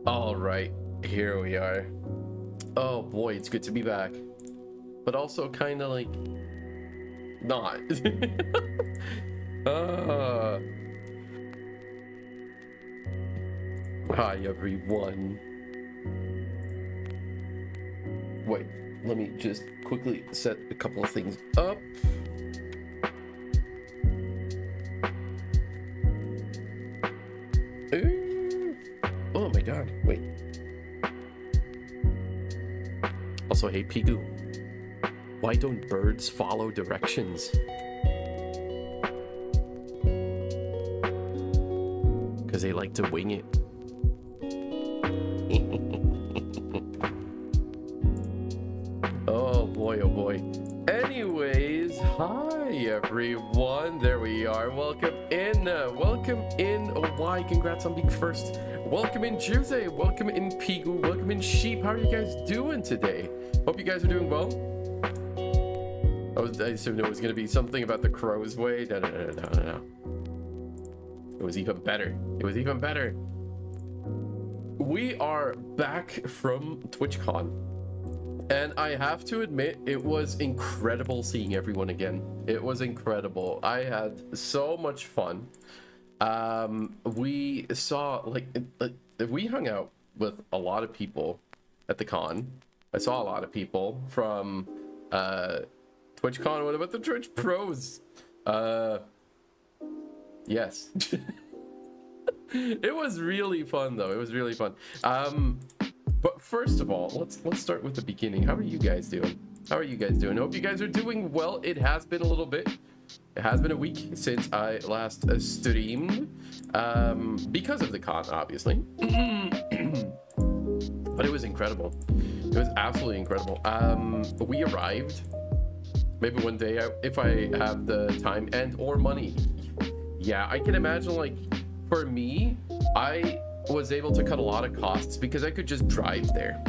All right, here we are. Oh boy, it's good to be back, but also kind of like not. Hi everyone. Wait, let me just quickly set a couple of things up. Oh my god, wait. Also, hey Pigu, why don't birds follow directions? Because they like to wing it. Oh boy, oh boy. Anyways, hi everyone. There we are. Welcome in. Welcome in. Oh, why? Congrats on being first. Welcome in Tuesday. Welcome in Pigu. Welcome in Sheep. How are you guys doing today? Hope you guys are doing well. I assumed it was going to be something about the crow's way. No. It was even better. It was even better. We are back from Twitchcon. And I have to admit, it was incredible seeing everyone again. It was incredible. I had so much fun. We saw, we hung out with a lot of people at the con. I saw a lot of people from TwitchCon. What about the Twitch pros? Yes. It was really fun, though. It was really fun. But first of all, let's start with the beginning. How are you guys doing? How are you guys doing? I hope you guys are doing well. It has been a little bit. It has been a week since I last streamed, because of the con, obviously. But it was incredible. It was absolutely incredible. We arrived. Maybe one day, if I have the time and or money. Yeah, I can imagine, like, for me, I was able to cut a lot of costs because I could just drive there.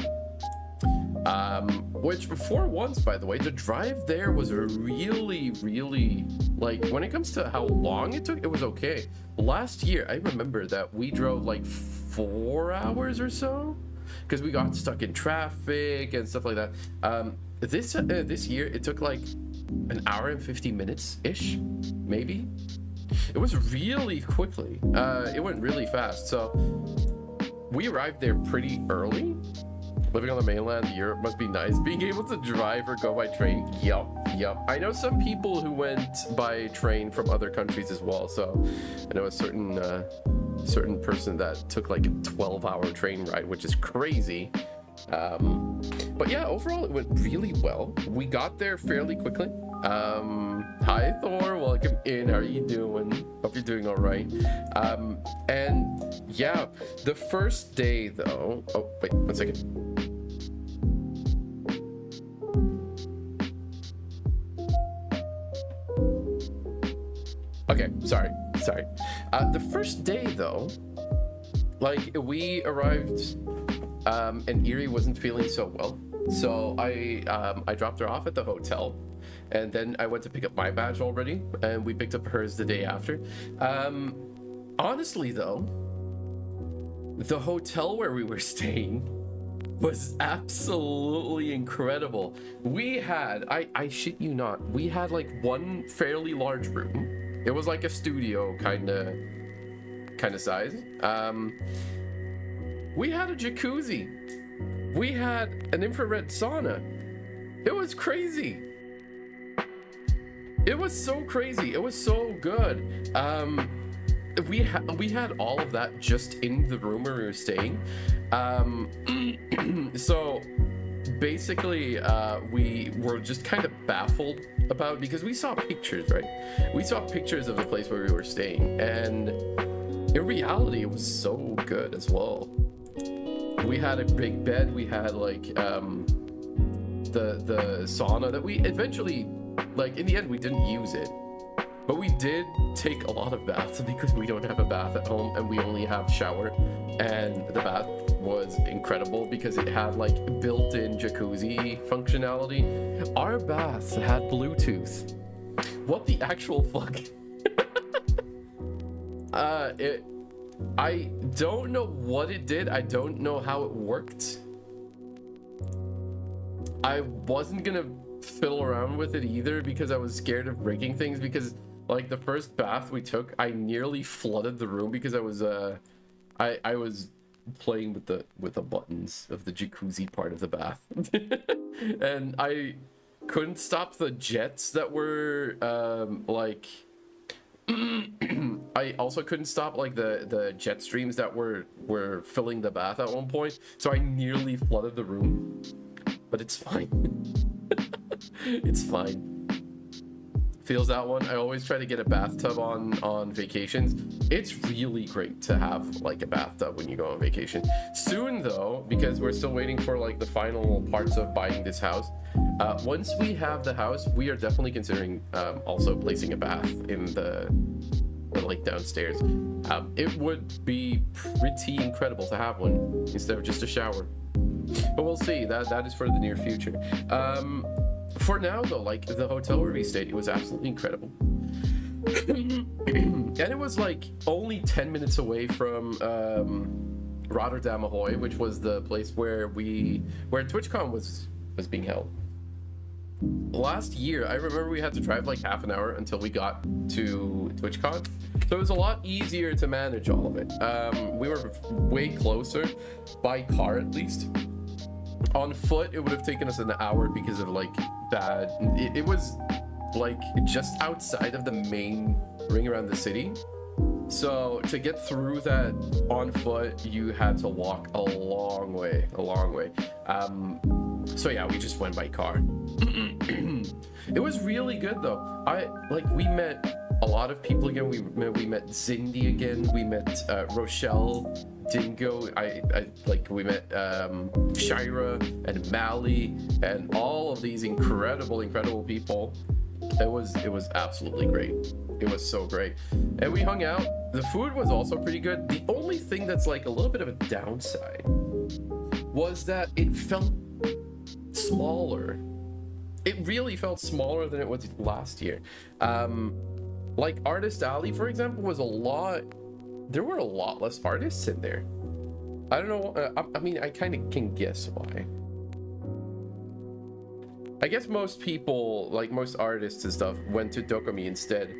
Which for once, by the way, the drive there was really, like, when it comes to how long it took, it was okay. Last year, I remember that we drove like 4 hours or so because we got stuck in traffic and stuff like that. This year, it took like an hour and 50 minutes ish, maybe. It was really quickly. It went really fast. So we arrived there pretty early. Living on the mainland, Europe must be nice. Being able to drive or go by train, yup. I know some people who went by train from other countries as well. So I know a certain person that took like a 12-hour train ride, which is crazy. But yeah, overall it went really well. We got there fairly quickly. Hi Thor, welcome in. How are you doing? Hope you're doing all right. And yeah, the first day though. Oh wait, 1 second. Okay, sorry. The first day though, like, we arrived, and Eerie wasn't feeling so well, so I dropped her off at the hotel, and then I went to pick up my badge already, and we picked up hers the day after. Honestly though, the hotel where we were staying was absolutely incredible. We had, I shit you not, we had like one fairly large room. It was like a studio kind of size. We had a jacuzzi. We had an infrared sauna. It was crazy. It was so crazy. It was so good. We had all of that just in the room where we were staying. So basically, we were just kind of baffled about, because we saw pictures, right? We saw pictures of the place where we were staying, and in reality, it was so good as well. We had a big bed. We had like the sauna that we eventually, like in the end, we didn't use it. But we did take a lot of baths because we don't have a bath at home and we only have shower. And the bath was incredible because it had like built-in jacuzzi functionality. Our baths had Bluetooth. What the actual fuck? I don't know what it did. I don't know how it worked. I wasn't gonna fiddle around with it either because I was scared of breaking things, because like the first bath we took, I nearly flooded the room because I was I was playing with the buttons of the jacuzzi part of the bath. And I couldn't stop the jets that were like I also couldn't stop like the jet streams that were filling the bath at one point, so I nearly flooded the room, but it's fine. It's fine. Feels that one. I always try to get a bathtub on vacations. It's really great to have like a bathtub when you go on vacation. Soon though, because we're still waiting for like the final parts of buying this house, once we have the house, we are definitely considering also placing a bath in the like downstairs. It would be pretty incredible to have one instead of just a shower, but we'll see. That is for the near future. For now though, like the hotel where we stayed, it was absolutely incredible. And it was like only 10 minutes away from Rotterdam Ahoy, which was the place where Twitchcon was being held. Last year, I remember we had to drive like half an hour until we got to Twitchcon, so it was a lot easier to manage all of it. We were way closer, by car at least. On foot, it would have taken us an hour because of like bad. It was like just outside of the main ring around the city. So to get through that on foot, you had to walk a long way. So yeah, we just went by car. It was really good though. We met a lot of people again. We met Zindy again. We met Rochelle, Dingo. We met Shira and Mally and all of these incredible people. It was absolutely great. It was so great. And we hung out. The food was also pretty good. The only thing that's like a little bit of a downside was that it felt smaller. It really felt smaller than it was last year. Like Artist Alley, for example, there were a lot less artists in there. I don't know. I mean, I kind of can guess why. I guess most people, like most artists and stuff, went to Dokumi instead,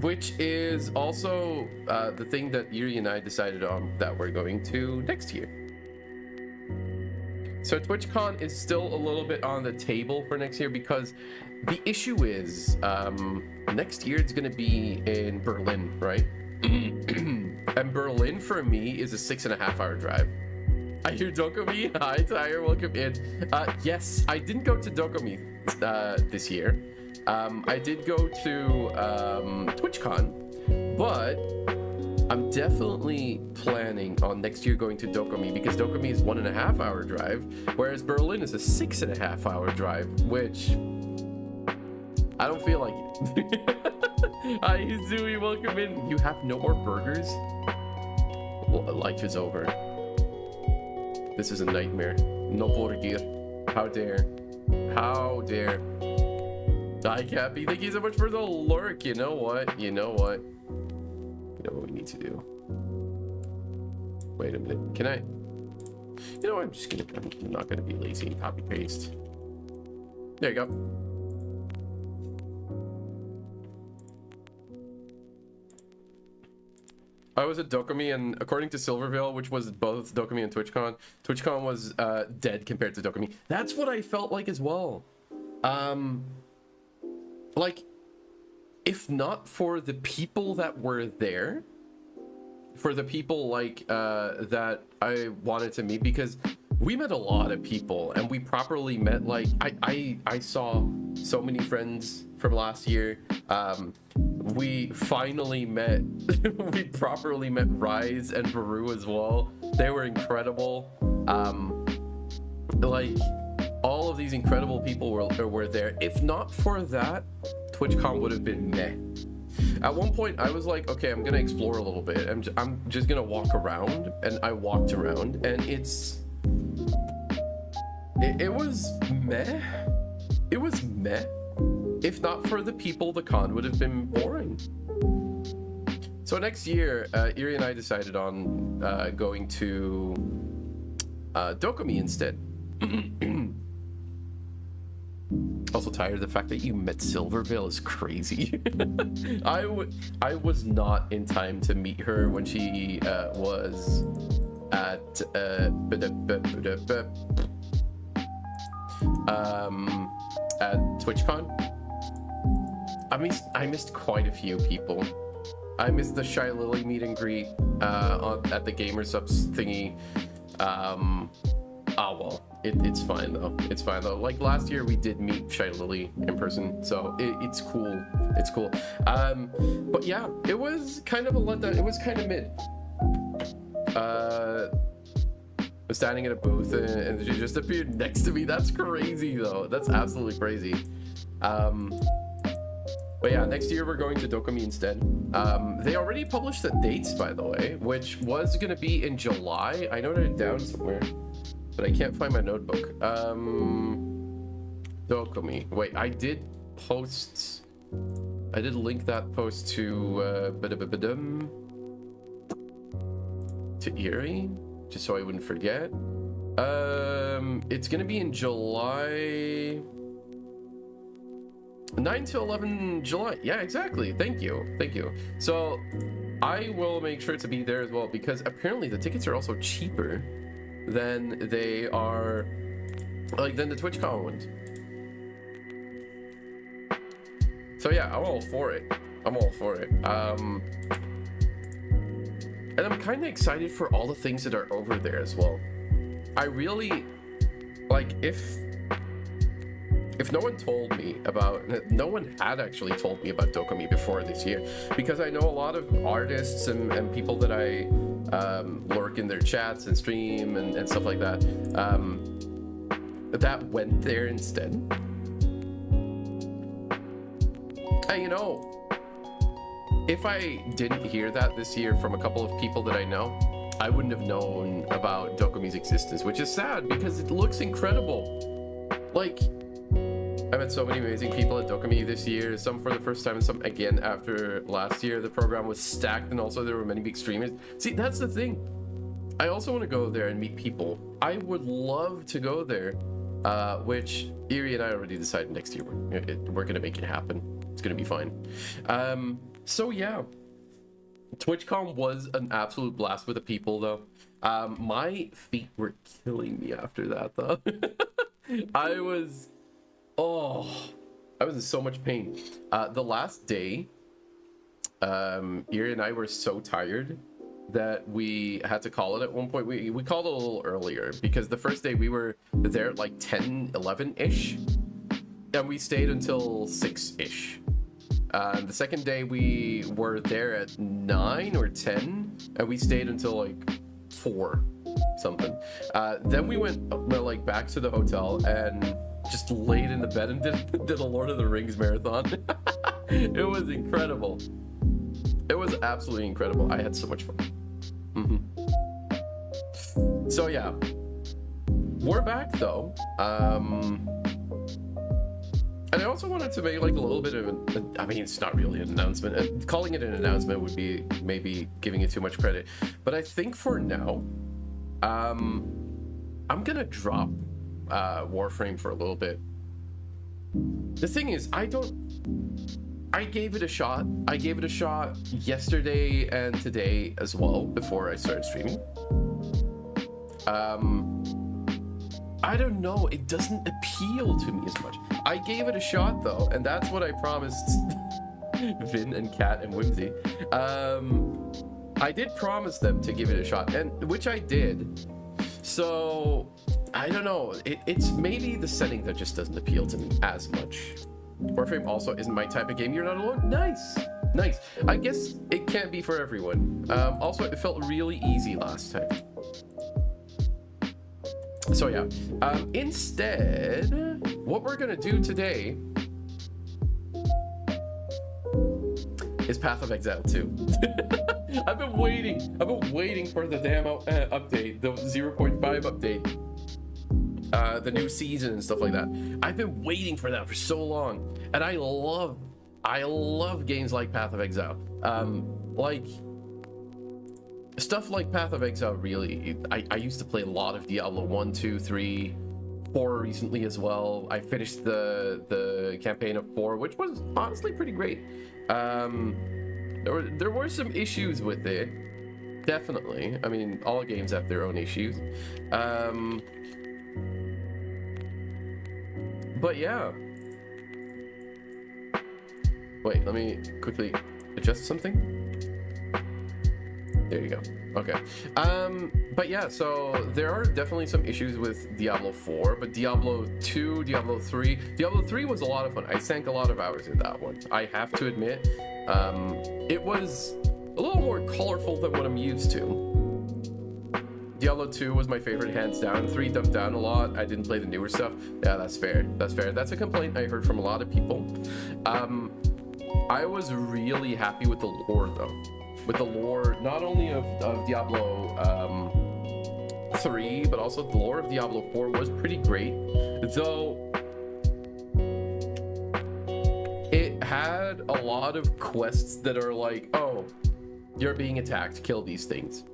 which is also the thing that Yuri and I decided on that we're going to next year. So TwitchCon is still a little bit on the table for next year because the issue is next year it's going to be in Berlin, right? And Berlin for me is a 6.5 hour drive. I hear Dokumi. Hi, Tyre. Welcome in. Yes, I didn't go to Dokumi this year. I did go to TwitchCon, but I'm definitely planning on next year going to Dokumi because Dokumi is 1.5 hour drive, whereas Berlin is a 6.5 hour drive, which I don't feel like it. Hi, Izui. Welcome in. You have no more burgers? Well, life is over. This is a nightmare. No burger. How dare. How dare. Hi, Cappy. Thank you so much for the lurk. You know what? You know what we need to do? Wait a minute. Can I? You know, I'm not gonna be lazy and copy paste. There you go. I was at Dokumi, and according to Silvervale, which was both Dokumi and TwitchCon, TwitchCon was dead compared to Dokumi. That's what I felt like as well. Like, if not for the people that were there, for the people like that I wanted to meet, because we met a lot of people, and we properly met, like, I saw so many friends from last year. We finally met, we properly met Rise and Varu as well. They were incredible. Like, all of these incredible people were there. If not for that, TwitchCon would have been meh. At one point, I was like, okay, I'm gonna explore a little bit. I'm just gonna walk around, and I walked around, and it was meh. It was meh. If not for the people, the con would have been boring. So next year, Iri and I decided on going to Dokumi instead. Also tired of the fact that you met Silvervale is crazy. I was not in time to meet her when she was at TwitchCon. I missed quite a few people. I missed the Shy Lily meet and greet at the Gamer Subs thingy. Oh well, it's fine though. It's fine though. Like last year, we did meet Shy Lily in person, so it's cool. It's cool. But yeah, it was kind of a letdown. It was kind of mid. Was standing at a booth and she just appeared next to me. That's crazy though. That's absolutely crazy. But yeah, next year we're going to Dokumi instead. They already published the dates, by the way, which was gonna be in July. I noted it down somewhere, but I can't find my notebook. Dokumi. Wait, I did link that post to Erie, just so I wouldn't forget. It's gonna be in July 9 to 11 July. Yeah, exactly. Thank you. So I will make sure to be there as well, because apparently the tickets are also cheaper than they are, like, than the TwitchCon ones. So yeah, I'm all for it. And I'm kind of excited for all the things that are over there as well. I really, like, if no one told me about, no one had actually told me about Dokumi before this year, because I know a lot of artists and people that I lurk in their chats and stream and stuff like that, that went there instead. And you know, if I didn't hear that this year from a couple of people that I know, I wouldn't have known about Dokumi's existence, which is sad because it looks incredible. Like, I met so many amazing people at Dokumi this year, some for the first time and some again after last year. The program was stacked, and also there were many big streamers. See, that's the thing. I also want to go there and meet people. I would love to go there, which Erie and I already decided next year we're going to make it happen. It's going to be fine. So yeah, TwitchCon was an absolute blast with the people though. My feet were killing me after that though. I was in so much pain. The last day, Iri and I were so tired that we had to call it at one point. We called it a little earlier because the first day we were there at like 10, 11-ish, and we stayed until 6-ish. The second day we were there at 9 or 10, and we stayed until like 4 something. Then we went like back to the hotel and just laid in the bed and did a Lord of the Rings marathon. It was incredible. It was absolutely incredible. I had so much fun. So yeah, we're back though. And I also wanted to make like a little bit of I mean, it's not really an announcement. Calling it an announcement would be maybe giving it too much credit. But I think for now, I'm gonna drop Warframe for a little bit. The thing is, I gave it a shot. I gave it a shot yesterday and today as well before I started streaming. I don't know, it doesn't appeal to me as much. I gave it a shot though, and that's what I promised Vin and Kat and Whimsy. I did promise them to give it a shot, and which I did. So I don't know, it's maybe the setting that just doesn't appeal to me as much. Warframe also isn't my type of game. You're not alone. Nice. I guess it can't be for everyone. Also, it felt really easy last time. So yeah, instead, what we're gonna do today is Path of Exile 2. I've been waiting for the damn update, the 0.5 update. The new season and stuff like that. I've been waiting for that for so long, and I love games like Path of Exile. Like stuff like Path of Exile. Really, I used to play a lot of Diablo 1, 2, 3, 4 recently as well. I finished the campaign of 4, which was honestly pretty great. There were some issues with it, definitely. I mean, all games have their own issues. But yeah. Wait, let me quickly adjust something. There you go. Okay. But yeah, so there are definitely some issues with Diablo 4, but Diablo 2, Diablo 3. Diablo 3 was a lot of fun. I sank a lot of hours in that one, I have to admit. It was a little more colorful than what I'm used to. Diablo 2 was my favorite, hands down. 3 dumped down a lot. I didn't play the newer stuff. Yeah, that's fair. That's a complaint I heard from a lot of people. I was really happy with the lore though. With the lore, not only of Diablo 3, but also the lore of Diablo 4 was pretty great. Though it had a lot of quests that are like, oh, you're being attacked, kill these things.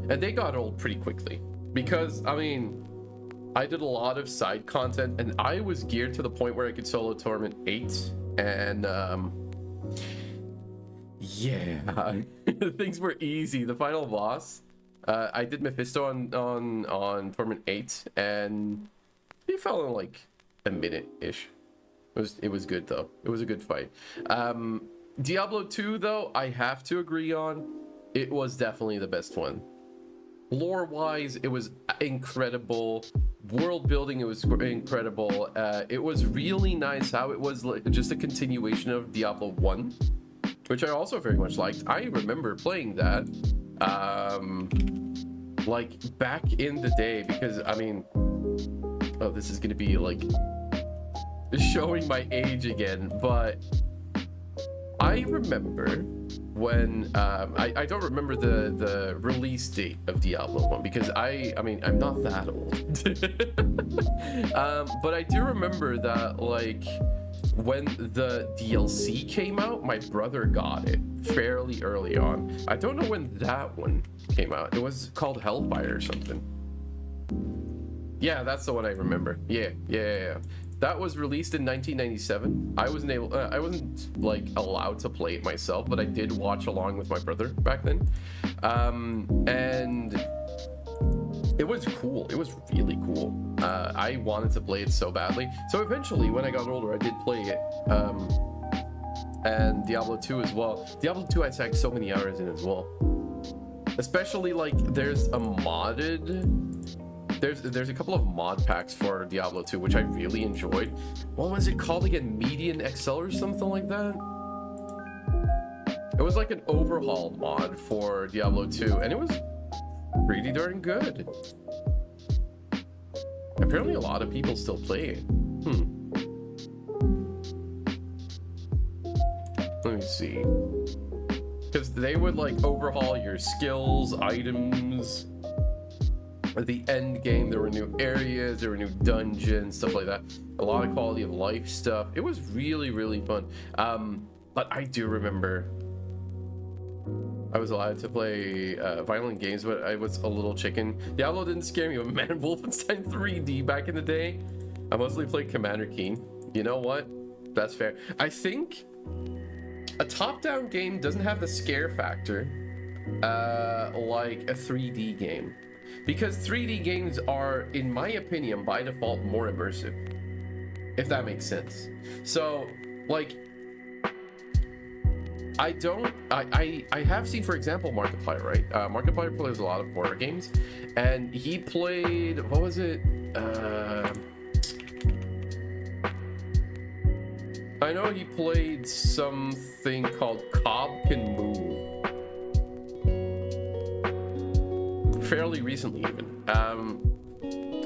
And they got old pretty quickly. Because, I mean, I did a lot of side content, and I was geared to the point where I could solo Torment 8, and yeah, things were easy. The final boss, I did Mephisto on Torment 8, and he fell in like a minute-ish. It was good though. It was a good fight. Diablo 2 though, I have to agree on, it was definitely the best one. Lore-wise, it was incredible. World building, it was incredible. It was really nice how it was like just a continuation of Diablo 1, which I also very much liked. I remember playing that like back in the day, because I mean, oh, this is gonna be like showing my age again, but I remember when I don't remember the release date of Diablo 1, because I mean, I'm not that old. But I do remember that, like, when the DLC came out, my brother got it fairly early on. I don't know when that one came out. It was called Hellfire or something. Yeah, that's the one I remember. Yeah. That was released in 1997. I wasn't like allowed to play it myself, but I did watch along with my brother back then. And it was cool. It was really cool. I wanted to play it so badly. So eventually, when I got older, I did play it. And Diablo 2 as well. Diablo 2, I sank so many hours in as well. Especially, like, there's a modded... There's a couple of mod packs for Diablo 2, which I really enjoyed. What was it called again? Median Exile or something like that? It was like an overhaul mod for Diablo 2, and it was pretty darn good. Apparently a lot of people still play it. Let me see. Because they would like overhaul your skills, items. At the end game, there were new areas, there were new dungeons, stuff like that. A lot of quality of life stuff. It was really, really fun. But I do remember I was allowed to play violent games, but I was a little chicken. Diablo didn't scare me, but man, Wolfenstein 3D back in the day. I mostly played Commander Keen. You know what? That's fair. I think a top-down game doesn't have the scare factor like a 3D game. Because 3D games are, in my opinion, by default, more immersive. If that makes sense. So, like, I have seen, for example, Markiplier, right? Markiplier plays a lot of horror games, and he played, what was it? I know he played something called Cobb Can Move. Fairly recently, even.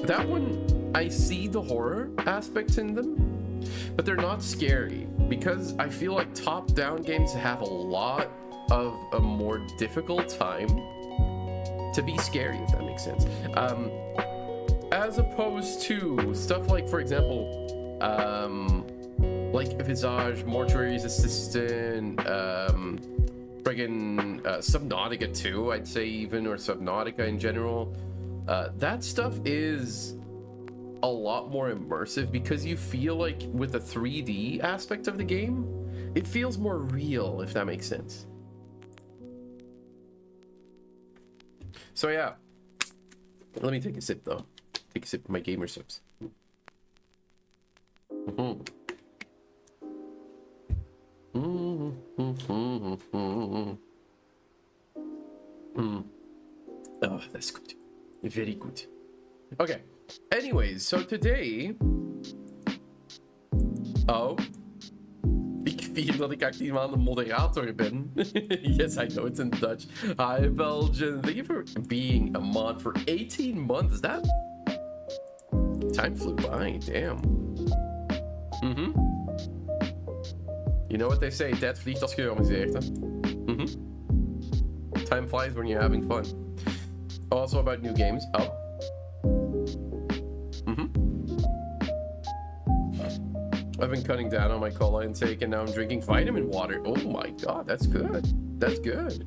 That one, I see the horror aspects in them, but they're not scary because I feel like top-down games have a lot of a more difficult time to be scary, if that makes sense. As opposed to stuff like, for example, like Visage, Mortuary's Assistant, friggin' Subnautica 2, I'd say even, or Subnautica in general. That stuff is a lot more immersive because you feel like with the 3D aspect of the game, it feels more real, if that makes sense. So yeah, let me take a sip though. Take a sip of my gamer sips. Oh, that's good. Very good. Okay. Anyways, so today... Oh. Ik vier dat ik 18 maanden moderator ben. Yes, I know it's in Dutch. Hi, Belgian. Thank you for being a mod for 18 months. That... Time flew by. Damn. You know what they say, tijd vliegt als georganiseerd, hè? Time flies when you're having fun. Also about new games. Oh. I've been cutting down on my cola intake and now I'm drinking vitamin water. Oh my god, that's good. That's good.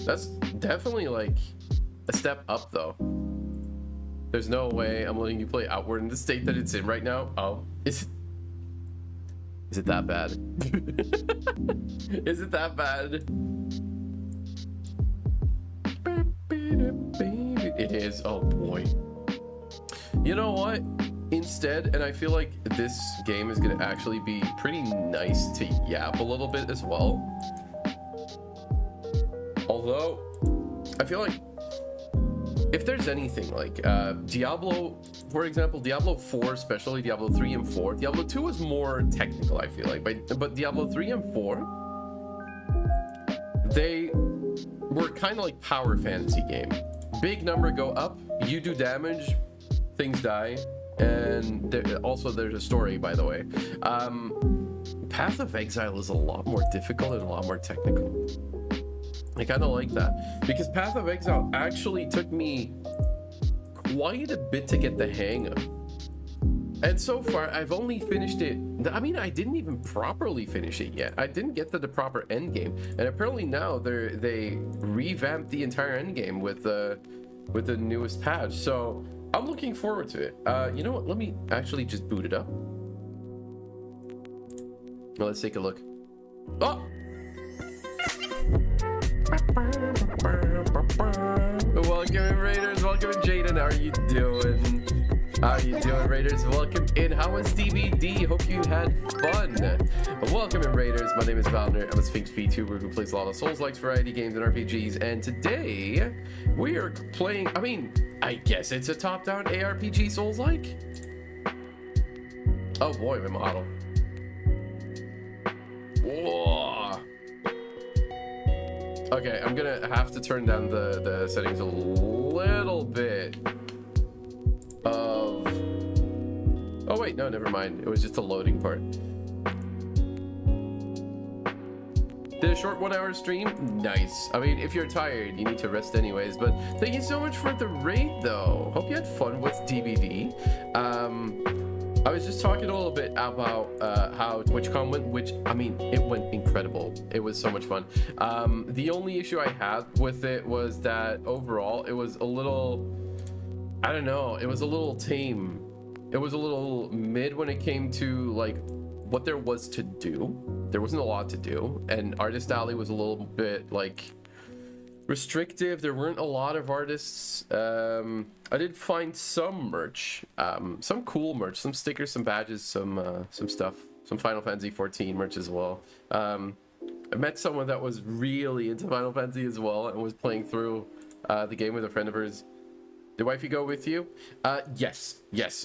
That's definitely like a step up though. There's no way I'm letting you play Outward in the state that it's in right now. Oh, is it that bad? Is it that bad? It is. Oh boy. You know what? Instead, and I feel like this game is gonna actually be pretty nice to yap a little bit as well. Although, I feel like if there's anything like Diablo, for example, Diablo 4, especially Diablo 3 and 4, Diablo 2 was more technical, I feel like, but Diablo 3 and 4, they were kind of like power fantasy game. Big number go up, you do damage, things die, and also there's a story, by the way. Path of Exile is a lot more difficult and a lot more technical. I kind of like that because Path of Exile actually took me quite a bit to get the hang of, and so far I've only finished it. I mean, I didn't even properly finish it yet. I didn't get to the proper end game, and apparently now they revamped the entire end game with the newest patch. So I'm looking forward to it. You know what? Let me actually just boot it up. Well, let's take a look. Oh. Welcome in, Raiders. Welcome in, Jaden. How are you doing? How are you doing, Raiders? Welcome in. How was DVD? Hope you had fun. Welcome in, Raiders. My name is Valnaer. I'm a Sphinx VTuber who plays a lot of Souls-like variety games and RPGs. And today we are playing. I mean, I guess it's a top-down ARPG Souls-like. Oh boy, my model. Whoa. Okay, I'm gonna have to turn down the settings a little bit of... Oh wait, no, never mind. It was just a loading part. Did a short 1 hour stream? Nice. I mean, if you're tired, you need to rest anyways, but thank you so much for the raid though. Hope you had fun with DBD. I was just talking a little bit about how TwitchCon went, which, I mean, it went incredible. It was so much fun. The only issue I had with it was that overall it was a little, I don't know, it was a little tame. It was a little mid when it came to like what there was to do. There wasn't a lot to do, and Artist Alley was a little bit like restrictive. There weren't a lot of artists. I did find some merch, some cool merch, some stickers, some badges, some stuff, some Final Fantasy 14 merch as well. I met someone that was really into Final Fantasy as well and was playing through the game with a friend of hers. Did wifey go with you? Yes,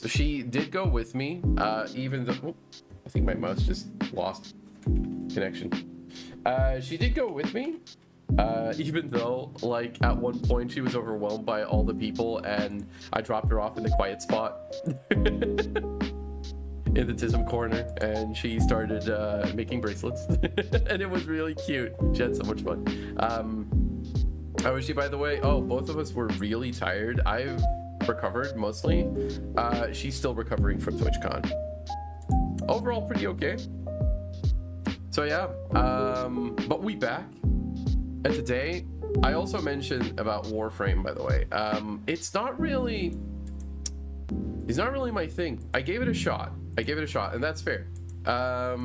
she did go with me. Even though, oh, I think my mouse just lost connection. She did go with me. Even though, like, at one point she was overwhelmed by all the people and I dropped her off in the quiet spot in the Tism corner, and she started making bracelets and it was really cute. She had so much fun. How was she, by the way? Oh, both of us were really tired. I've recovered mostly. She's still recovering from TwitchCon. Overall pretty okay. So yeah, but we back. And today, I also mentioned about Warframe, by the way. It's not really my thing. I gave it a shot, and that's fair. I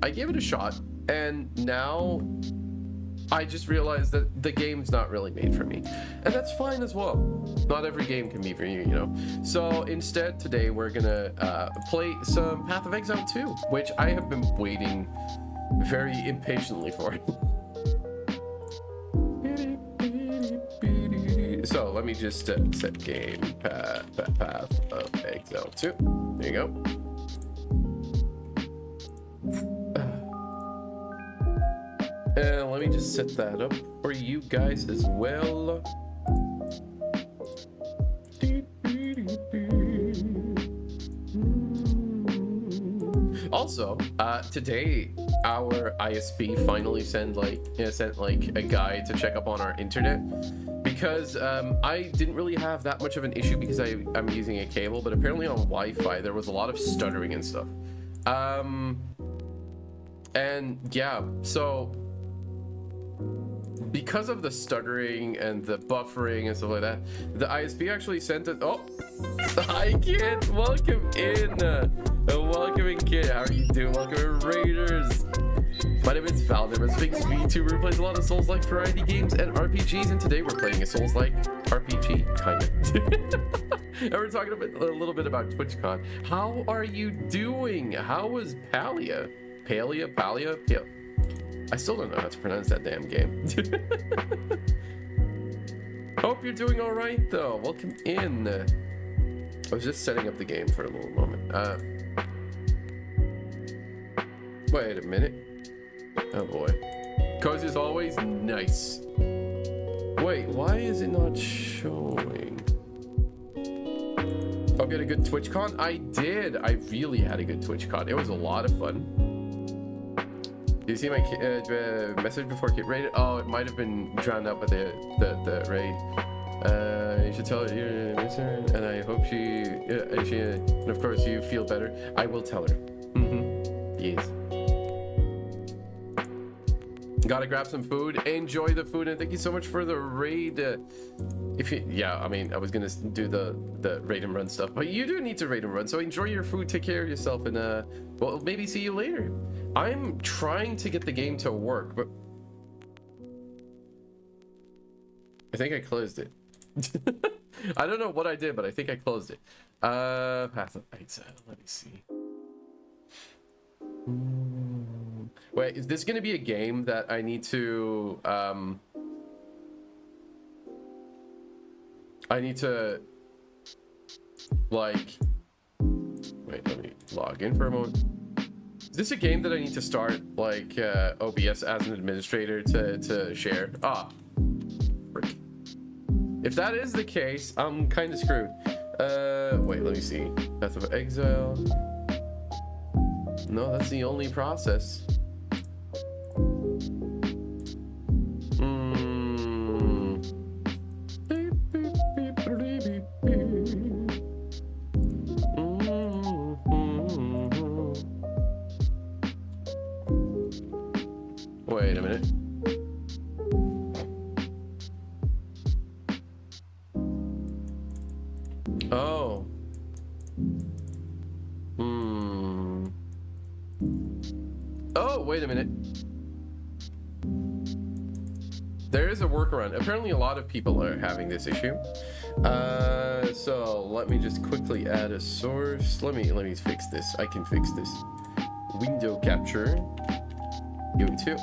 gave it a shot, and now I just realized that the game's not really made for me. And that's fine as well. Not every game can be for you, you know? So instead, today, we're gonna play some Path of Exile 2, which I have been waiting very impatiently for. So let me just set game Path of Exile 2. There you go. And let me just set that up for you guys as well. Also, today our ISP finally sent like a guy to check up on our internet, because I didn't really have that much of an issue because I'm using a cable, but apparently on Wi-Fi there was a lot of stuttering and stuff. And yeah, so because of the stuttering and the buffering and stuff like that, the ISP actually sent it. Oh, hi kid, welcome in. Welcome in, kid. How are you doing? Welcome in, Raiders. My name is Valnaer. I'm a big VTuber, plays a lot of Souls-like variety games and RPGs, and today we're playing a Souls-like RPG, kind of. And we're talking a little bit about TwitchCon. How are you doing? How was Palia? Palia? I still don't know how to pronounce that damn game. Hope you're doing all right, though. Welcome in. I was just setting up the game for a little moment. Wait a minute. Oh boy. Cozy as always. Nice. Wait, why is it not showing? Hope you had a good TwitchCon. I did. I really had a good TwitchCon. It was a lot of fun. Did you see my message before Kit raided? Oh, it might have been drowned out by the raid. You should tell her you miss her, and I hope she and of course you feel better. I will tell her. Yes. Gotta grab some food. Enjoy the food, and thank you so much for the raid. If you, yeah, I mean, I was gonna do the raid and run stuff, but you do need to raid and run. So enjoy your food, take care of yourself, and well, maybe see you later. I'm trying to get the game to work, but I think I closed it. I don't know what I did, but I think I closed it. Path of Exile. Let me see. Wait, is this gonna be a game that I need to like, wait, let me log in for a moment. Is this a game that I need to start like OBS as an administrator to share? Ah, frick. If that is the case, I'm kind of screwed. Wait, let me see. Path of Exile. No, that's the only process. Wait a minute. Oh. Oh, wait a minute. There is a workaround. Apparently a lot of people are having this issue. So let me just quickly add a source. Let me fix this. I can fix this. Window capture. Go to.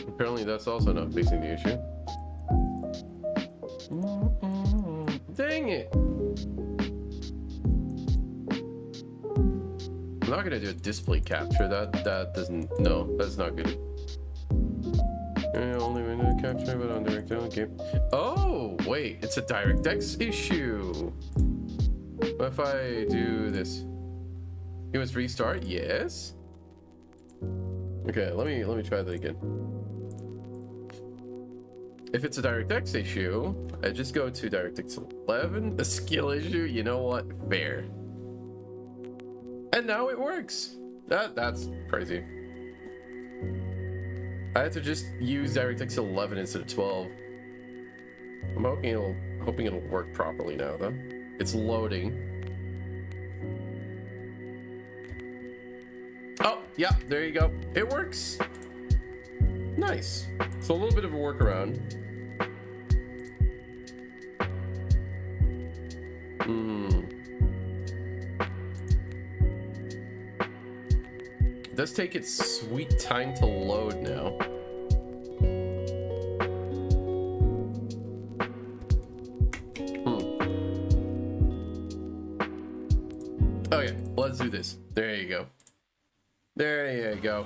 Apparently that's also not fixing the issue. Dang it! I'm not gonna do a display capture. That doesn't. No, that's not good. Only window capture, but on DirectX. Okay. Oh wait, it's a DirectX issue. What if I do this? You must restart. Yes. Okay, let me try that again. If it's a DirectX issue, I just go to DirectX 11. A skill issue, you know what? Fair. And now it works. That's crazy. I had to just use DirectX 11 instead of 12. I'm hoping it'll work properly now, though. It's loading. Oh, yeah, there you go. It works. Nice. So a little bit of a workaround. It does take its sweet time to load now. Okay, let's do this. There you go. There you go.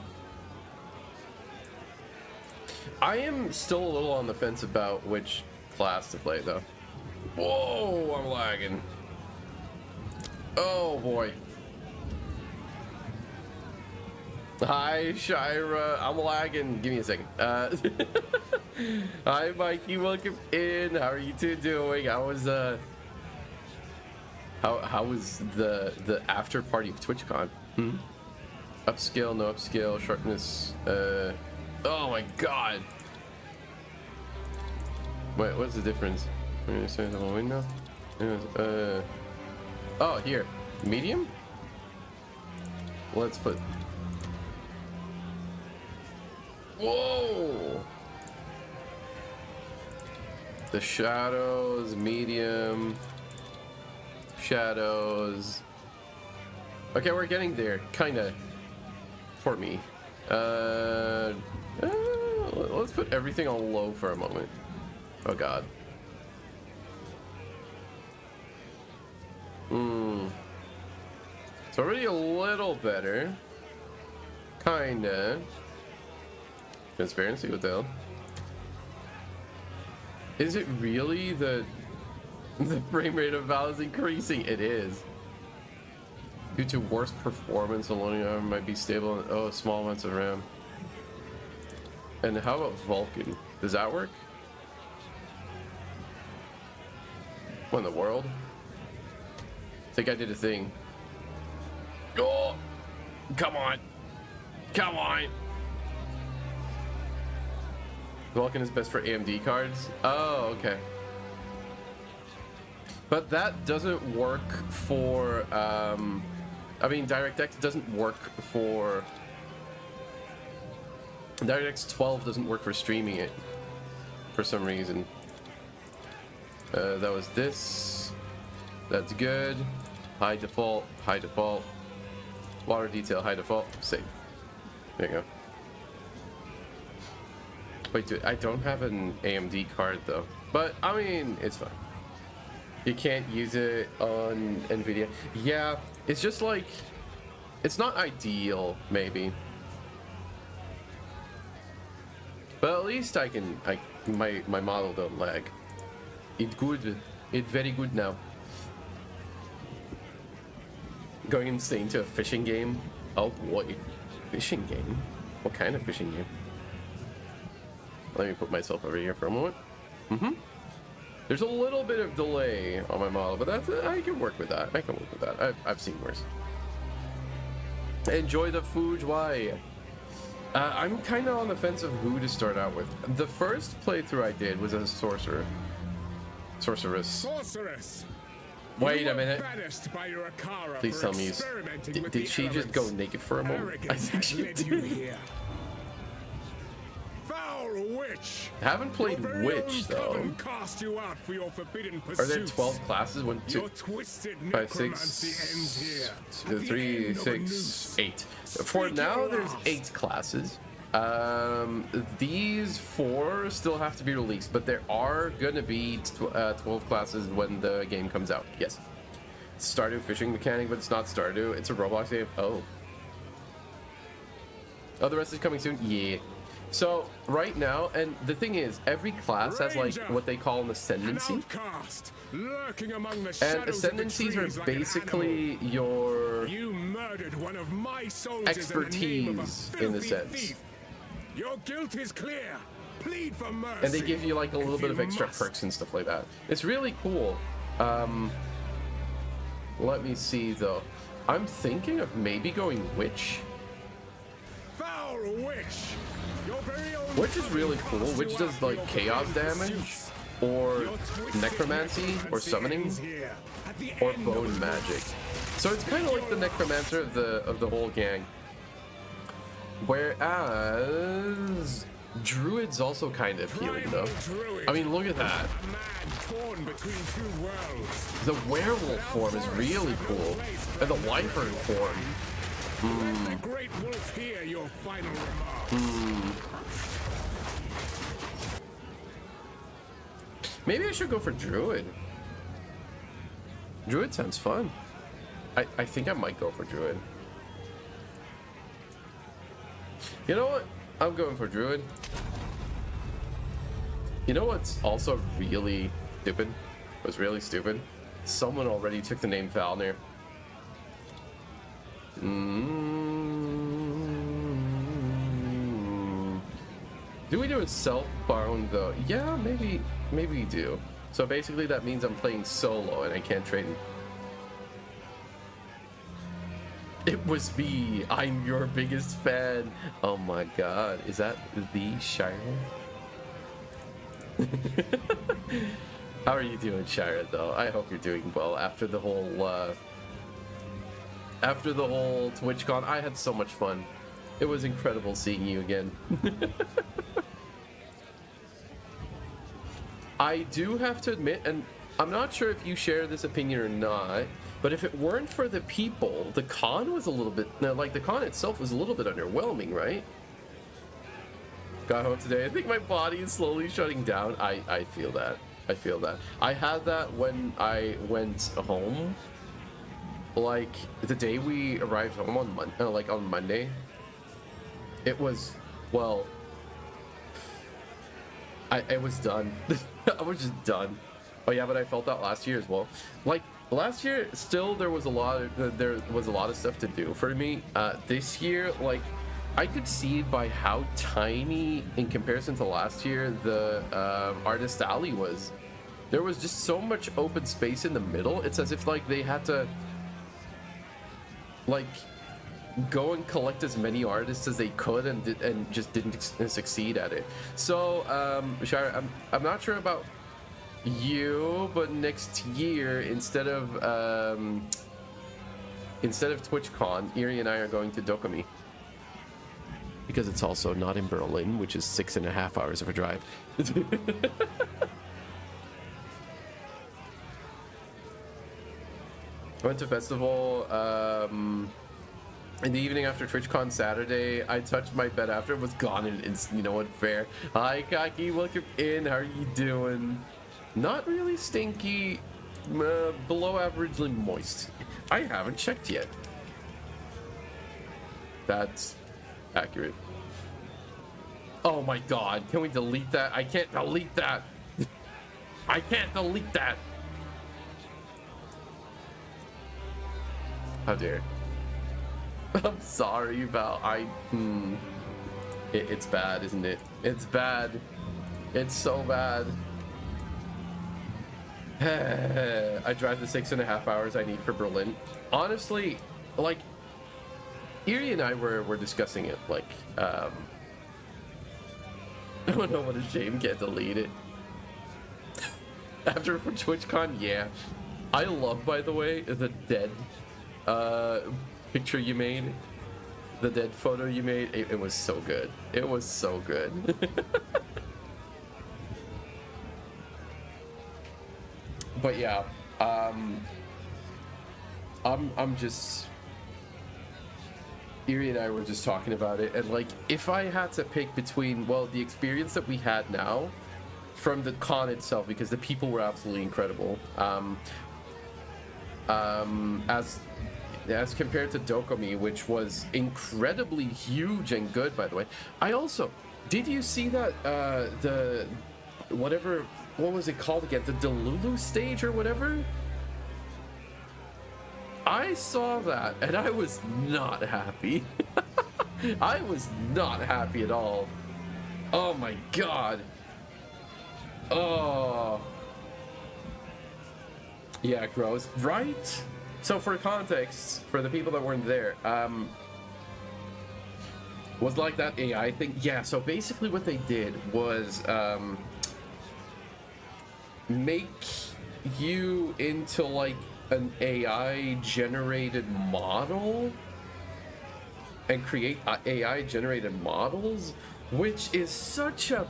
I am still a little on the fence about which class to play, though. Whoa, I'm lagging. Oh, boy. Hi, Shira. I'm lagging. Give me a second. Hi, Mikey. Welcome in. How are you two doing? How was the after party of TwitchCon? Upscale, no upscale, sharpness. Oh my god. Wait, what's the difference? Window? Oh, here. Medium? Let's put. Whoa! The shadows, medium, shadows. Okay, we're getting there, kinda. For me. Let's put everything on low for a moment. Oh god. It's already a little better. Kinda. Transparency, what the hell? Is it really the frame rate of Val is increasing? It is. Due to worse performance, the loading arm might be stable. Oh, small amounts of RAM. And how about Vulcan? Does that work? What in the world? I think I did a thing. Oh! Come on! Come on! Vulcan is best for AMD cards? Oh, okay. But that doesn't work for, I mean, DirectX doesn't work for... DirectX 12 doesn't work for streaming it, for some reason. That was this. That's good. High default, high default. Water detail, high default, save. There you go. Wait, dude, I don't have an AMD card though. But, I mean, it's fine. You can't use it on NVIDIA. Yeah, it's just like, it's not ideal, maybe. But at least I can, my model don't lag. It good. It very good now. Going insane to a fishing game. Oh boy. Fishing game? What kind of fishing game? Let me put myself over here for a moment. There's a little bit of delay on my model, but that's I can work with that. I can work with that. I've seen worse. Enjoy the food. Why? I'm kind of on the fence of who to start out with. The first playthrough I did was as a sorceress. Sorceress. Wait a minute. By Please tell me, did she just go naked for a moment? I think she did. Foul witch. I haven't played Witch though. Cast you out for your forbidden Are there 12 classes? 1, 2, 5, 6, 3, 6, 8. For now, there's 8 classes. These 4 still have to be released, but there are gonna be 12 classes when the game comes out. Yes. Stardew fishing mechanic, but it's not Stardew. It's a Roblox game. Oh, the rest is coming soon. Yeah. So right now, and the thing is, every class has like what they call an ascendancy, and ascendancies are basically your expertise in a sense. Your guilt is clear. Plead for mercy. And they give you like a little bit of extra perks and stuff like that. It's really cool. Let me see though. I'm thinking of maybe going Witch. Foul witch. Witch is really cool. Witch does like chaos damage, or necromancy, or summoning, or bone magic. So it's kind of like the necromancer of the whole gang. Whereas druid's also kind of healing though. I mean, look at that. The werewolf form is really cool, and the wyvern form. The great wolf hear your final remarks. Maybe I should go for druid. Druid sounds fun. I think I might go for druid. You know what? I'm going for druid. You know what's also really stupid? Was really stupid? Someone already took the name Valnaer. Do we do it self-bound though? Yeah, maybe we do. So basically that means I'm playing solo and I can't trade. It was me. I'm your biggest fan. Oh my god. Is that the Shire? How are you doing, Shire, though? I hope you're doing well after the whole Twitchcon. I had so much fun. It was incredible seeing you again. I do have to admit, and I'm not sure if you share this opinion or not, but if it weren't for the people, the con was a little bit, like the con itself was a little bit underwhelming, right? Got home today. I think my body is slowly shutting down. I feel that. I feel that. I had that when I went home. Like the day we arrived home on Monday. It was, well, it was done. I was just done. Oh yeah, but I felt that last year as well. Like last year, still there was a lot of stuff to do for me. This year, like I could see by how tiny in comparison to last year the artist alley was. There was just so much open space in the middle. It's as if like they had to like go and collect as many artists as they could and just didn't succeed at it. So Shire, I'm not sure about you, but next year instead of TwitchCon, Erie and I are going to Dokumi, because it's also not in Berlin, which is 6.5 hours of a drive. I went to festival in the evening after TwitchCon Saturday. I touched my bed after it was gone in an instant. You know what? Fair. Hi, Kaki. Welcome in. How are you doing? Not really stinky. Below averagely moist. I haven't checked yet. That's accurate. Oh my god. Can we delete that? I can't delete that. I can't delete that. How dare. I'm sorry, Val. It's bad, isn't it? It's bad. It's so bad. I drive the 6.5 hours I need for Berlin. Honestly, like, Erie and I were discussing it. Like, I don't know what a shame. Can't delete it. After Twitchcon, yeah. I love, by the way, the dead picture you made. The dead photo you made. It was so good. It was so good. But yeah, I'm just, Erie and I were just talking about it, and like, if I had to pick between, well, the experience that we had now from the con itself, because the people were absolutely incredible, as compared to Dokumi, which was incredibly huge and good, by the way. I also, did you see that the whatever, what was it called again? The Delulu stage or whatever? I saw that and I was not happy. I was not happy at all. Oh my god. Oh. Yeah, gross. Right? So for context, for the people that weren't there, was like that AI thing. Yeah, so basically what they did was make you into like an AI generated model and create AI generated models, which is such a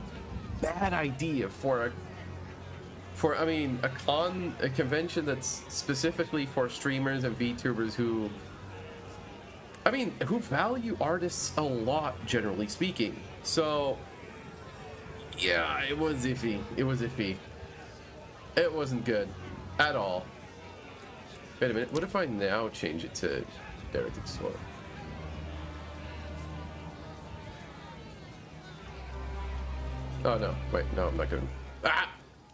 bad idea for a convention that's specifically for streamers and VTubers who value artists a lot, generally speaking. So yeah, it was iffy. It was iffy. It wasn't good at all. Wait a minute, what if I now change it to Directed Sword? Oh no, wait, no, I'm not gonna. Ah!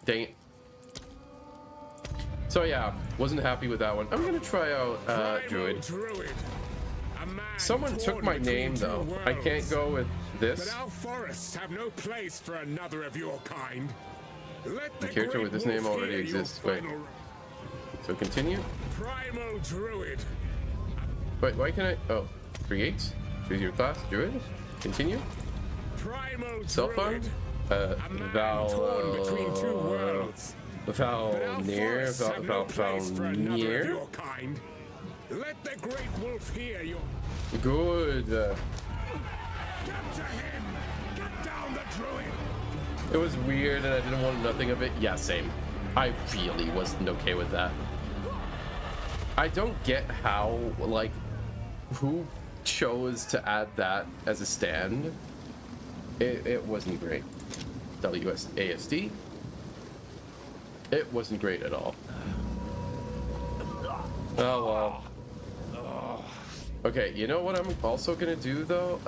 Dang it. So yeah, wasn't happy with that one. I'm gonna try out Druid. Someone took my name though. I can't go with this. But our forests have no place for another of your kind. The character with this name already exists. Wait. So continue. Primal Druid. Wait, why can I? Oh, create. Choose your class. Druid. Continue. Primal Self-farm. Valnaer. Valnaer. Let the great wolf hear your. Good. Get to him. Get down the druid. It was weird and I didn't want nothing of it. Yeah, same. I really wasn't okay with that. I don't get how, like, who chose to add that as a stand. It wasn't great. WSASD. It wasn't great at all. Oh well. Okay, you know what I'm also gonna do though?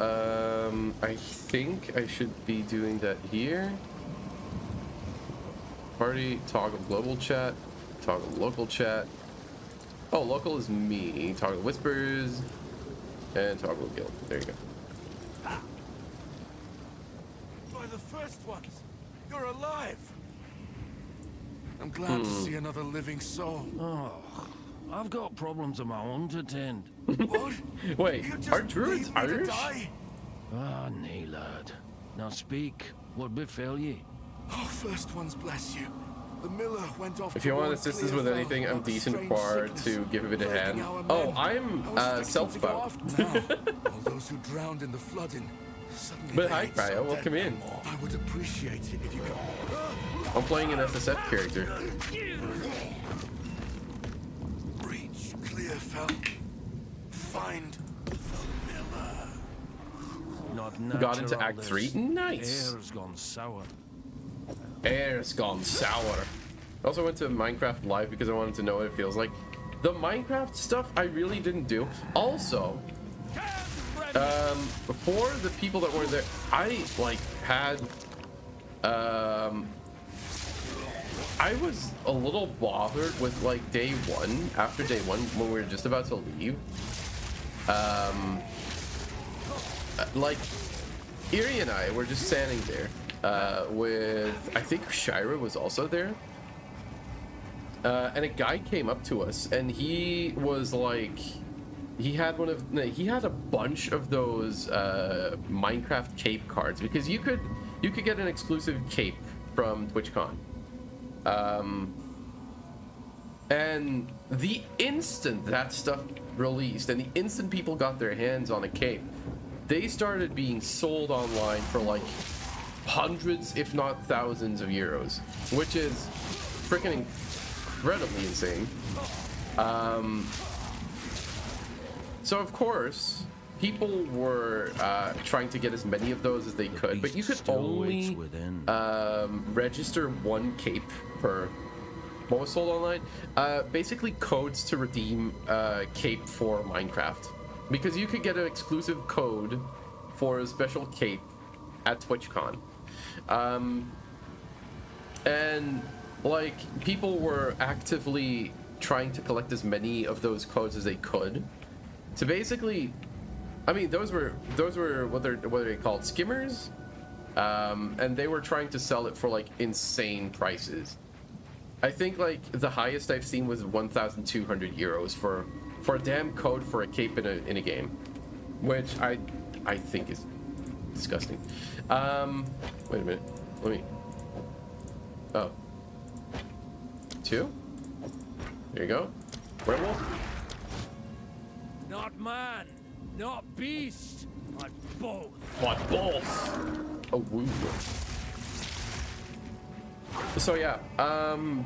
I think I should be doing that here. Party, toggle global chat, toggle local chat. Oh, local is me. Toggle whispers, and toggle guild. There you go. By the first ones, you're alive. I'm glad to see another living soul. Oh, I've got problems of my own to tend. What? Wait, You just are druids leave me to Irish? die? Ah, nay, lad. Now speak. What befell ye? Oh, first ones bless you. The miller went off. If you want assistance with anything, I'm decent far to give a bit of hand. Oh, I'm self-bound. All those who drowned in the flooding. Suddenly But they hi, ain't so Cryo, welcome dead in. no more. I would appreciate it if you could. I'm playing an SSF character. Reach Clearfell. Find the miller. Not Got into natural, Act this 3? Nice. Air's gone sour. Air's gone sour. I also went to Minecraft Live because I wanted to know what it feels like. The Minecraft stuff I really didn't do. Also, for the people that weren't there, I like had I was a little bothered with like day one, after day one when we were just about to leave. Like Eerie and I were just standing there with, I think Shira was also there. And a guy came up to us, and he was like, he had a bunch of those Minecraft cape cards, because you could get an exclusive cape from Twitchcon. And the instant that stuff released, and the instant people got their hands on a cape, they started being sold online for like hundreds, if not thousands of euros, which is freaking incredibly insane. So of course, people were trying to get as many of those as they could, but you could only register one cape per what was sold online. Basically codes to redeem cape for Minecraft, because you could get an exclusive code for a special cape at TwitchCon. And like, people were actively trying to collect as many of those codes as they could to basically, I mean, those were what are they called, skimmers, and they were trying to sell it for like insane prices. I think like the highest I've seen was 1,200 euros for a damn code for a cape in a game, which I think is disgusting. Wait a minute, let me. Oh. 2? There you go. Werewolf? Not man, not beast, but both. What, both? Oh, woo. So yeah,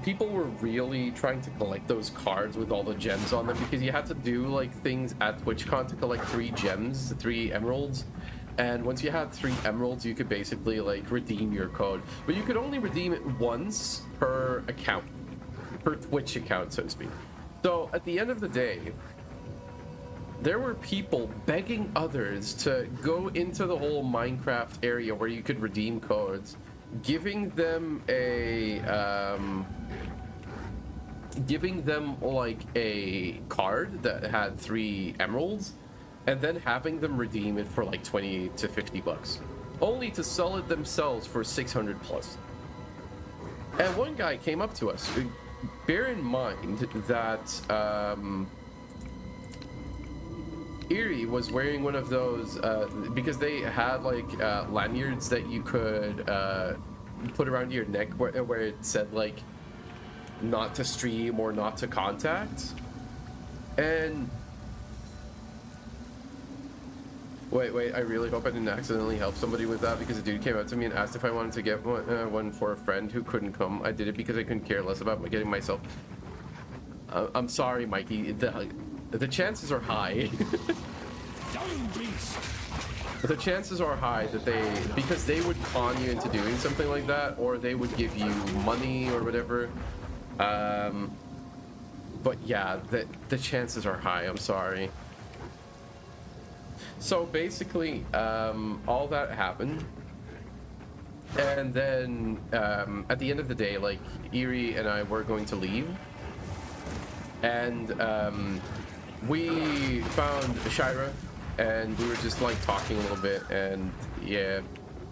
people were really trying to collect those cards with all the gems on them, because you had to do like things at TwitchCon to collect 3 gems, 3 emeralds. And once you had 3 emeralds, you could basically like redeem your code, but you could only redeem it once per account, per Twitch account, so to speak. So at the end of the day, there were people begging others to go into the whole Minecraft area where you could redeem codes, giving them like a card that had 3 emeralds, and then having them redeem it for like 20 to 50 bucks, only to sell it themselves for 600 plus. And one guy came up to us. Bear in mind that Eerie was wearing one of those because they had like lanyards that you could put around your neck where it said like not to stream or not to contact. And wait, I really hope I didn't accidentally help somebody with that, because a dude came up to me and asked if I wanted to get one for a friend who couldn't come. I did it because I couldn't care less about getting myself. I'm sorry, Mikey. The chances are high. The chances are high that because they would con you into doing something like that, or they would give you money or whatever. But yeah, the chances are high. I'm sorry. So basically, all that happened, and then at the end of the day, like, Eerie and I were going to leave, and we found Shira, and we were just like talking a little bit, and yeah,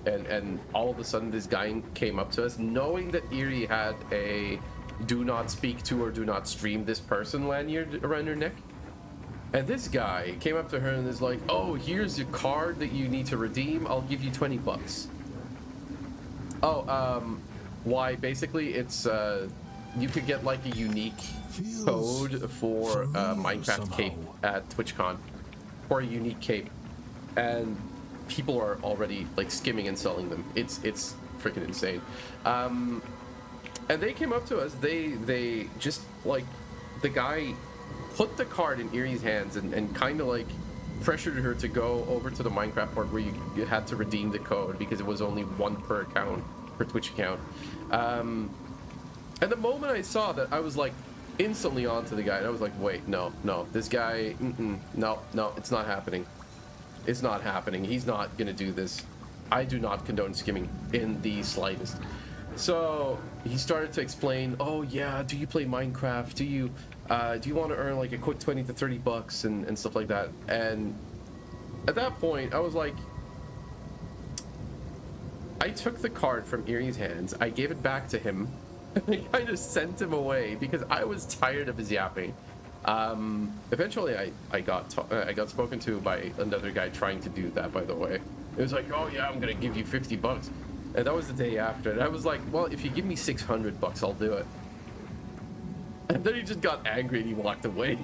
and all of a sudden this guy came up to us, knowing that Eerie had a do not speak to or do not stream this person lanyard around her neck. And this guy came up to her and is like, oh, here's your card that you need to redeem. I'll give you 20 bucks. Oh, why? Basically, it's, you could get like a unique code for Minecraft cape at TwitchCon, for a unique cape. And people are already like skimming and selling them. It's freaking insane. And they came up to us, they just like, the guy put the card in Eerie's hands and kind of like pressured her to go over to the Minecraft port where you had to redeem the code, because it was only 1 per account, per Twitch account. And the moment I saw that, I was like instantly onto the guy, and I was like, wait, no, this guy, no, it's not happening. It's not happening. He's not gonna do this. I do not condone skimming in the slightest. So he started to explain, oh yeah, do you play Minecraft? Do you want to earn like a quick 20 to 30 bucks and stuff like that? And at that point, I was like, I took the card from Erie's hands. I gave it back to him. I kind of sent him away because I was tired of his yapping. Eventually, I got spoken to by another guy trying to do that. By the way, it was like, oh yeah, I'm gonna give you $50, and that was the day after. And I was like, well, if you give me $600, I'll do it. And then he just got angry and he walked away,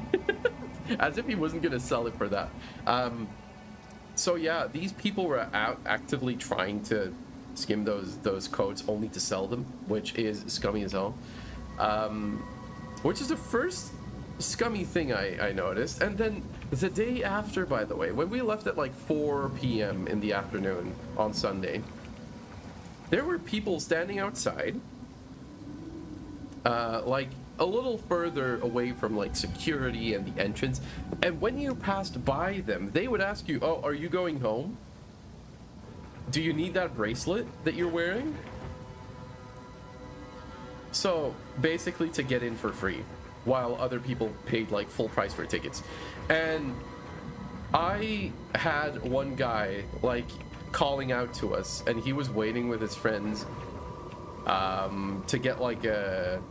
as if he wasn't gonna sell it for that. So yeah, these people were out actively trying to skim those codes only to sell them, which is scummy as hell. Which is the first scummy thing I noticed. And then the day after, by the way, when we left at like 4 p.m. in the afternoon on Sunday, there were people standing outside, like a little further away from like security and the entrance, and when you passed by them, they would ask you, oh, are you going home? Do you need that bracelet that you're wearing? So basically to get in for free, while other people paid like full price for tickets. And I had one guy like calling out to us, and he was waiting with his friends to get like a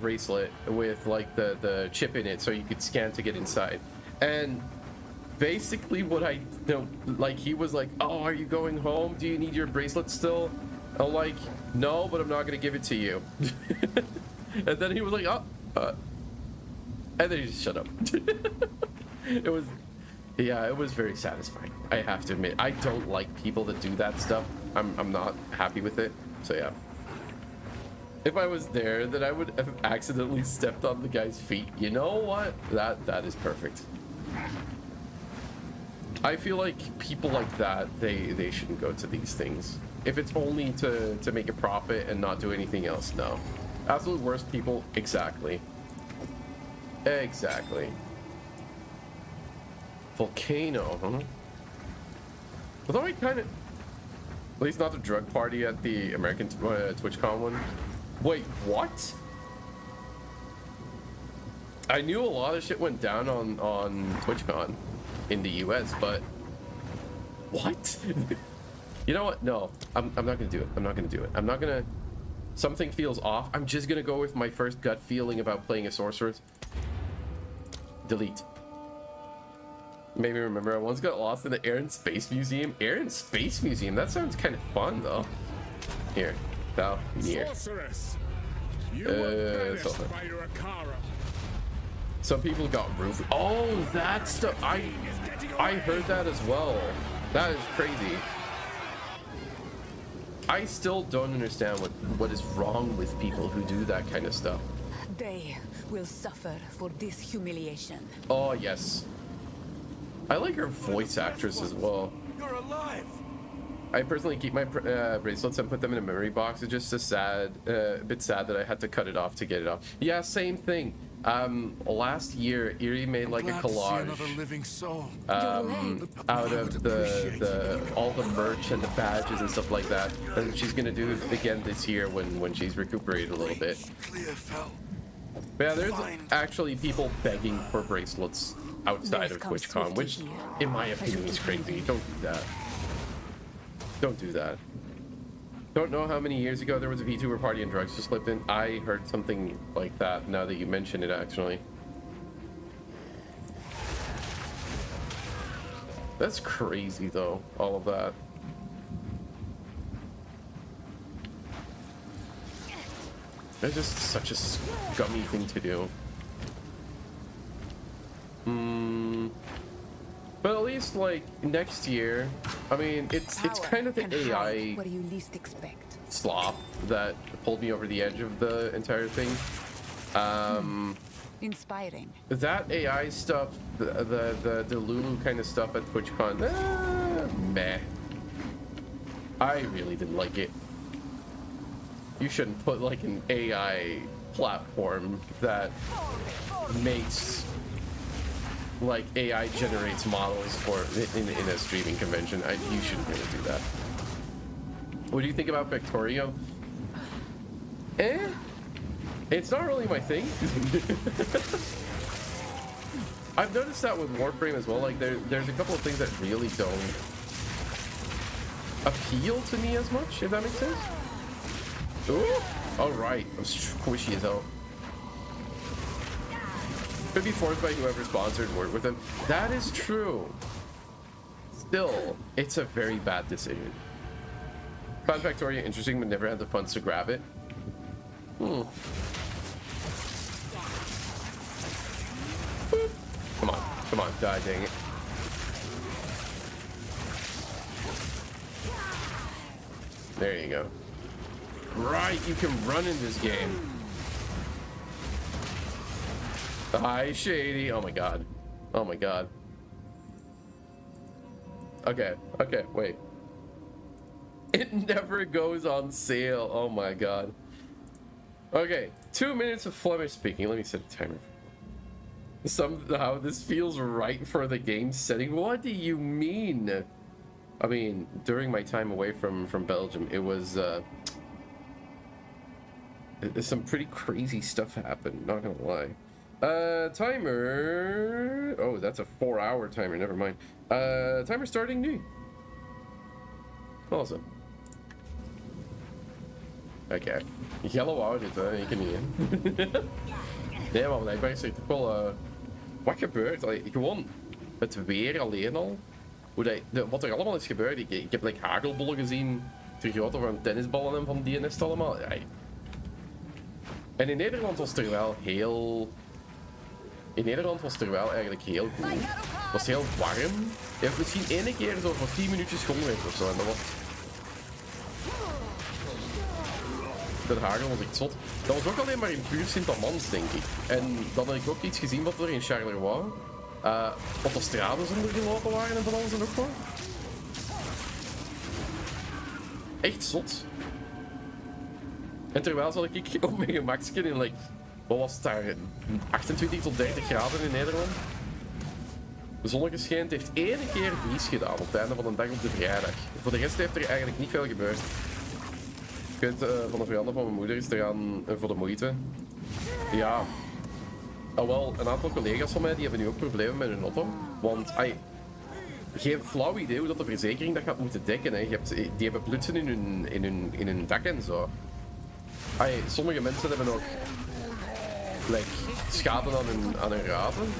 bracelet with like the chip in it so you could scan to get inside. And basically what I like, he was like, oh, are you going home? Do you need your bracelet still? I'm like, no, but I'm not gonna give it to you. And then he was like, and then he just shut up. It was very satisfying, I have to admit. I don't like people that do that stuff. I'm not happy with it. So yeah, if I was there, then I would have accidentally stepped on the guy's feet. You know what? That is perfect. I feel like people like that, they shouldn't go to these things. If it's only to make a profit and not do anything else, no. Absolute worst people, exactly. Exactly. Volcano, huh? Although I kind of... At least not the drug party at the American Twitchcon one. Wait, what? I knew a lot of shit went down on Twitchcon in the US, but... What? You know what? No, I'm not gonna do it. I'm not gonna do it. I'm not gonna... Something feels off. I'm just gonna go with my first gut feeling about playing a sorceress. Delete. Made me remember I once got lost in the Air and Space Museum. Air and Space Museum? That sounds kind of fun, though. Here. Valnaer. Sorceress, you were banished by your Akara. Some people got roofied. Oh, that stuff. I heard that as well. That is crazy. I still don't understand what is wrong with people who do that kind of stuff. They will suffer for this humiliation. Oh, yes. I like her voice actress as well. You're alive. I personally keep my bracelets and put them in a memory box. It's just a bit sad that I had to cut it off to get it off. Yeah, same thing. Last year, Erie made like a collage out of the all the merch and the badges and stuff like that, and she's gonna do it again this year when she's recuperated a little bit. But yeah, there's actually people begging for bracelets outside of TwitchCon, which, in my opinion, is crazy. Don't do that. Don't do that. Don't know how many years ago there was a VTuber party and drugs just slipped in. I heard something like that now that you mention it, actually. That's crazy, though, all of that. That's just such a scummy thing to do. But at least, like, next year, I mean, it's kind of the AI what you least expect. slop that pulled me over the edge of the entire thing. Inspiring. That AI stuff, the Lulu kind of stuff at TwitchCon, meh. I really didn't like it. You shouldn't put like an AI platform that makes like AI generates models for in a streaming convention. You shouldn't really do that. What do you think about Victorio? It's not really my thing. I've noticed that with Warframe as well. Like there's a couple of things that really don't appeal to me as much, if that makes sense. Ooh, all right, I'm squishy as hell. Could be forced by whoever sponsored and worked with him. That is true. Still, it's a very bad decision. Fun Factoria, interesting, but never had the funds to grab it. Boop. Come on, die, dang it. There you go. Right, you can run in this game. Hi, Shady. Oh my god. Oh my god. Okay, wait. It never goes on sale. Oh my god. Okay, 2 minutes of Flemish speaking. Let me set a timer. Somehow this feels right for the game setting. What do you mean? I mean, during my time away from Belgium, it was some pretty crazy stuff happened, not gonna lie. Timer. Oh, that's a 4-hour timer, never mind. Timer starting nu. Awesome. Oké. Yellow audit, hè? Ik niet, hè? Nee, maar blijkbaar is er toch wel... wat gebeurt? Allee, gewoon het weer alleen al. Hoe dat, wat er allemaal is gebeurd. Ik heb like, hagelbollen gezien. Ter grootte van tennisballen en van die nest allemaal. Ja. En in Nederland was het er wel heel... In Nederland was het er wel eigenlijk heel goed. Het was heel warm. Je hebt misschien één keer zo voor 10 minuutjes geweest of zo. En dat was... De hagel was echt zot. Dat was ook alleen maar in puur Sint-Amans, denk ik. En dan heb ik ook iets gezien wat er in Charleroi... autostrades ondergelopen waren en van alles en nog wat. Echt zot. En terwijl zat ik op mijn gemaksje in, like, wat was het daar? 28 tot 30 graden in Nederland. De zonnetje schijnt, heeft 1 keer vries gedaan op het einde van de dag op de vrijdag. Voor de rest heeft er eigenlijk niet veel gebeurd. Ik weet, van de veranda van mijn moeder is er aan voor de moeite. Ja. Al wel, een aantal collega's van mij die hebben nu ook problemen met hun auto. Want, geen flauw idee hoe dat de verzekering dat gaat moeten dekken. Hè. Die hebben blutsen in hun dak en zo. Sommige mensen hebben ook like, schade aan hun raten.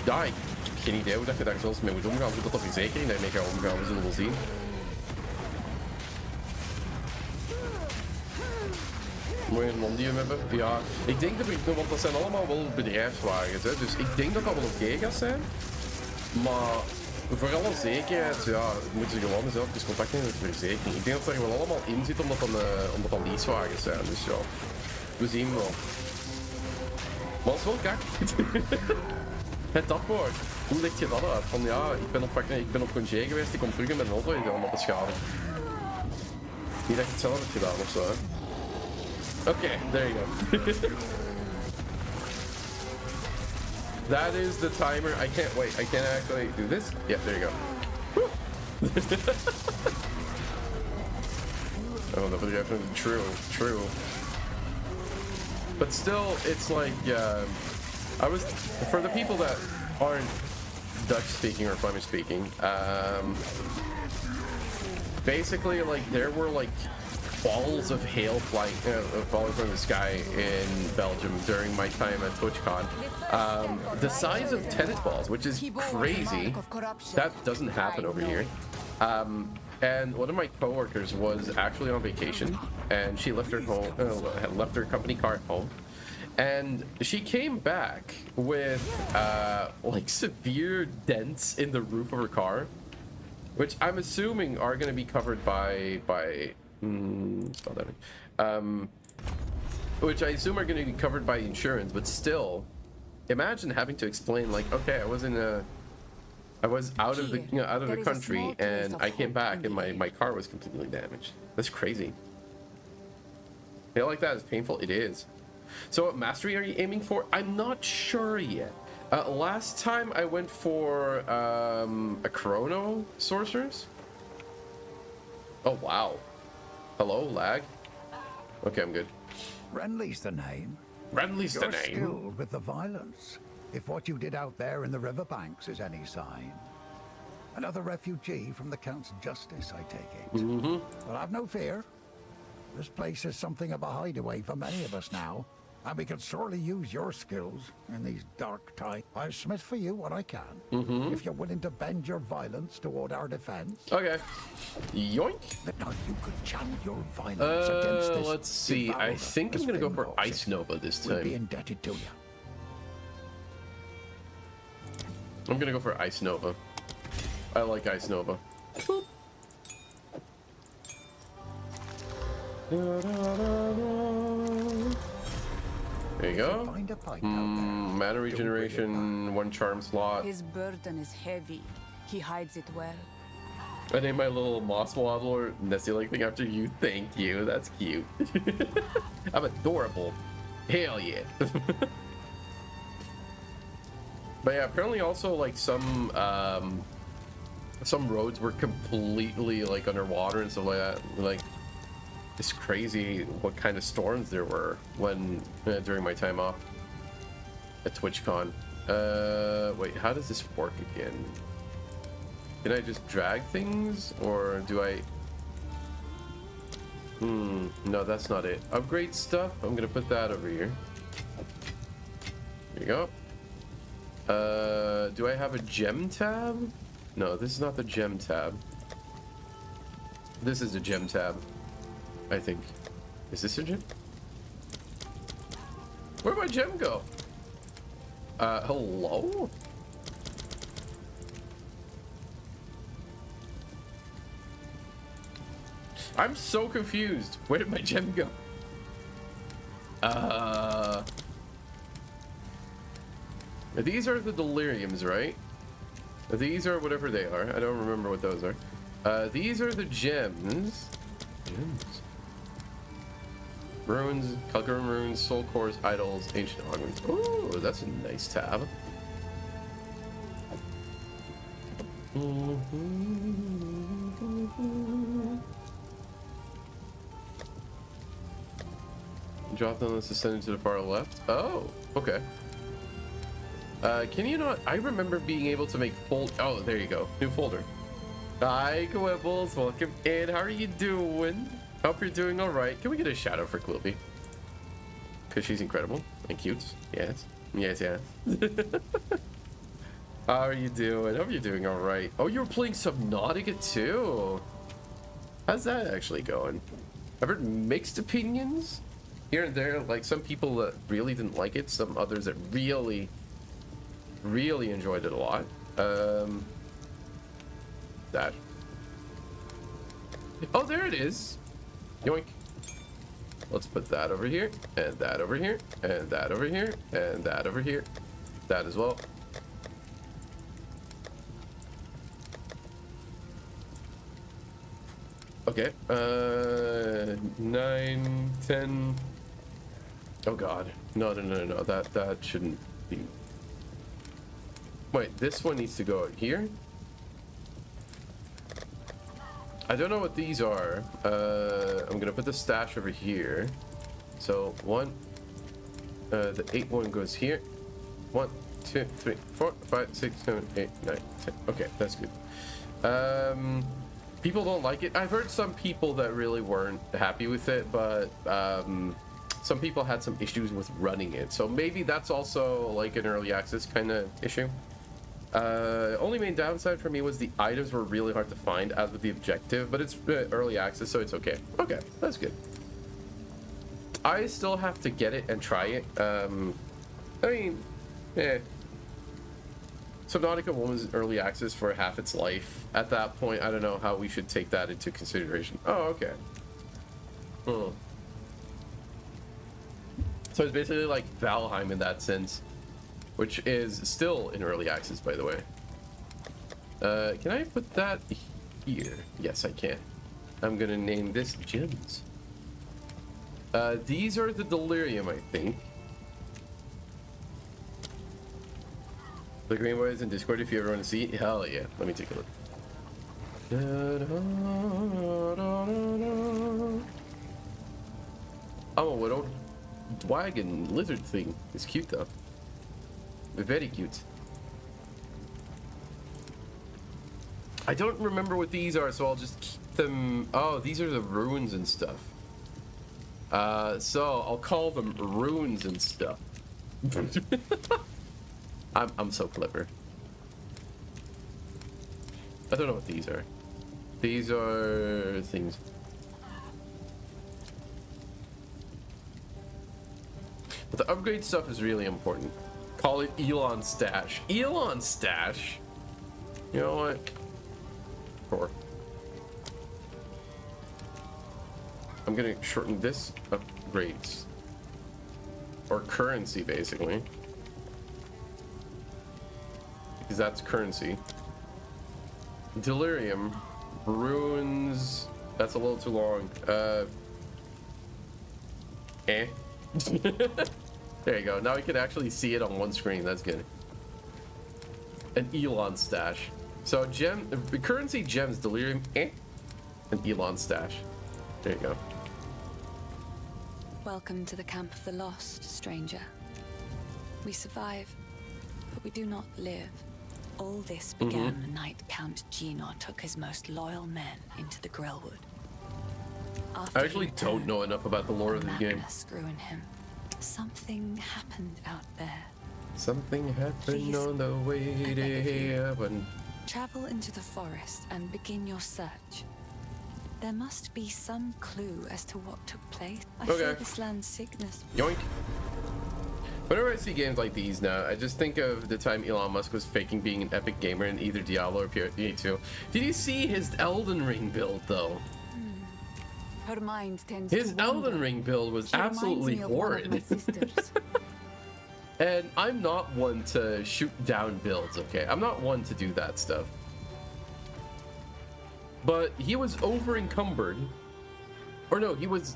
Ja, ik heb geen idee hoe dat je daar zelfs mee moet omgaan. Hoe dat de verzekering daarmee gaat omgaan, we zullen wel zien. Moet je een Mondium hebben? Ja, ik denk dat want dat zijn allemaal wel bedrijfswagens, hè. Dus ik denk dat dat wel oké gaat zijn. Maar voor alle zekerheid, ja, moeten ze gewoon zelf dus contact nemen met de verzekering. Ik denk dat er wel allemaal in zit omdat dat leasewagens zijn. Dus ja, we zien wel. Maar het is wel kak. Het tapwoord. Hoe leg je dat uit? Van ja, ik ben op congé geweest, ik kom terug in mijn auto en die allemaal beschadigd. Niet dat je het zelf hebt gedaan of zo, hè. Okay, there you go. That is the timer. I can't wait. I can't actually do this. Yeah, there you go. Oh, that was true. But still, it's like for the people that aren't Dutch speaking or Flemish speaking, basically, like there were like balls of hail falling from the sky in Belgium during my time at Twitchcon. The size of tennis balls, which is crazy. That doesn't happen over here. And one of my coworkers was actually on vacation, and she left her company car at home, and she came back with like severe dents in the roof of her car, which I'm assuming are going to be covered by which I assume are going to be covered by insurance, but still, imagine having to explain like, okay, I was out of the country and I came back and my car was completely damaged. That's crazy. Feel like that is painful. It is. So what mastery are you aiming for? I'm not sure yet. Last time I went for a chrono sorceress. Oh wow. Hello, lag? Okay, I'm good. Renly's the name. Renly's the name. You're skilled with the violence, if what you did out there in the riverbanks is any sign. Another refugee from the Count's justice, I take it. Mm-hmm. Well, have no fear. This place is something of a hideaway for many of us now, and we could sorely use your skills in these dark times. I'll smith for you what I can, if you're willing to bend your violence toward our defense. Okay. Yoink. Now, if you could channel your violence against this... Let's see. I think I'm gonna go for Ice Nova this We'll be time. indebted to you. I'm gonna go for Ice Nova. I like Ice Nova. Boop. There you go. Find a pipe out there. Mana regeneration, 1 charm slot. His burden is heavy. He hides it well. I named my little moss wobbler Nessie-like thing after you. Thank you. That's cute. I'm adorable. Hell yeah. But yeah, apparently also like some roads were completely like underwater and stuff like that. Like, it's crazy what kind of storms there were when during my time off at TwitchCon. Wait, how does this work again? Can I just drag things, or do I? No, that's not it. Upgrade stuff. I'm gonna put that over here. There you go. Do I have a gem tab? No, this is not the gem tab. This is a gem tab, I think. Is this a gem? Where'd my gem go? Hello? I'm so confused. Where did my gem go? These are the deliriums, right? These are whatever they are. I don't remember what those are. These are the gems. Gems. Runes, Kalgarim runes, soul cores, idols, ancient augments. Oh, that's a nice tab. Drop down this ascending to the far left. Oh, okay. Can you not? I remember being able to make oh, there you go. New folder. Hi, Quibbles. Welcome in. How are you doing? Hope you're doing all right. Can we get a shout out for Quilby? Because she's incredible and cute. Yes. Yes, yes. How are you doing? Hope you're doing all right. Oh, you're playing Subnautica too. How's that actually going? I've heard mixed opinions here and there. Like some people that really didn't like it. Some others that really enjoyed it a lot. That. Oh, there it is. Yoink. Let's put that over here, and that over here, and that over here, and that over here. That as well. Okay. 9, 10. Oh God. No. That shouldn't be. Wait, this one needs to go here. I don't know what these are. I'm gonna put the stash over here. So 1, the 8 one goes here. 1, 2, 3, 4, 5, 6, 7, 8, 9, 10. Okay, that's good. People don't like it. I've heard some people that really weren't happy with it, but some people had some issues with running it. So maybe that's also like an early access kind of issue. Only main downside for me was the items were really hard to find, as with the objective, but it's early access, so it's okay. Okay, that's good. I still have to get it and try it. I mean, Subnautica was early access for half its life. At that point, I don't know how we should take that into consideration. Oh, okay. So it's basically like Valheim in that sense, which is still in early access, by the way. Can I put that here? Yes, I can. I'm gonna name this Gems. These are the Delirium, I think. The Green Boys in Discord if you ever want to see. Hell yeah. Let me take a look. Oh, what old wagon lizard thing. It's cute though. Very cute. I don't remember what these are, so I'll just keep them. Oh, these are the runes and stuff. So I'll call them runes and stuff. I'm so clever. I don't know what these are. These are things. But the upgrade stuff is really important. Call it Elon Stash. Elon Stash? You know what? Sure. I'm gonna shorten this upgrades. Or currency, basically. Because that's currency. Delirium. Runes. That's a little too long. There you go. Now we can actually see it on one screen. That's good. An Elon Stash. So currency, gems, delirium, an Elon Stash. There you go. Welcome to the camp of the lost, stranger. We survive, but we do not live. All this began the night Count Gino took his most loyal men into the Grillwood. After I actually don't know enough about the lore of this game. Grew in him. Something happened out there. Something happened on the way to heaven. Travel into the forest and begin your search. There must be some clue as to what took place. I fear this land's sickness. Yoink. Whenever I see games like these now, I just think of the time Elon Musk was faking being an epic gamer in either Diablo or PvE2. Did you see his Elden Ring build, though? Her mind tends His to Elden wander. Ring build was She reminds absolutely me of one of my horrid. sisters. And I'm not one to shoot down builds, okay? I'm not one to do that stuff. But he was over encumbered. Or no, he was...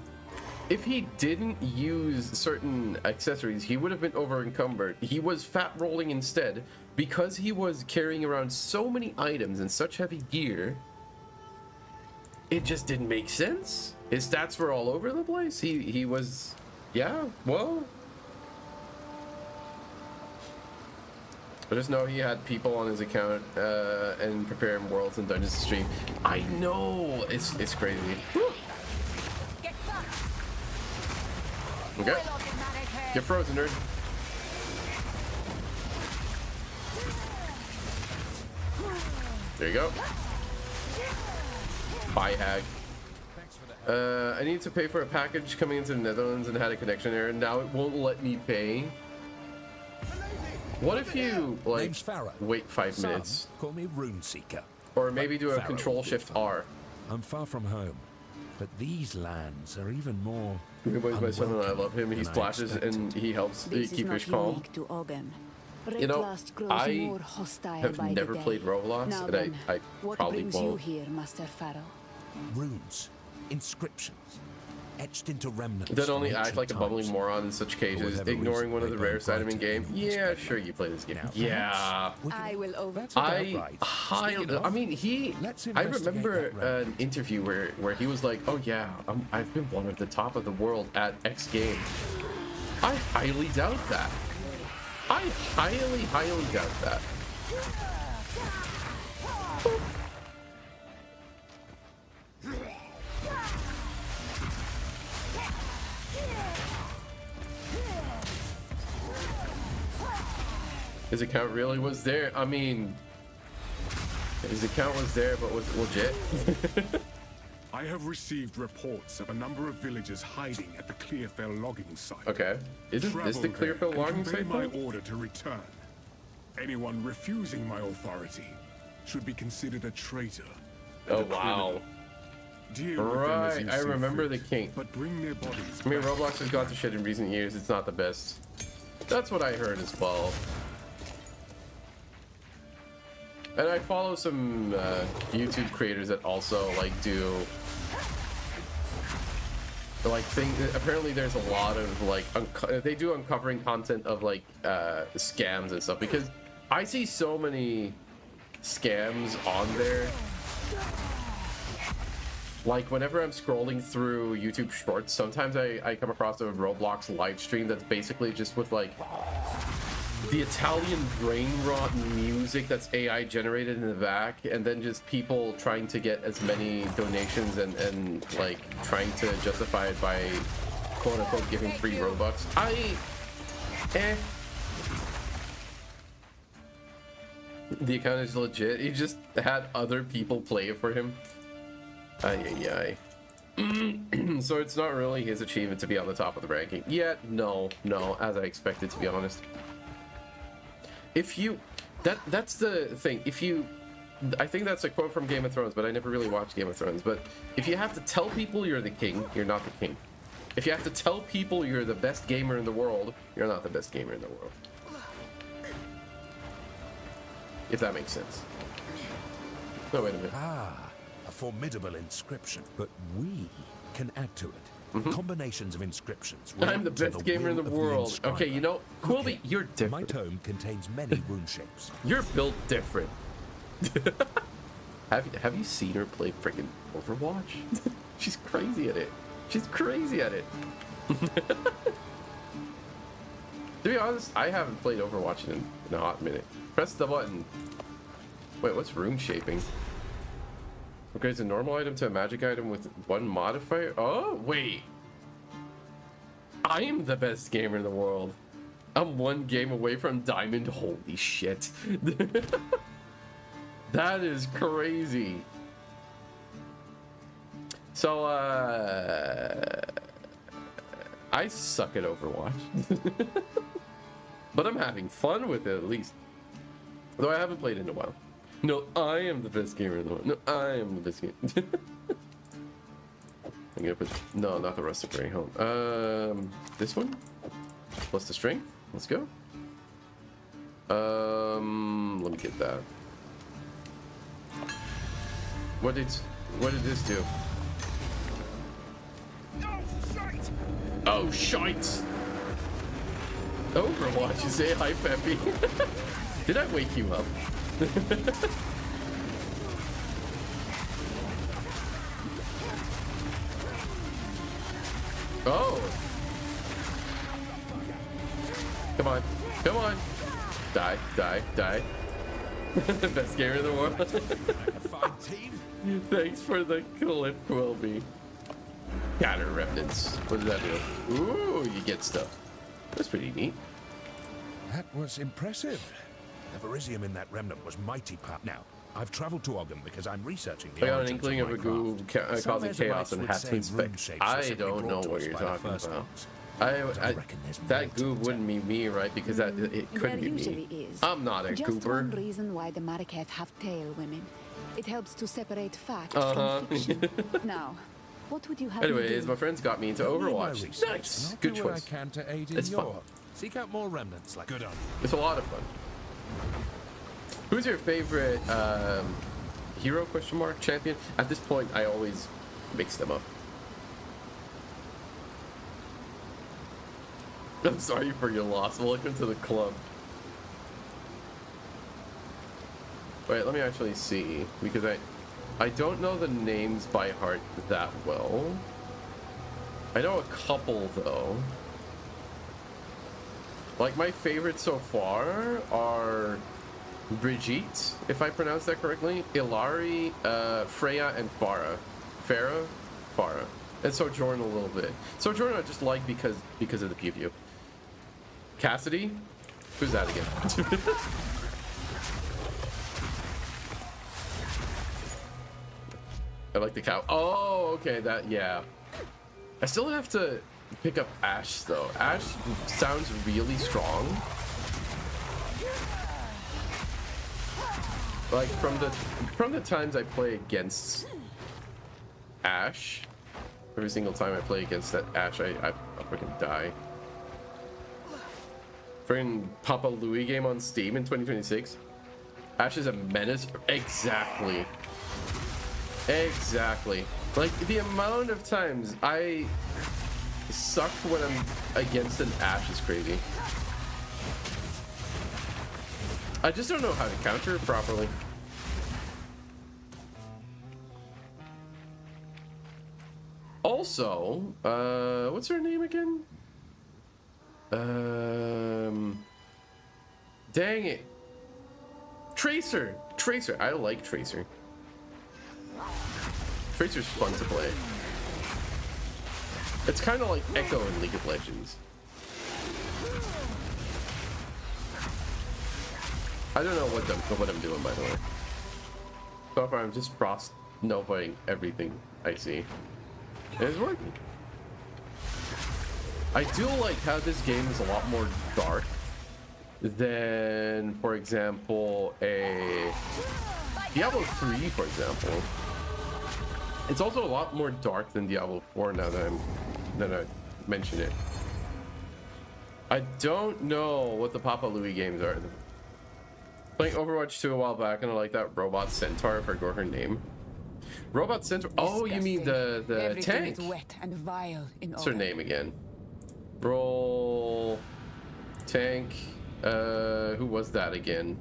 If he didn't use certain accessories, he would have been over encumbered. He was fat rolling instead because he was carrying around so many items and such heavy gear. It just didn't make sense. His stats were all over the place. He was... Yeah, well... I just know he had people on his account and preparing worlds and dungeons to stream. I know! It's crazy. Okay. Get frozen, nerd. There you go. Bye, hag. I need to pay for a package coming into the Netherlands and had a connection error. Now it won't let me pay. What if you, like, wait 5 minutes? Call me Rune Seeker. Or maybe do a Control-Shift-R. I'm far from home, but these lands are even more. Everybody's my son and I love him. He splashes and he helps keep fish calm. You know, I have never played Roblox, and I probably won't. Here, Master Pharaoh? Runes, inscriptions, etched into remnants. Then only act like a bumbling moron in such cases, ignoring one of the rarest items in game. Yeah, sure, you play this game. Yeah. I will over. I mean, I remember an interview where he was like, "Oh yeah, I've been one of the top of the world at X game." I highly doubt that. I highly doubt that. His account really was there. I mean, his account was there, but was it legit? I have received reports of a number of villagers hiding at the Clearfell logging site. Okay. Isn't this the Clearfell logging site? My order to return. Anyone refusing my authority should be considered a traitor. Oh wow. Right, I remember the king. But bring their bodies. I mean, Roblox has gone to shit in recent years. It's not the best. That's what I heard as well. And I follow some YouTube creators that also like do like things. Apparently, there's a lot of like they do uncovering content of like scams and stuff, because I see so many scams on there. Like whenever I'm scrolling through YouTube Shorts, sometimes I come across a Roblox live stream that's basically just with like the Italian brain rot music that's AI generated in the back, and then just people trying to get as many donations and like trying to justify it by quote unquote giving free Robux. The account is legit. He just had other people play it for him. Ay. So it's not really his achievement to be on the top of the ranking. Yet, no, as I expected, to be honest. If you, that's the thing. If you, I think that's a quote from Game of Thrones, but I never really watched Game of Thrones. But if you have to tell people you're the king, you're not the king. If you have to tell people you're the best gamer in the world, you're not the best gamer in the world. If that makes sense. No, wait a minute. Ah, a formidable inscription. But we can add to it. Combinations of inscriptions. I'm the best gamer in the world. Okay, you know, Quilby, you're different. My tome contains many rune shapes. You're built different. Have you seen her play freaking Overwatch? She's crazy at it. She's crazy at it. To be honest, I haven't played Overwatch in a hot minute. Press the button. Wait, what's rune shaping? Upgrades a normal item to a magic item with one modifier? Oh, wait. I am the best gamer in the world. I'm one game away from diamond. Holy shit. That is crazy. So, I suck at Overwatch. But I'm having fun with it, at least. Though I haven't played in a while. No, I am the best gamer in the world. No, I am the best gamer. I'm gonna put... No, not the rustic ring. Hold on. This one? Plus the strength? Let's go. Let me get that. What did this do? Oh, shite! Overwatch, you say hi, Peppy. Did I wake you up? Oh! Come on. Come on! Die, die, die. Best gamer in the world. Thanks for the clip, Quilby. Counter remnants. What does that do? Ooh, you get stuff. That's pretty neat. That was impressive. The Verisium in that remnant was mighty powerful. Now, I've traveled to Ogden because I'm researching the I got an inkling of a goob causing chaos and had to inspect. I don't know what you're talking about. That goob wouldn't be me, right? Because it couldn't be me. Is. I'm not a Just goober. one reason why the Mariketh have tail women. It helps to separate fact from fiction. Now, what would you have me Anyways, do? my friends got me into Overwatch. Nice, good do what I choice. can to aid in It's fun. Seek out more remnants. Like good on. It's a lot of fun. Who's your favorite hero? Question mark champion. At this point, I always mix them up. I'm sorry for your loss. Welcome to the club. Wait, let me actually see, because I don't know the names by heart that well. I know a couple though. Like my favorites so far are Brigitte, if I pronounce that correctly, Ilari, Freya, and Farah. Farah. And Sojourn a little bit. Sojourn I just like because of the pew view. Cassidy? Who's that again? I like the cow. Oh, okay, that, yeah. I still have to pick up Ashe, though. Ashe sounds really strong. Like, from the times I play against Ashe, every single time I play against that Ashe, I freaking die. Freaking Papa Louie game on Steam in 2026. Ashe is a menace. Exactly. Exactly. Like, the amount of times I suck when I'm against an Ashe is crazy. I just don't know how to counter it properly. Also, what's her name again? Dang it. Tracer. Tracer. I like Tracer. Tracer's fun to play. It's kind of like Echo in League of Legends. I don't know what I'm doing, by the way. So far, I'm just frost novaing everything I see. And it's working. I do like how this game is a lot more dark than, for example, a Diablo 3, for example. It's also a lot more dark than Diablo 4 now that I mention it. I don't know what the Papa Louie games are. Playing Overwatch 2 a while back, and I like that Robot Centaur, if I forgot her name. Robot Centaur. Oh, you mean the tank? Is wet and vile in What's her name again? Roll tank. Who was that again?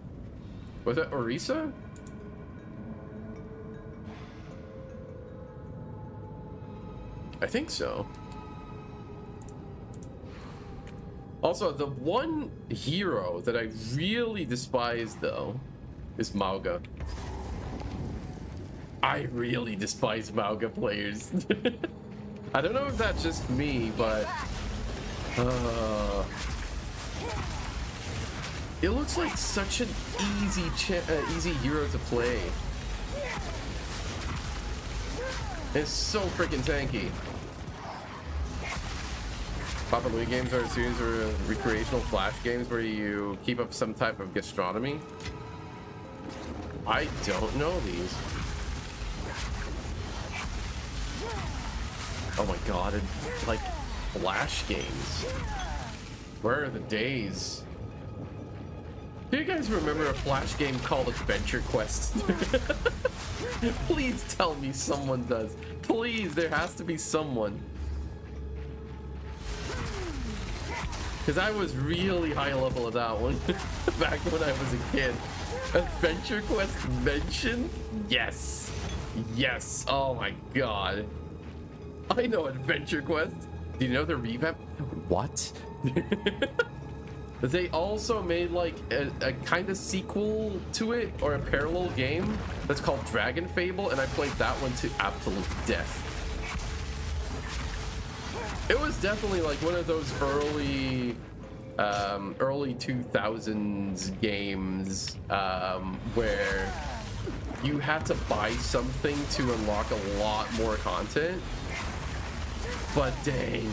Was that Orisa? I think so. Also, the one hero that I really despise, though, is Mauga. I really despise Mauga players. I don't know if that's just me, but it looks like such an easy hero to play. It's so freaking tanky. Papa Louie games are a series of recreational flash games where you keep up some type of gastronomy. I don't know these. Oh my god, it's like flash games. Where are the days? Do you guys remember a flash game called Adventure Quest? Please tell me someone does. Please, there has to be someone. Because I was really high level at that one back when I was a kid. Adventure Quest mentioned? Yes. Yes. Oh my god. I know Adventure Quest. Do you know the revamp? What? They also made like a kind of sequel to it, or a parallel game that's called Dragon Fable, and I played that one to absolute death. It was definitely like one of those early 2000s games where you had to buy something to unlock a lot more content. But dang.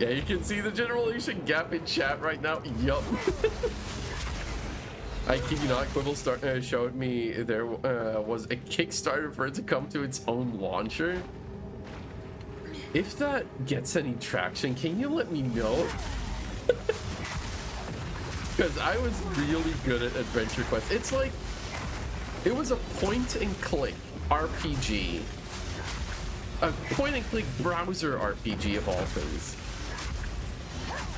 Yeah, you can see the generation gap in chat right now. Yup. I kid you not, Quibble showed me there was a Kickstarter for it to come to its own launcher. If that gets any traction, can you let me know? Because I was really good at Adventure Quest. It's like, it was a point and click RPG. A point and click browser RPG of all things.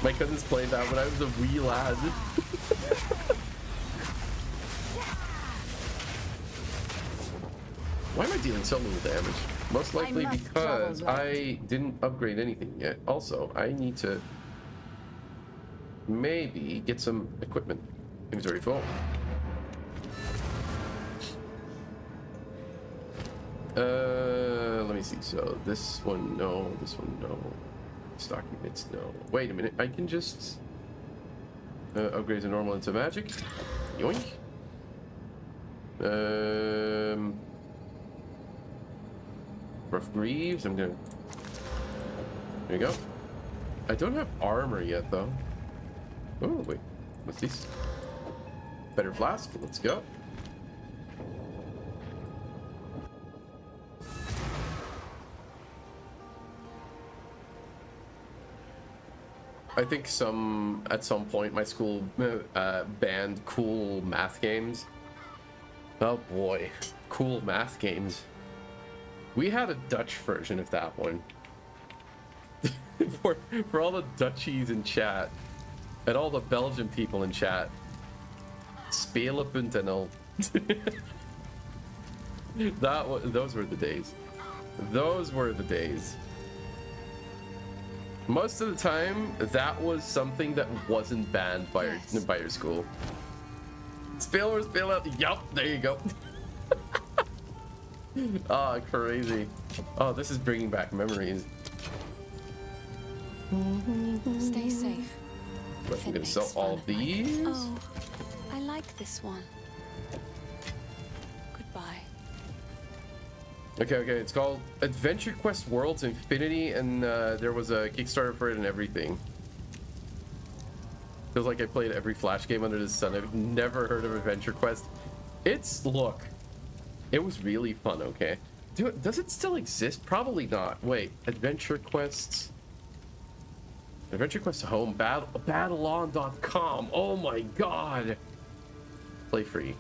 My cousins played that when I was a wee lad. Why am I dealing so little damage? Most likely because I didn't upgrade anything yet. Also, I need to maybe get some equipment. Inventory full. Let me see. So this one, no. This one, no. Stock units, no. Wait a minute. I can just upgrade to normal into magic. Yoink. Rough Greaves. I'm gonna. There you go. I don't have armor yet, though. Oh wait. What's this? Better flask. Let's go. I think at some point my school banned cool math games. Oh boy, cool math games. We had a Dutch version of that one. for all the Dutchies in chat and all the Belgian people in chat. Spelen.nl. Those were the days. Those were the days. Most of the time, that was something that wasn't banned by your school. Spill or spill out. Yup, there you go. Oh, crazy. Oh, this is bringing back memories. Stay safe. But I'm gonna sell all these. Oh, I like this one. Goodbye. Okay, it's called Adventure Quest Worlds Infinity, and there was a Kickstarter for it and everything. Feels like I played every Flash game under the sun. I've never heard of Adventure Quest. Look, it was really fun, okay? Does it still exist? Probably not. Wait, Adventure Quest Home, battleon.com. Oh my god. Play free.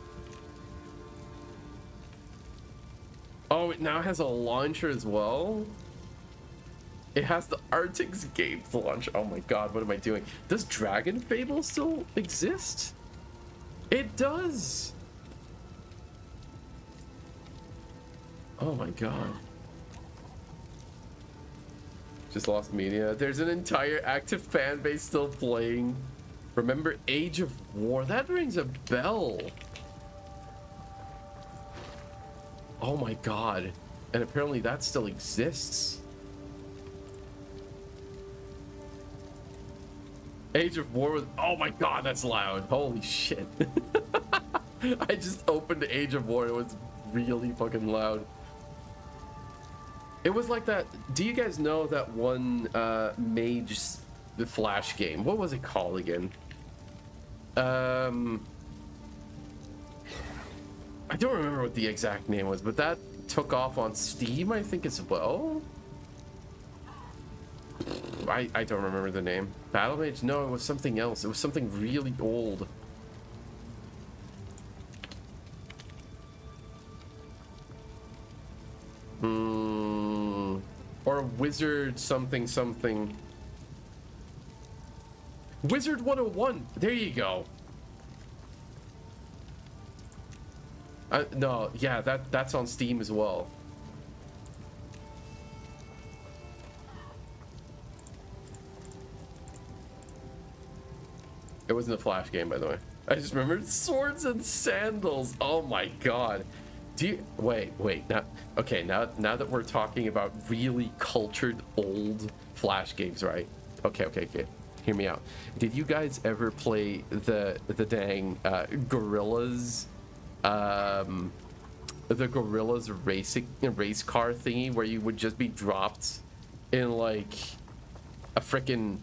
Oh, it now has a launcher as well. It has the Artix Games launch. Oh my god, what am I doing? Does Dragon Fable still exist? It does. Oh my god. Just lost media. There's an entire active fan base still playing. Remember Age of War? That rings a bell. Oh my god. And apparently that still exists. Age of War with... Oh my god, that's loud. Holy shit. I just opened Age of War. It was really fucking loud. It was like that. Do you guys know that one Mage the Flash game? What was it called again? I don't remember what the exact name was, but that took off on Steam, I think, as well. I don't remember the name. Battle Mage? No, it was something else. It was something really old. Or Wizard something something. Wizard 101. There you go. No, yeah, that's on Steam as well. It wasn't a Flash game, by the way. I just remembered Swords and Sandals. Oh my god. Do you wait now? Okay, now that we're talking about really cultured old Flash games, right? Okay. Hear me out. Did you guys ever play the dang Gorillas? The Gorillas race car thingy where you would just be dropped in like a freaking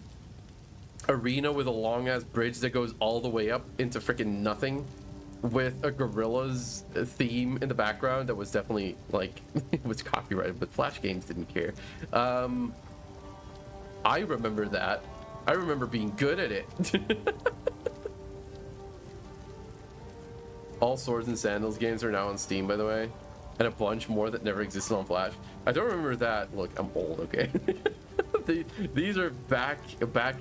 arena with a long ass bridge that goes all the way up into freaking nothing, with a Gorillas theme in the background that was definitely like it was copyrighted, but Flash games didn't care. I remember that. I remember being good at it. All Swords and Sandals games are now on Steam, by the way, and a bunch more that never existed on Flash. I don't remember that. Look, I'm old, okay? These are back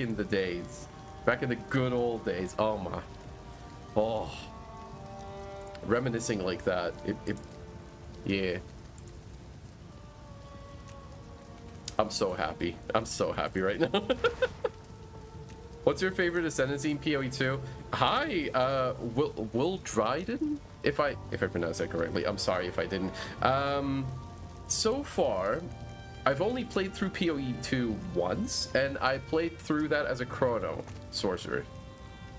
in the days, back in the good old days. Oh my, reminiscing like that. Yeah. I'm so happy. I'm so happy right now. What's your favorite Ascendancy in PoE2? Hi, Will Dryden? If I pronounced that correctly. I'm sorry if I didn't. So far, I've only played through PoE2 once, and I played through that as a Chrono Sorcerer.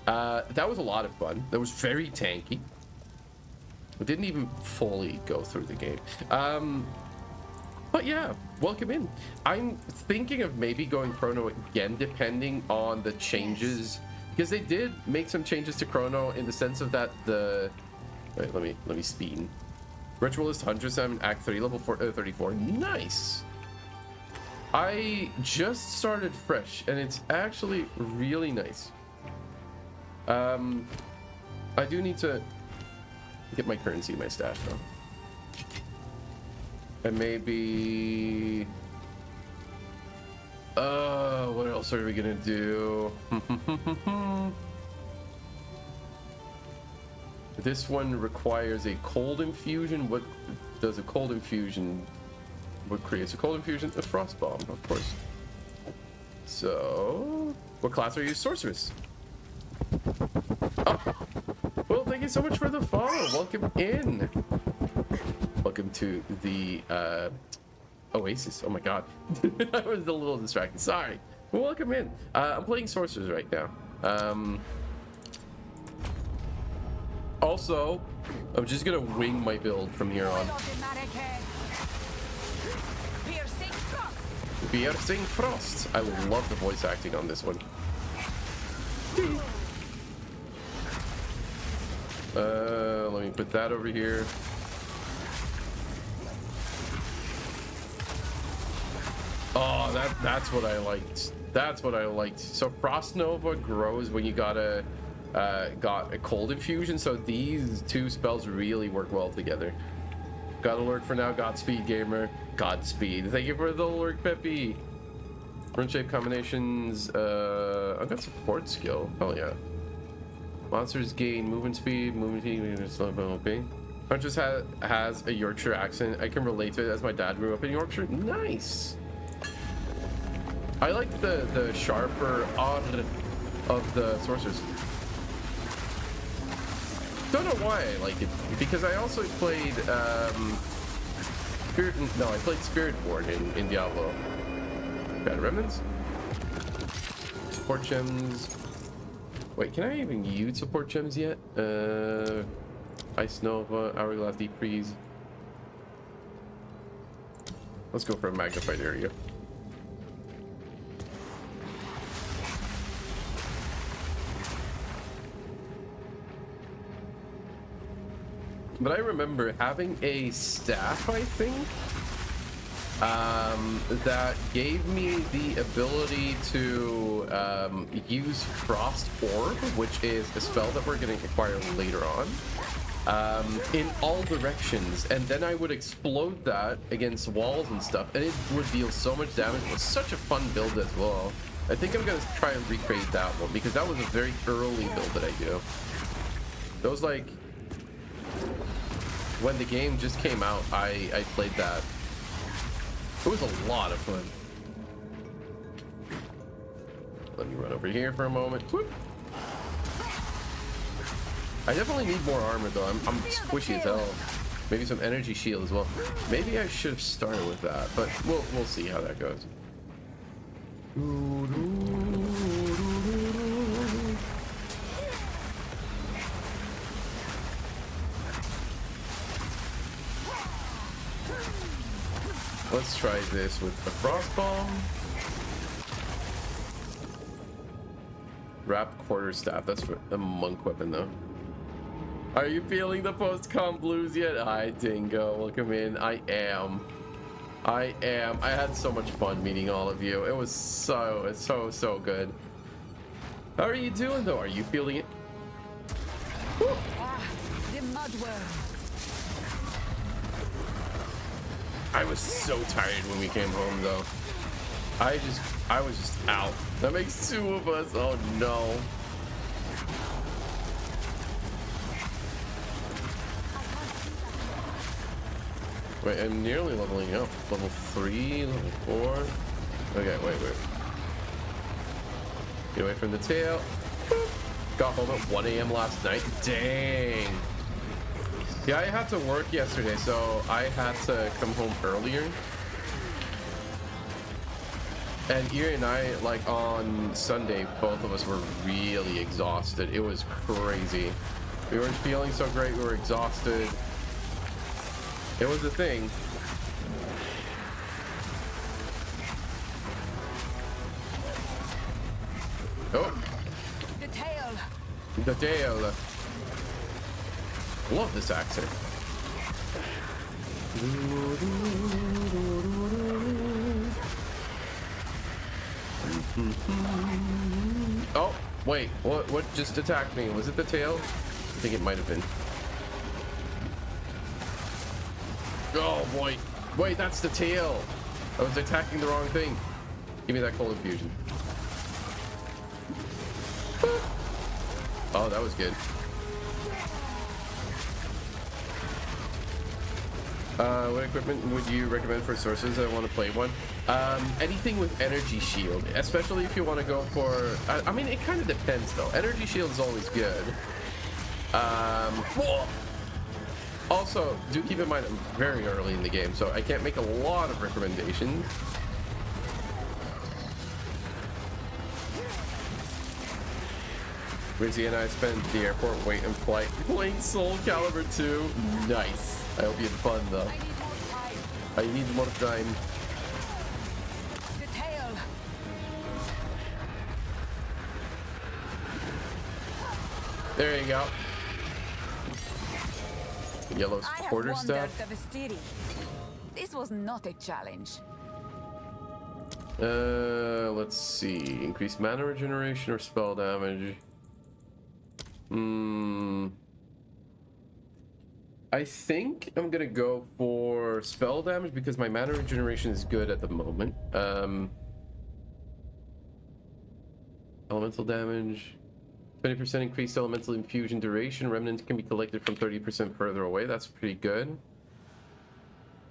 That was a lot of fun. That was very tanky. I didn't even fully go through the game. But yeah, welcome in. I'm thinking of maybe going Chrono again, depending on the changes, because they did make some changes to Chrono in the sense of that wait, let me speed. Ritualist Huntress, I'm in Act 3, level 34. Nice. I just started fresh, and it's actually really nice. I do need to get my currency in my stash though. And maybe... what else are we gonna do? This one requires a cold infusion. What does a cold infusion... What creates a cold infusion? A frost bomb, of course. So, what class are you? Sorceress. Oh. Well, thank you so much for the follow. Welcome in. Welcome to the Oasis. Oh my god. I was a little distracted. Sorry. Well, welcome in. I'm playing Sorcerers right now. Also, I'm just gonna wing my build from here on. Piercing Frost. I love the voice acting on this one. Let me put that over here. Oh, that's what I liked. That's what I liked. So Frost Nova grows when you got a cold infusion. So these two spells really work well together. Got alert for now. Godspeed, gamer. Godspeed. Thank you for the alert, Peppy. Rune shape combinations. I've got support skill. Oh yeah. Monsters gain movement speed, okay. Huntress has a Yorkshire accent. I can relate to it as my dad grew up in Yorkshire. Nice. I like the sharper R of the sorcerers. Don't know why I like it, because I also played I played Spiritborn in Diablo. Got remnants, support gems. Wait, can I even use support gems yet? Ice Nova, Hourglass Deep Freeze. Let's go for a magnified area. But I remember having a staff, I think, that gave me the ability to use Frost Orb, which is a spell that we're going to acquire later on, in all directions. And then I would explode that against walls and stuff, and it would deal so much damage. It was such a fun build as well. I think I'm going to try and recreate that one, because that was a very early build that I do. That was like... when the game just came out, I played that. It was a lot of fun. Let me run over here for a moment. Whoop. I definitely need more armor though. I'm squishy as hell. Maybe some energy shield as well. Maybe I should have started with that, but we'll see how that goes. Let's try this with the Frost Bomb. Wrapped Quarterstaff. That's for a monk weapon, though. Are you feeling the post-com blues yet? Hi, Dingo. Welcome in. I am. I had so much fun meeting all of you. It was so good. How are you doing, though? Are you feeling it? Woo! The mudworm. I was so tired when we came home, though. I was just out. That makes two of us. Oh no. Wait, I'm nearly leveling up. Level 3, level 4. Okay, wait. Get away from the tail. Got home at 1 AM last night. Dang. Yeah, I had to work yesterday, so I had to come home earlier. And Erie and I, like on Sunday, both of us were really exhausted. It was crazy. We weren't feeling so great. We were exhausted. It was a thing. Oh. The tail. The tail. Love this accent. Oh, wait. What just attacked me? Was it the tail? I think it might have been. Oh boy. Wait, that's the tail. I was attacking the wrong thing. Give me that cold infusion. Oh, that was good. What equipment would you recommend for sources that want to play one? Anything with energy shield, especially if you want to go for. I mean, it kind of depends though. Energy shield is always good. Also, do keep in mind I'm very early in the game, so I can't make a lot of recommendations. Rizzy and I spent the airport wait and flight playing Soul Calibur 2. Nice. I hope you had fun though. I need more time. The tail. There you go. Yellow supporter stuff. This was not a challenge. Let's see. Increased mana regeneration or spell damage. I think I'm gonna go for spell damage because my mana regeneration is good at the moment. Elemental damage. 20% increased elemental infusion duration. Remnant can be collected from 30% further away. That's pretty good.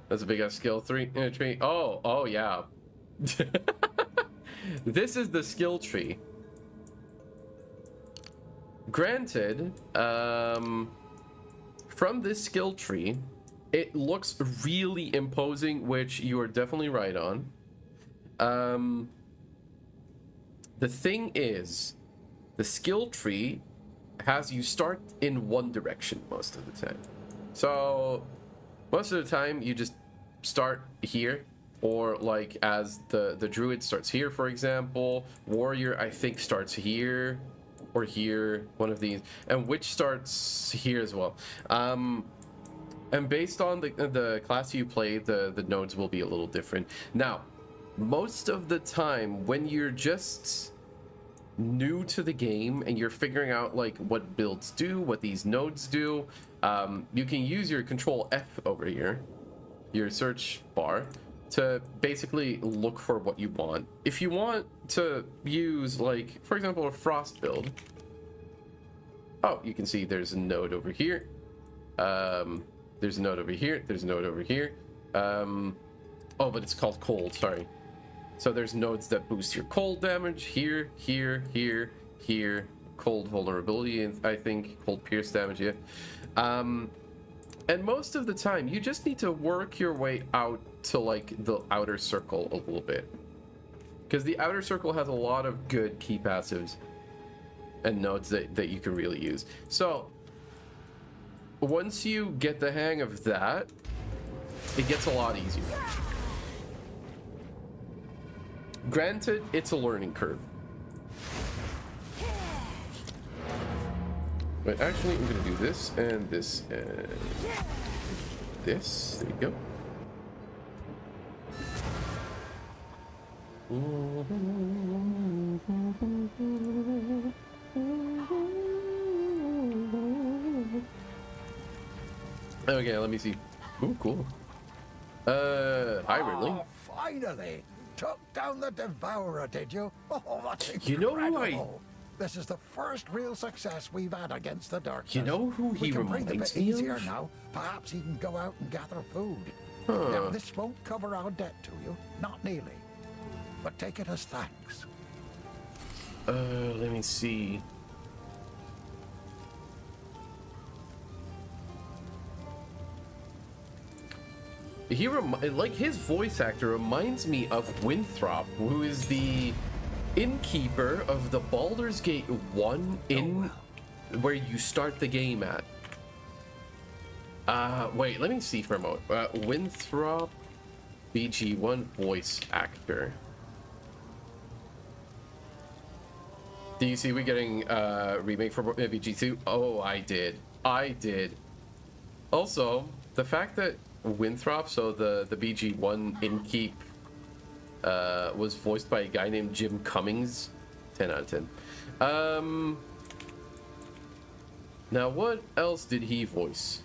That's a big ass skill. Tree. Oh yeah. This is the skill tree. Granted, from this skill tree, it looks really imposing, which you are definitely right on. The thing is, the skill tree has you start in one direction most of the time. So most of the time you just start here, or like as the druid starts here, for example. Warrior, I think, starts here or here, one of these, and witch starts here as well. And based on the class you play, the nodes will be a little different. Now, most of the time when you're just new to the game and you're figuring out like what builds do, what these nodes do, you can use your control F over here, your search bar, to basically look for what you want. If you want to use, like, for example, a frost build, oh, you can see there's a node over here, there's a node over here, there's a node over here, oh, but it's called cold, sorry. So there's nodes that boost your cold damage here, here, here, here, cold vulnerability, and I think cold pierce damage, yeah. And most of the time you just need to work your way out to like the outer circle a little bit, because the outer circle has a lot of good key passives and nodes that you can really use. So once you get the hang of that, it gets a lot easier. Granted, it's a learning curve. But actually, I'm gonna do this and this and this. There you go. Okay, let me see. Ooh, cool. Hi, Ridley. Oh, finally! Took down the Devourer, did you? Oh, that's incredible. You know who I... This is the first real success we've had against the darkness. You know who he reminds me easier of? now. Perhaps even go out and gather food. Huh. Now, this won't cover our debt to you, not nearly. But take it as thanks. Let me see. He like his voice actor reminds me of Winthrop, who is the innkeeper of the Baldur's Gate 1 inn, where you start the game at. Wait, let me see for a moment. Winthrop, BG1 voice actor. Do you see we getting remake for BG2? Oh, I did. Also, the fact that Winthrop, so the BG1 innkeep, was voiced by a guy named Jim Cummings. 10 out of 10. Now what else did he voice?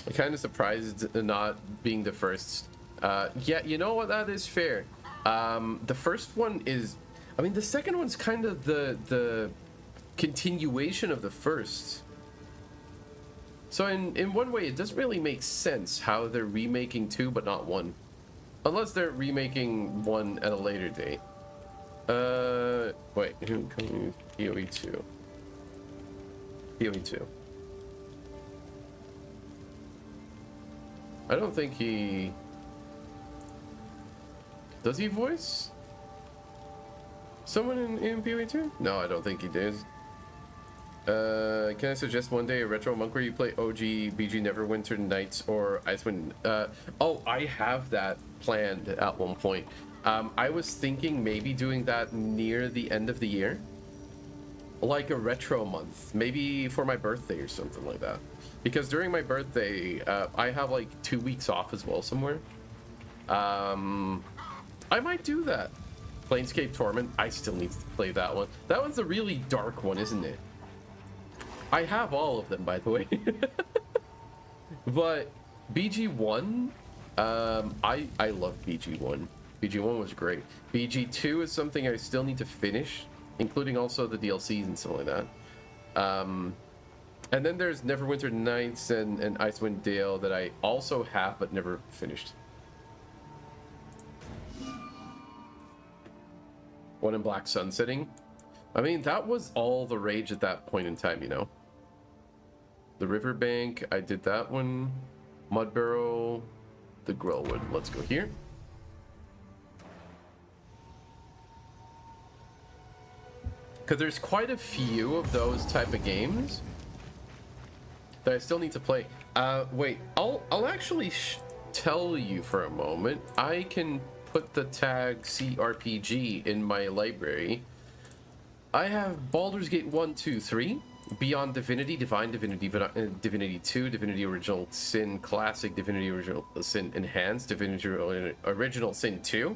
I'm kind of surprised not being the first. Yeah, you know what, that is fair. The first one is, I mean, the second one's kind of the continuation of the first. So in one way, it doesn't really make sense how they're remaking 2 but not 1. Unless they're remaking 1 at a later date. Wait, who can PoE 2? PoE 2. I don't think he... Does he voice someone in PoE 2? No, I don't think he does. Can I suggest one day a retro monk where you play OG BG Neverwinter Nights or Icewind? Oh, I have that planned at one point. I was thinking maybe doing that near the end of the year, like a retro month, maybe for my birthday or something like that. Because during my birthday, I have like 2 weeks off as well somewhere. I might do that. Planescape Torment. I still need to play that one. That one's a really dark one, isn't it? I have all of them, by the way. But BG1, I love BG1. BG1 was great. BG2 is something I still need to finish, including also the DLCs and stuff like that. And then there's Neverwinter Nights and Icewind Dale that I also have but never finished. One in Black Sunsetting. I mean, that was all the rage at that point in time, you know. The Riverbank, I did that one. Mudbarrow, the Grillwood. Let's go here. Because there's quite a few of those type of games that I still need to play. Wait, I'll actually tell you for a moment. I can put the tag CRPG in my library. I have Baldur's Gate 1, 2, 3, Beyond Divinity, Divine Divinity, Divinity 2, Divinity Original Sin Classic, Divinity Original Sin Enhanced, Divinity Original Sin 2,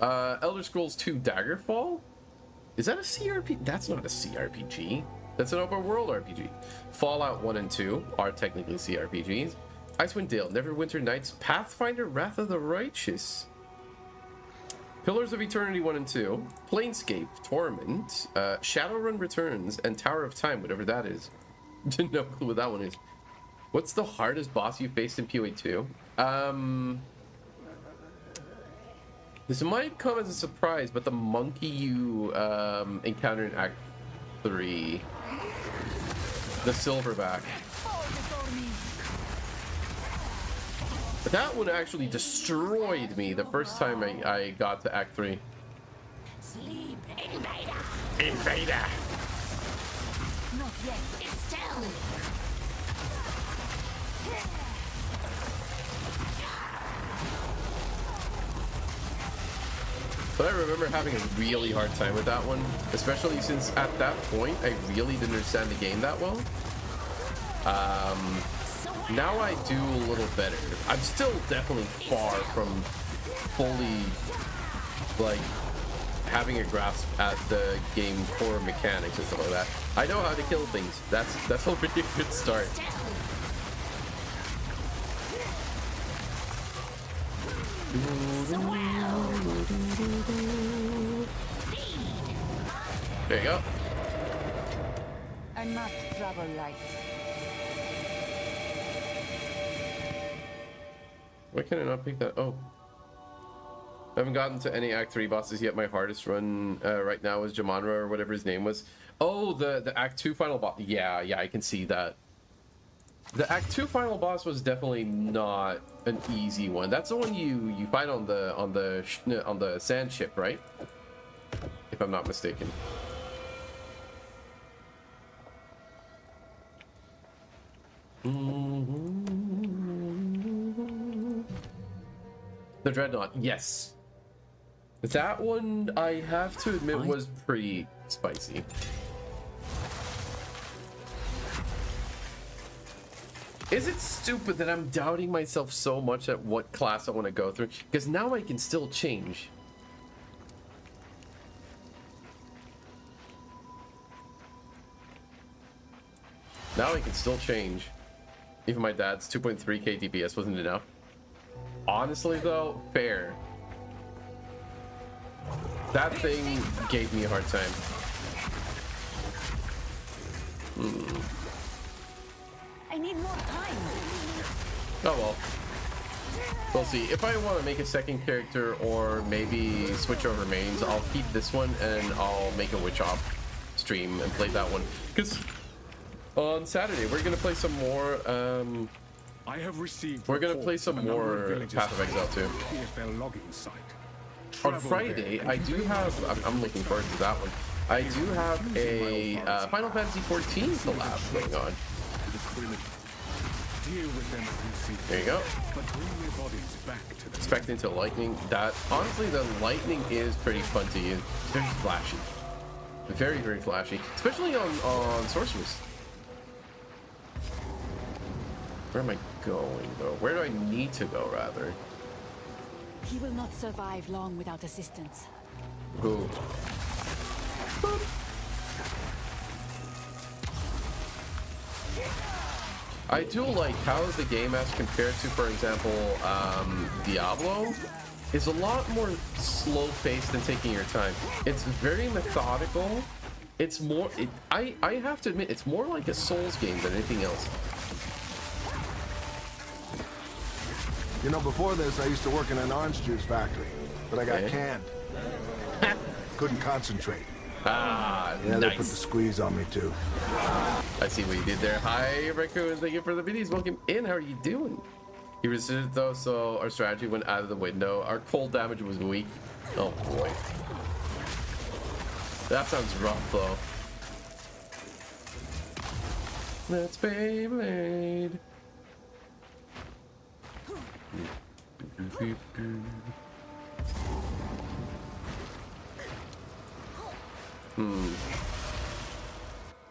Elder Scrolls 2 Daggerfall. Is that a CRPG? That's not a CRPG. That's an open world RPG. Fallout 1 and 2 are technically CRPGs. Icewind Dale, Neverwinter Nights, Pathfinder, Wrath of the Righteous, Pillars of Eternity 1 and 2, Planescape, Torment, Shadowrun Returns, and Tower of Time, whatever that is. No clue what that one is. What's the hardest boss you faced in PoE 2? This might come as a surprise, but the monkey you encountered in Act 3, the Silverback. That one actually destroyed me the first time I got to Act 3. Sleep, Invader! Invader! Not yet, still! But I remember having a really hard time with that one, especially since at that point I really didn't understand the game that well. Now I do a little better. I'm still definitely far from fully like having a grasp at the game core mechanics and stuff like that. I know how to kill things. That's already a good start. There you go. I must travel light. Why can I not pick that? Oh. I haven't gotten to any Act 3 bosses yet. My hardest run right now is Jamanra or whatever his name was. Oh, the Act 2 final boss. Yeah, I can see that. The Act 2 final boss was definitely not an easy one. That's the one you fight on the sand ship, right? If I'm not mistaken. The Dreadnought, yes. That one, I have to admit, was pretty spicy. Is it stupid that I'm doubting myself so much at what class I want to go through? Because now I can still change. Now I can still change. Even my dad's 2.3k DPS wasn't enough. Honestly though, fair. That thing gave me a hard time. I need more time. Oh well. We'll see. If I want to make a second character or maybe switch over mains, I'll keep this one and I'll make a Witch Op stream and play that one. Because on Saturday we're gonna play some more. I have received. We're gonna play some more Path of Exile too. TFL logging site. On Friday, I do have. I'm looking forward to that one. I do have a Final Fantasy 14 collab going on. Deal with them as you see fit, There you go. but bring their bodies back to them. Expecting to lightning. That honestly, the lightning is pretty fun to use. It's very flashy. Very, very flashy, especially on sorcerers. Where am I going though? Where do I need to go rather? He will not survive long without assistance. Ooh. I do like how the game as compared to, for example, Diablo, is a lot more slow-paced than taking your time. It's very methodical. It's more. I have to admit, it's more like a Souls game than anything else. You know, before this, I used to work in an orange juice factory, but I got canned. Couldn't concentrate. Ah, yeah, nice. They put the squeeze on me too. I see what you did there. Hi, Raccoon. Thank you for the videos. Welcome in. How are you doing? He resisted though, so our strategy went out of the window. Our cold damage was weak. Oh boy. That sounds rough though. Let's Beyblade.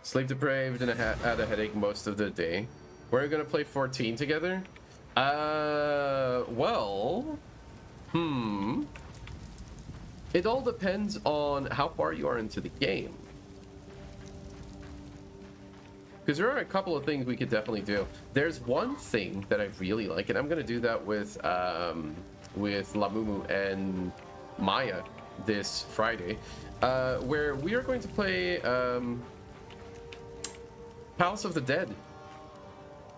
Sleep deprived and had a headache most of the day. We're gonna play 14 together. Well, it all depends on how far you are into the game. Because there are a couple of things we could definitely do. There's one thing that I really like, and I'm gonna do that with Lamumu and Maya this Friday, where we are going to play Palace of the Dead,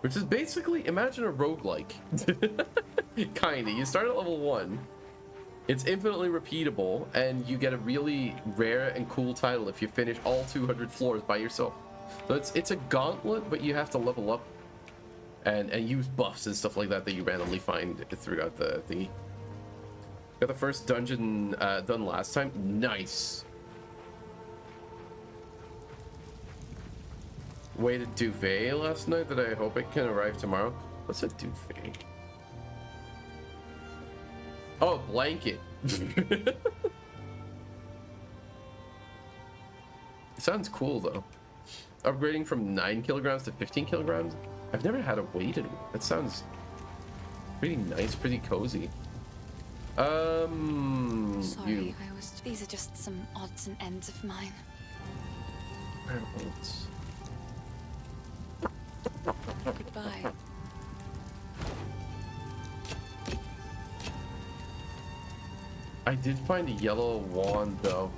which is basically, imagine a roguelike. Kinda. You start at level 1. It's infinitely repeatable, and you get a really rare and cool title if you finish all 200 floors by yourself. So it's a gauntlet, but you have to level up and use buffs and stuff like that you randomly find throughout the thingy. Got the first dungeon done last time. Nice. Waited duvet last night that I hope it can arrive tomorrow. What's a duvet? Oh, blanket. It sounds cool though. Upgrading from 9 kilograms to 15 kilograms. I've never had a weighted one. That sounds pretty nice, pretty cozy. Sorry, these are just some odds and ends of mine. Odds. Goodbye. I did find a yellow wand though.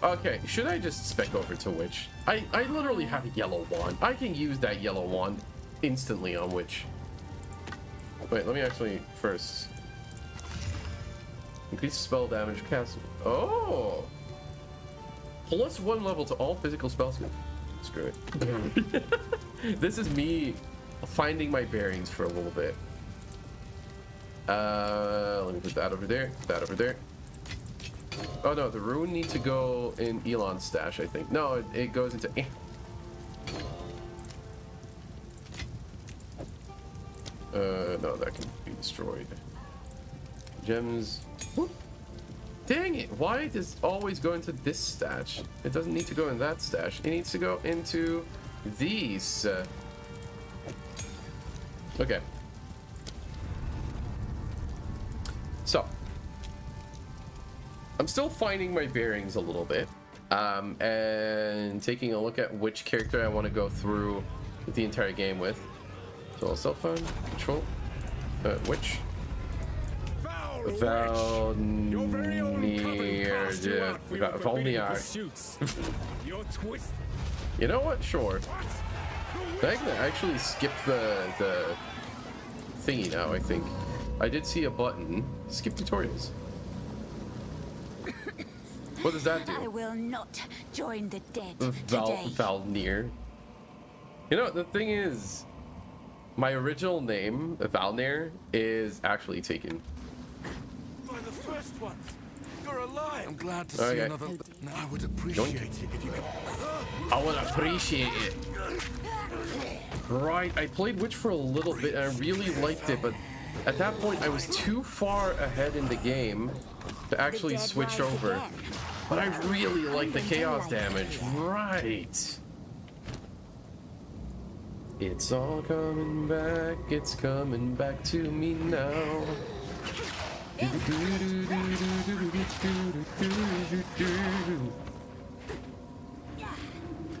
Okay, should I just spec over to Witch? I literally have a yellow wand. I can use that yellow wand instantly on Witch. Wait, let me actually first increase spell damage cast. Oh, +1 level to all physical spell skills. Screw it. This is me finding my bearings for a little bit. Let me put that over there. That over there. Oh no, the rune needs to go in Elon's stash, I think. No, it goes into. No, that can be destroyed. Gems. Whoop. Dang it! Why does it always go into this stash? It doesn't need to go in that stash. It needs to go into these. Okay. So. I'm still finding my bearings a little bit, and taking a look at which character I want to go through the entire game with. So I'll self-found, control, which? Foul Valnaer. You know what? Sure. I can actually skip the thingy now, I think. I did see a button. Skip tutorials. What does that do? I will not join the dead today. Valnaer. You know, the thing is, my original name, Valnaer, is actually taken. By the first ones. You're alive. I'm glad to see another. I would appreciate it if you could. I would appreciate it. Right, I played Witch for a little bit and I really liked it, but at that point I was too far ahead in the game to actually switch over. But I really like the chaos damage. Right. It's all coming back. It's coming back to me now.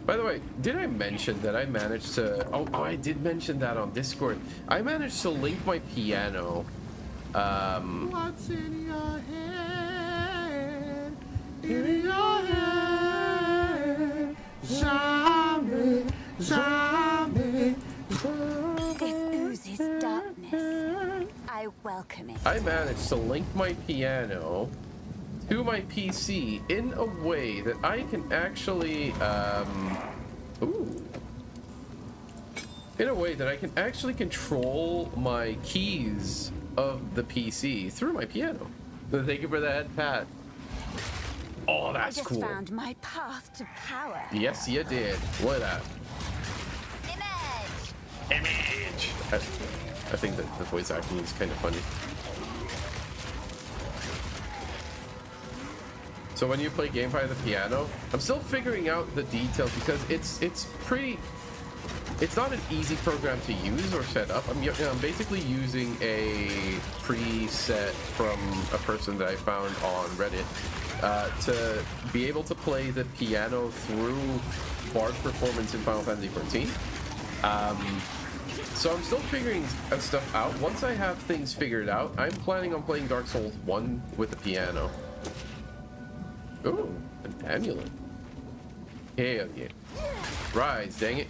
By the way, did I mention that I managed to... Oh, I did mention that on Discord. I managed to link my piano. What's in your head? In your head. Zombie, zombie, zombie. This oozes darkness. I welcome it. I managed to link my piano to my PC in a way that I can actually, in a way that I can actually control my keys of the PC through my piano. Thank you for that, Pat. Oh, that's cool. I just found my path to power. Yes, you did. Look at that. Image. I think that the voice acting is kind of funny. So when you play game by the piano, I'm still figuring out the details because it's not an easy program to use or set up. I'm basically using a preset from a person that I found on Reddit to be able to play the piano through Bard performance in Final Fantasy XIV. So I'm still figuring stuff out. Once I have things figured out, I'm planning on playing Dark Souls 1 with the piano. Ooh, an amulet. Hell yeah. Rise, dang it.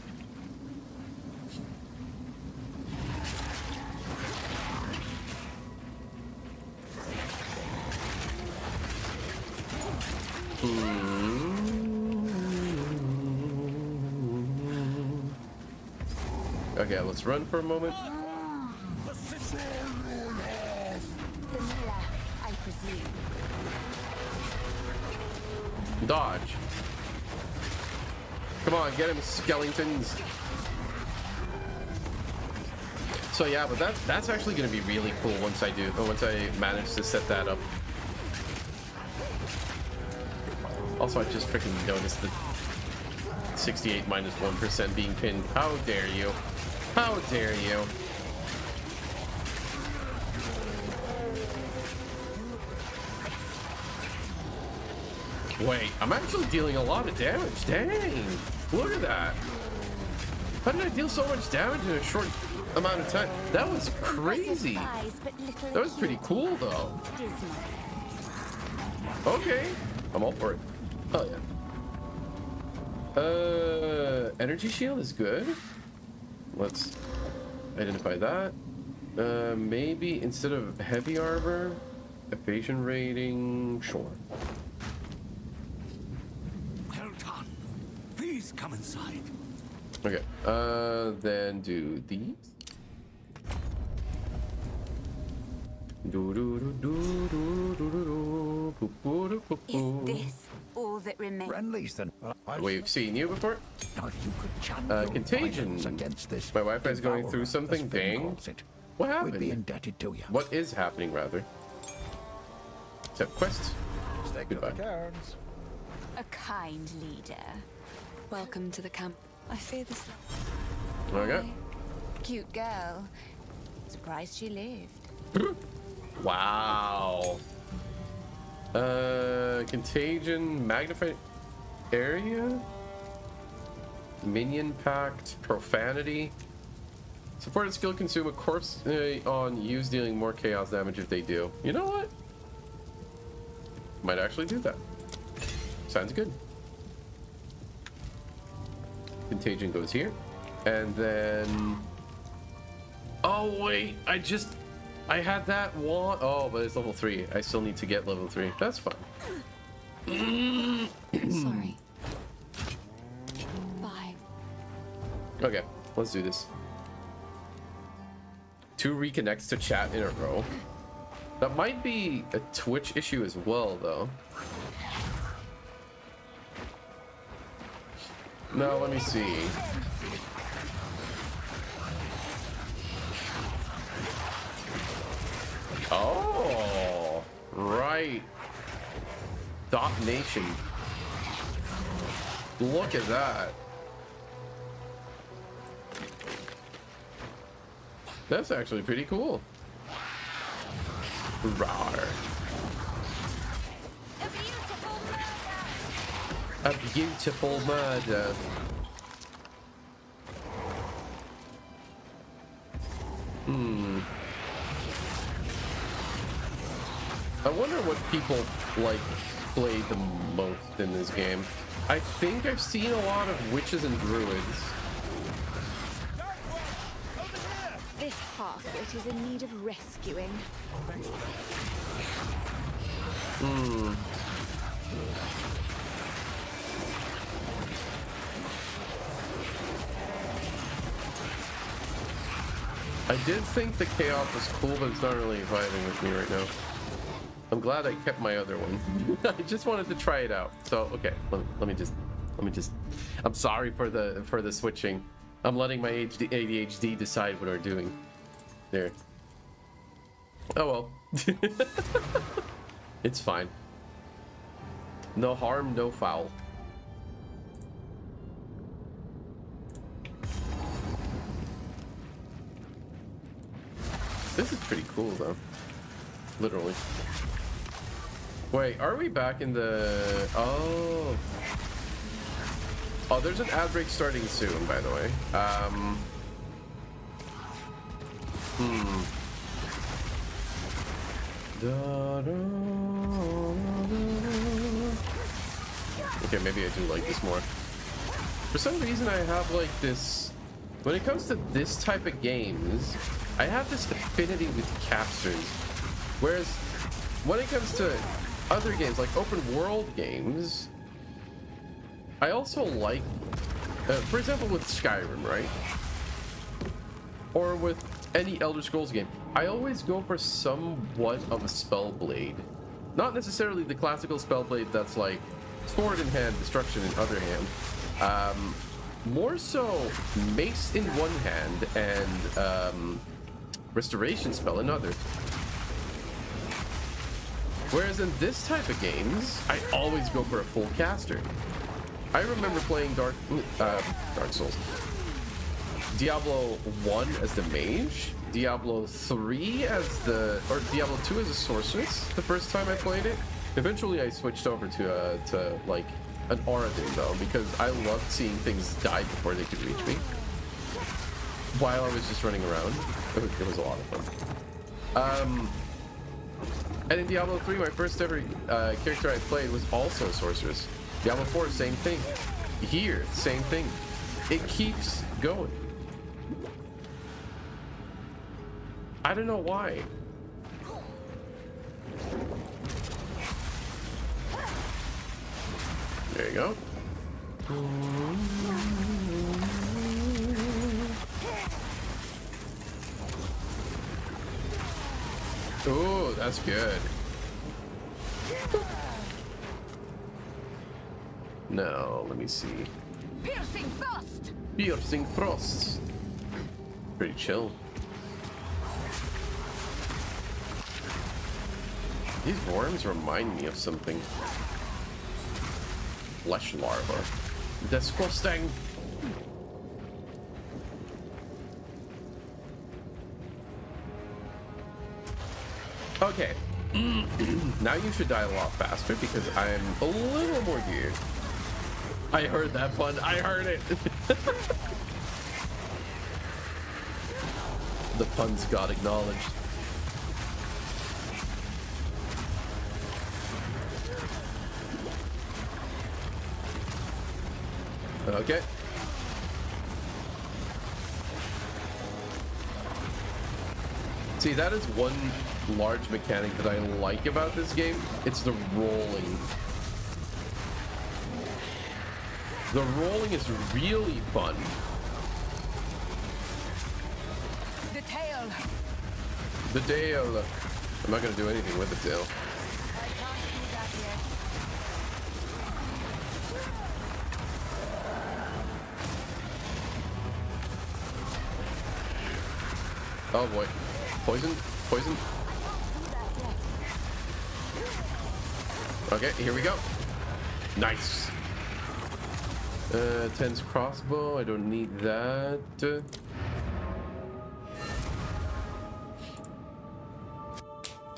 Okay, let's run for a moment. Vanilla, I presume. Dodge. Come on, get him, skeletons. So yeah, but that's actually going to be really cool once I manage to set that up. Also, I just freaking noticed the 68 minus 1% being pinned. How dare you? How dare you? Wait, I'm actually dealing a lot of damage. Dang! Look at that. How did I deal so much damage in a short amount of time? That was crazy. That was pretty cool, though. Okay. I'm all for it. Oh, yeah. Energy shield is good. Let's identify that. Maybe instead of heavy armor, evasion rating, sure. Well done. Please come inside. Okay. Then do these. Is this all that remains? Friendlies, then. We've seen you before. Now, if you could channel Contagion. against this, My Wi-Fi is going through something. Dang. What happened? We'd be indebted to you. What is happening, rather? Except quests. Goodbye. A kind leader. Welcome to the camp. I fear this. Okay. Cute girl. Surprised she lived. Wow. Contagion, magnified area, minion pact, profanity. Supported skill consume a corpse on use, dealing more chaos damage if they do. You know what? Might actually do that. Sounds good. Contagion goes here. And then... Oh, wait. I had that one. Oh, but it's level 3. I still need to get level 3. That's fine. Sorry. Bye. Okay, let's do this. 2 reconnects to chat in a row. That might be a Twitch issue as well, though. No, let me see. Oh, right. Dot Nation. Look at that. That's actually pretty cool. Rawr. A beautiful murder. I wonder what people like play the most in this game. I think I've seen a lot of witches and druids. This half-wit is in need of rescuing. I did think the chaos was cool, but it's not really vibing with me right now. I'm glad I kept my other one. I just wanted to try it out. So okay, let me just. I'm sorry for the switching. I'm letting my ADHD decide what we're doing. There. Oh well. It's fine. No harm, no foul. This is pretty cool though. Literally. Wait, are we back in the... Oh. Oh, there's an ad break starting soon, by the way. Okay, maybe I do like this more. For some reason, I have like this... When it comes to this type of games, I have this affinity with capsters. Whereas, when it comes to other games, like open world games, I also like, for example, with Skyrim, right? Or with any Elder Scrolls game, I always go for somewhat of a spell blade. Not necessarily the classical spell blade that's like sword in hand, destruction in other hand. More so mace in one hand and restoration spell in other. Whereas in this type of games, I always go for a full caster. I remember playing Dark Souls. Diablo 1 as the mage, Diablo 3 as the, or Diablo 2 as a sorceress the first time I played it. Eventually I switched over to like an Oradin though, because I loved seeing things die before they could reach me. While I was just running around. It was a lot of fun. And in Diablo 3, my first ever character I played was also a sorceress. Diablo 4, same thing. Here, same thing. It keeps going. I don't know why. There you go. Ooh, that's good. No, let me see. Piercing frost. Piercing frost. Pretty chill. These worms remind me of something. Flesh larva. Disgusting. Okay. Now you should die a lot faster because I'm a little more geared. I heard that pun. I heard it. The puns got acknowledged. Okay. See, that is one large mechanic that I like about this game. It's the rolling. The rolling is really fun. The tail. The tail. I'm not gonna do anything with the tail. I can't do that yet. Oh boy. Poison? Poison? Okay, here we go. Nice. Tense crossbow. I don't need that.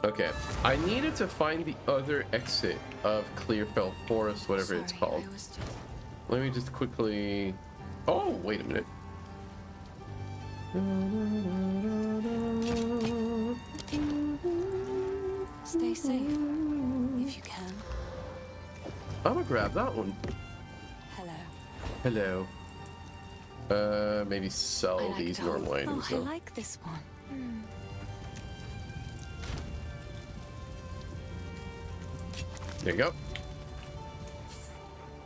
Okay. I needed to find the other exit of Clearfell Forest, whatever it's called. Let me just quickly... Oh, wait a minute. Stay safe, if you can. I'm gonna grab that one. Hello. Hello. Maybe sell these normal items I though. like this one. There you go.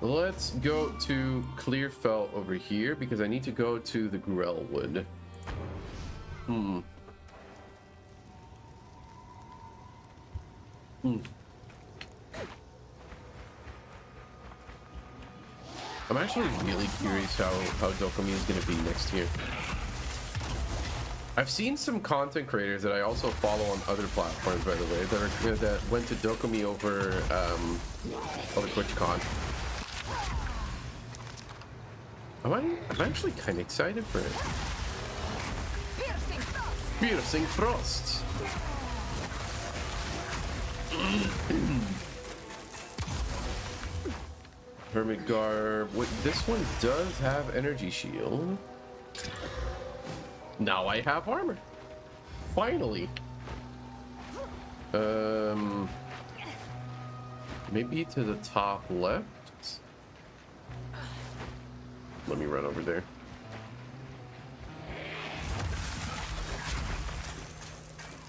Let's go to Clearfell over here because I need to go to the Grellwood. I'm actually really curious how Dokumi is going to be next year. I've seen some content creators that I also follow on other platforms, by the way, that went to Dokumi over Twitchcon. I'm actually kind of excited for it. Piercing Frost. Hermit Garb. Wait, this one does have energy shield. Now I have armor. Finally. Maybe to the top left. Let me run over there.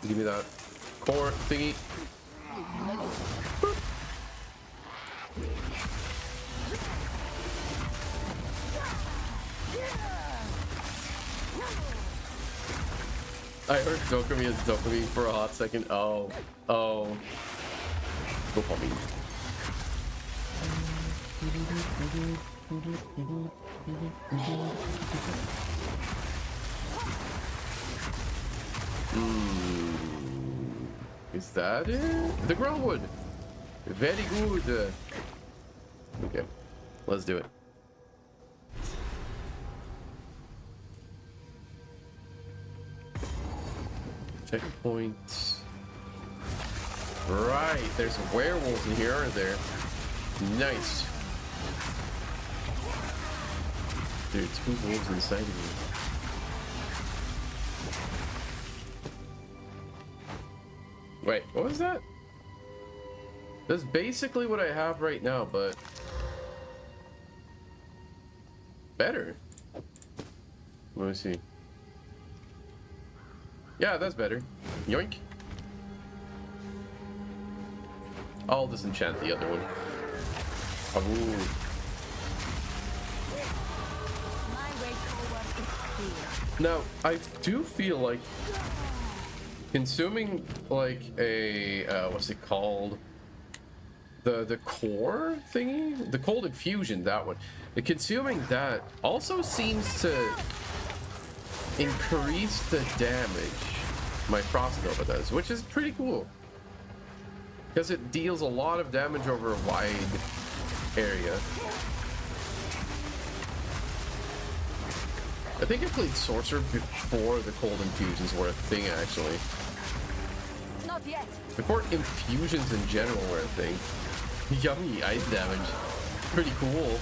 Give me that core thingy. Boop. I heard Dokumi is Dokumi for a hot second. Oh. Go for me. Is that it? The Grellwood. Very good. Okay, let's do it. Checkpoint. Right, there's werewolves in here, aren't there? Nice. There are 2 wolves inside of me. Wait, what was that? That's basically what I have right now, but better. Let me see. Yeah, that's better. Yoink. I'll disenchant the other one. Ooh. Now, I do feel like consuming like a what's it called? The core thingy? The cold infusion, that one. Consuming that also seems to increase the damage my Frost Nova does, which is pretty cool. Because it deals a lot of damage over a wide area. I think I played Sorcerer before the cold infusions were a thing, actually. Not yet. Before infusions in general were a thing. Yummy ice damage. Pretty cool.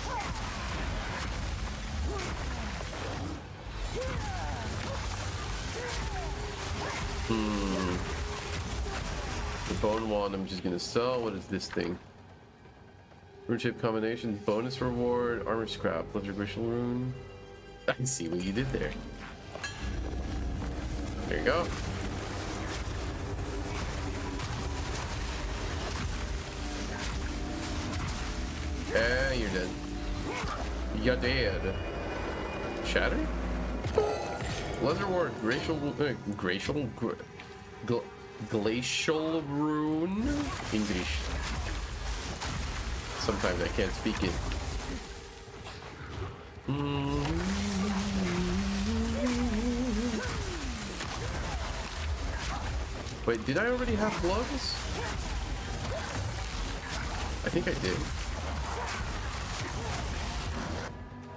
The bone wand I'm just gonna sell. What is this thing? Rune shape combination, bonus reward, armor scrap, legendary rune. I see what you did there. There you go. Yeah, you're dead. You're dead. Shatter? Leather ward, glacial rune. English. Sometimes I can't speak it. Wait, did I already have gloves? I think I did.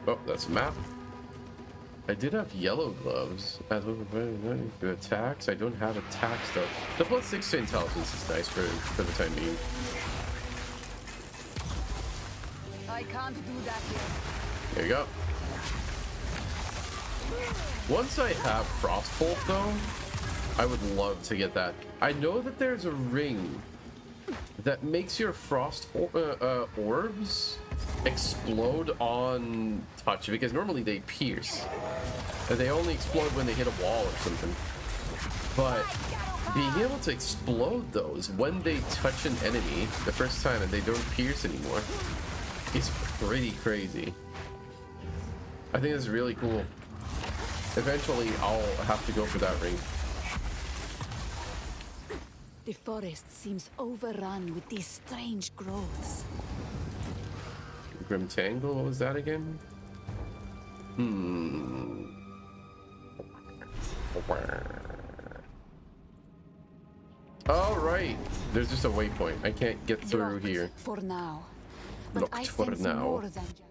Oh, that's a map. I did have yellow gloves. Do attacks. I don't have attack stuff. The +6 to intelligence is nice for the time being. I can't do that here. There you go. Once I have Frostbolt though, I would love to get that. I know that there's a ring that makes your frost orbs explode on touch, because normally they pierce and they only explode when they hit a wall or something. But being able to explode those when they touch an enemy the first time and they don't pierce anymore is pretty crazy. I think it's really cool. Eventually I'll have to go for that ring. The forest seems overrun with these strange growths. Grim Tangle, what was that again? Oh, right. There's just a waypoint. I can't get through Locked here. for now. But Locked I for sense now. more than just...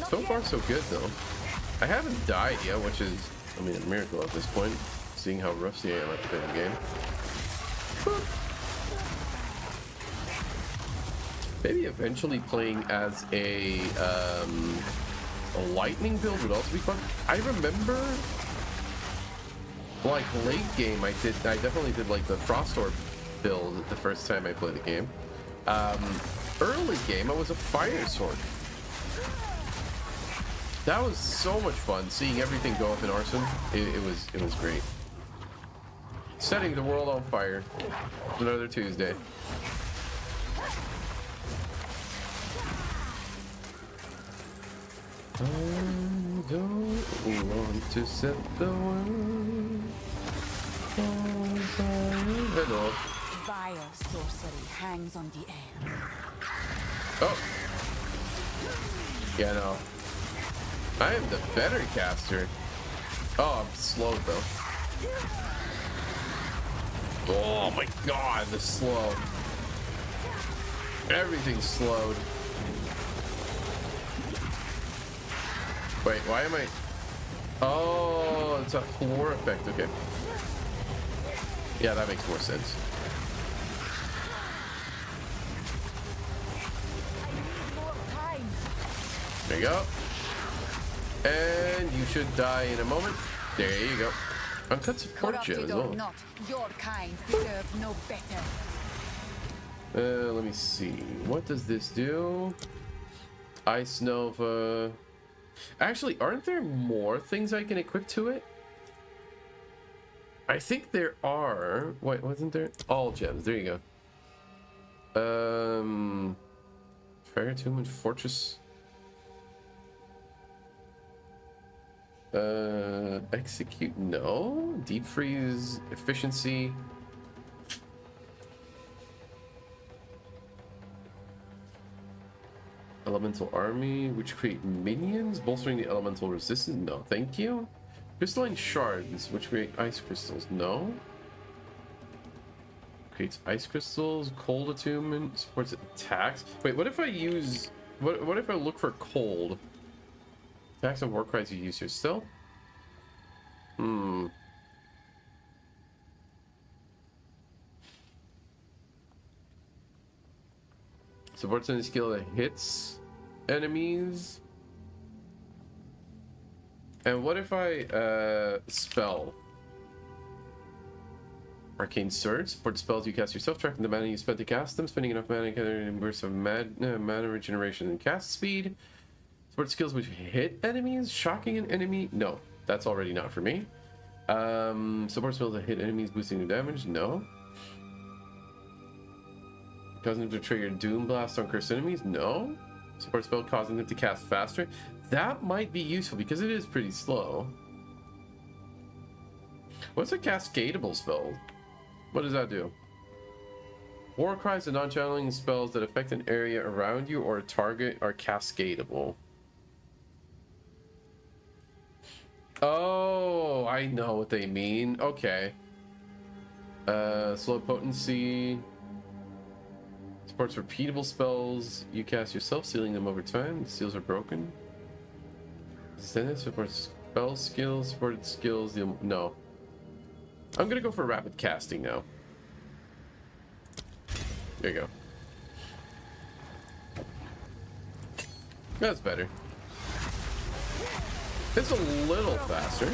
So far, so good, though. I haven't died yet, which is, I mean, a miracle at this point, seeing how rusty I am at the end of the game. Maybe eventually playing as a lightning build would also be fun. I remember, like, late game, I definitely did, like, the Frost Orb build the first time I played the game. Early game, I was a Fire Sword. That was so much fun, seeing everything go up in arson. It was great. Setting the world on fire. Another Tuesday. I don't want to set the world on fire. Hello. Vile sorcery hangs on the air. Oh. Yeah, no. I am the better caster. Oh, I'm slowed though. Oh my god, the slow. Everything's slowed. Wait, why am I... Oh, it's a floor effect. Okay. Yeah, that makes more sense. There you go. And you should die in a moment. There you go. Uncut support gem as well. Not, your kind deserve no better. Let me see. What does this do? Ice Nova. Actually, aren't there more things I can equip to it? I think there are. Wait, wasn't there? All gems. There you go. Fire Attunement Fortress. Execute. No. Deep freeze. Efficiency. Elemental army, which create minions, bolstering the elemental resistance. No, thank you. Crystalline shards, which create ice crystals. No. Creates ice crystals. Cold attunement supports attacks. Wait, what if I use? What if I look for cold? Attacks and war cries you use here still. Supports any skill that hits enemies. And what if I spell? Arcane Surge. Support spells you cast yourself, tracking the mana you spent to cast them, spending enough mana to get a burst of mana regeneration and cast speed. Support skills which hit enemies, shocking an enemy. No, that's already not for me. Support spells that hit enemies, boosting their damage. No. Causing them to trigger Doom Blast on cursed enemies. No. Support spell causing them to cast faster. That might be useful because it is pretty slow. What's a cascadable spell? What does that do? War cries and non-channeling spells that affect an area around you or a target are cascadable. Oh, I know what they mean. Okay. Slow potency. Supports repeatable spells you cast yourself, sealing them over time. The seals are broken. Extended supports spell skills, supported skills. No. I'm gonna go for rapid casting now. There you go. That's better. It's a little faster.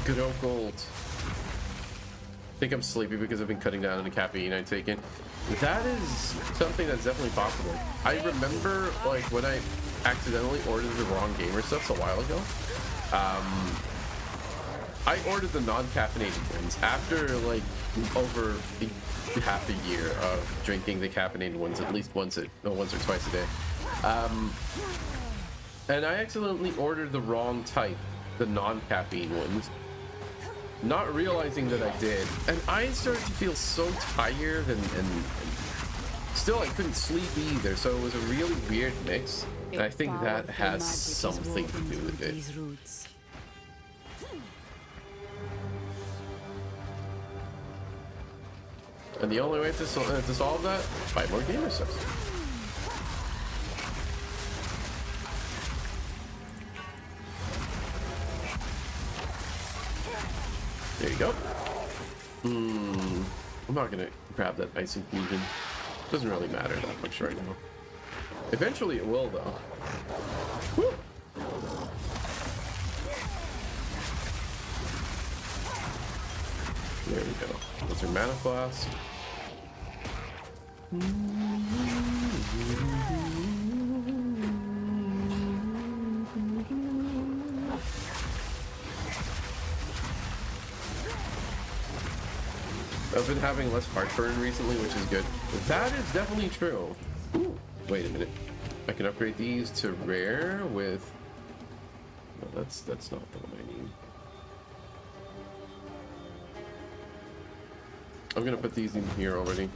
Good old gold. I think I'm sleepy because I've been cutting down on the caffeine I've taken. That is something that's definitely possible. I remember like when I accidentally ordered the wrong gamer stuff a while ago. I ordered the non-caffeinated ones after like over half a year of drinking the caffeinated ones at least once or twice a day. And I accidentally ordered the wrong type, the non-caffeine ones, not realizing that I did. And I started to feel so tired and still I couldn't sleep either. So it was a really weird mix. And I think that has something to do with it. And the only way to solve that, buy more gamer subs. There you go. I'm not gonna grab that ice infusion. Doesn't really matter that much right now. Eventually it will though. Woo! There we go. That's our mana flask. I've been having less heartburn recently, which is good. That is definitely true. Ooh, wait a minute. I can upgrade these to rare with... No, that's not the one I need. I'm gonna put these in here already.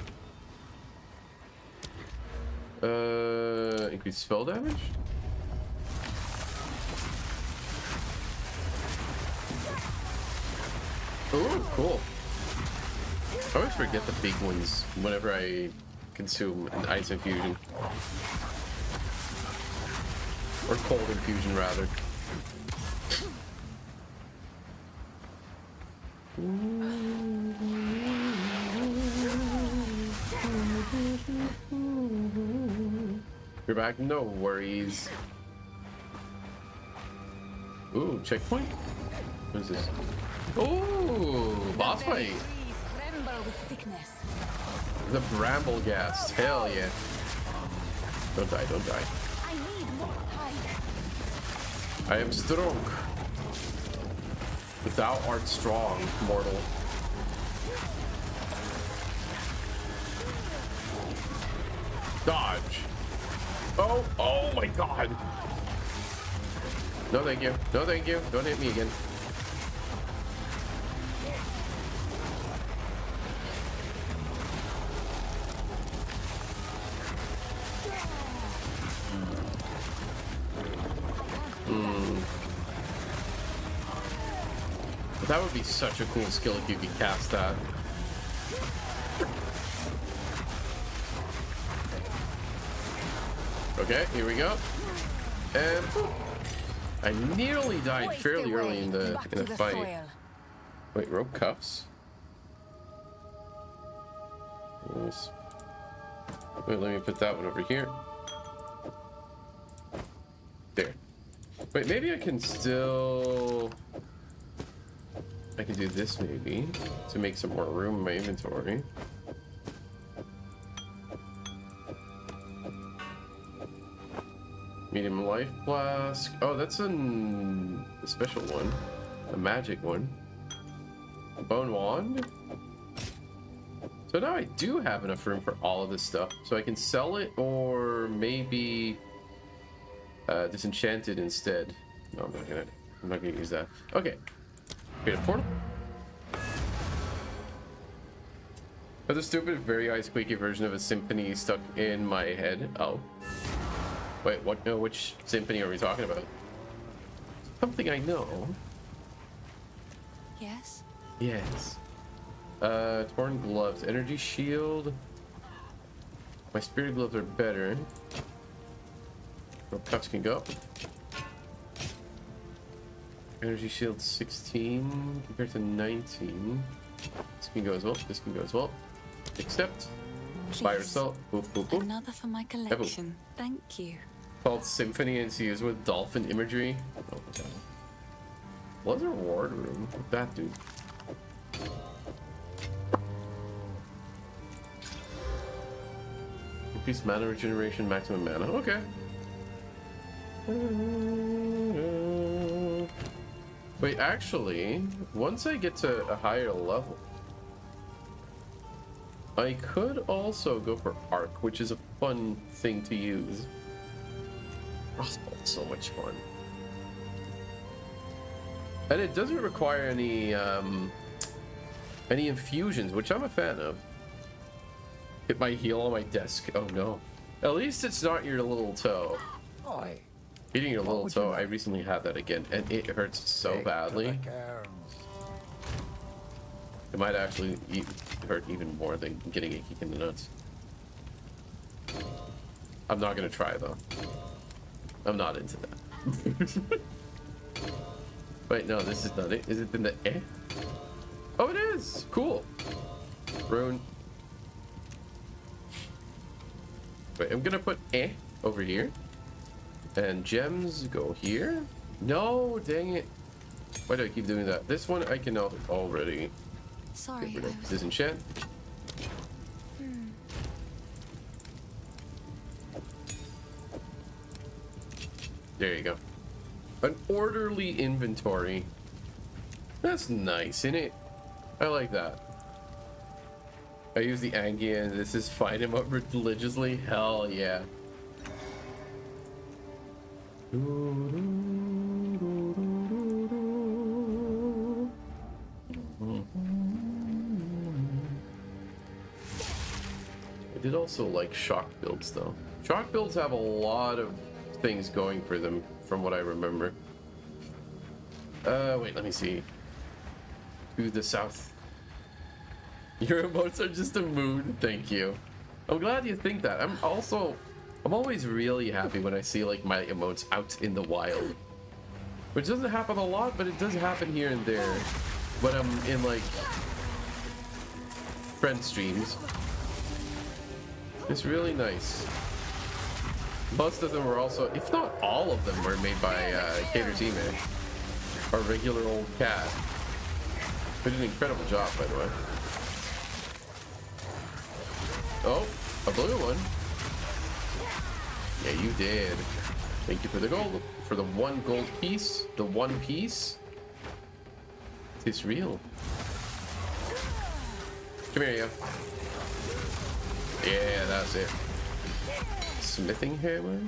Increase spell damage? Oh, cool. I always forget the big ones whenever I consume an ice infusion. Or cold infusion, rather. You're back? No worries. Ooh, checkpoint? What is this? Ooh, boss fight. The bramble gas. Hell yeah. Don't die, don't die. I am strong. Thou art strong, mortal. Dodge. Oh, oh my god. No thank you. No thank you. Don't hit me again. That would be such a cool skill if you could cast that. Okay, here we go. And boop. I nearly died fairly early in the fight. Wait, rope cuffs? Yes. Wait, let me put that one over here. There. Wait, maybe I can still... I can do this maybe to make some more room in my inventory. Medium life flask. Oh, that's a special one. A magic one. Bone wand. So now I do have enough room for all of this stuff. So I can sell it or maybe disenchant it instead. No, I'm not gonna use that. Okay. Create a portal. But the stupid, very ice squeaky version of a symphony stuck in my head. Oh. Wait, what? No, which symphony are we talking about? Something I know. Yes? Yes. Torn gloves. Energy shield. My spirit gloves are better. Cuffs can go. Energy shield 16 compared to 19. This can go as well. This can go as well. Accept. Buy or sell. Boop, boop, boop. Another for my collection. Thank you. Called Symphony and it's used with dolphin imagery. Oh my god. What's a reward room? Look at that dude. Increased mana regeneration, maximum mana. Okay. Wait, actually, once I get to a higher level, I could also go for arc, which is a fun thing to use. Crossbow's so much fun. And it doesn't require any infusions, which I'm a fan of. Hit my heel on my desk. Oh no. At least it's not your little toe. Oi. Hitting your little toe, I recently had that again, and it hurts so badly. It might actually hurt even more than getting a kick in the nuts. I'm not gonna try though. I'm not into that. Wait, no, this is not it. Is it in the eh? Oh, it is! Cool. Rune. Wait, I'm gonna put eh over here. And gems go here? No, dang it. Why do I keep doing that? This one I can already Sorry, get rid of. Disenchant. There you go. An orderly inventory. That's nice, isn't it? I like that. I use the Angie and this is find him up religiously. Hell yeah. I did also like shock builds though. Shock builds have a lot of things going for them from what I remember. Wait, let me see. To the south. Your emotes are just a mood, thank you. I'm glad you think that. I'm always really happy when I see like my emotes out in the wild. Which doesn't happen a lot, but it does happen here and there. When I'm in like friend streams. It's really nice. Most of them were also, if not all of them, were made by Cater Teammate. Our regular old cat. Who did an incredible job, by the way. Oh, a blue one. Yeah, you did. Thank you for the gold. For the one gold piece. The one piece. It's real. Come here, you. Yeah, that's it. Smithing hammer.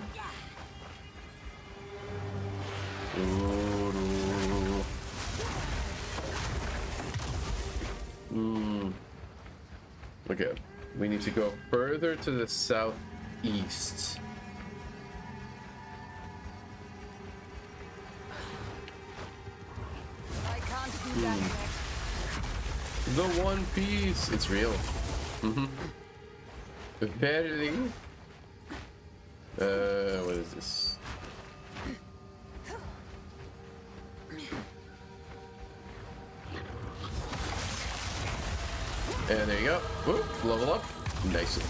Okay, we need to go further to the southeast. I can't do that yet. The one piece. It's real. Very. What is this? And there you go. Whoop, level up. Nicely.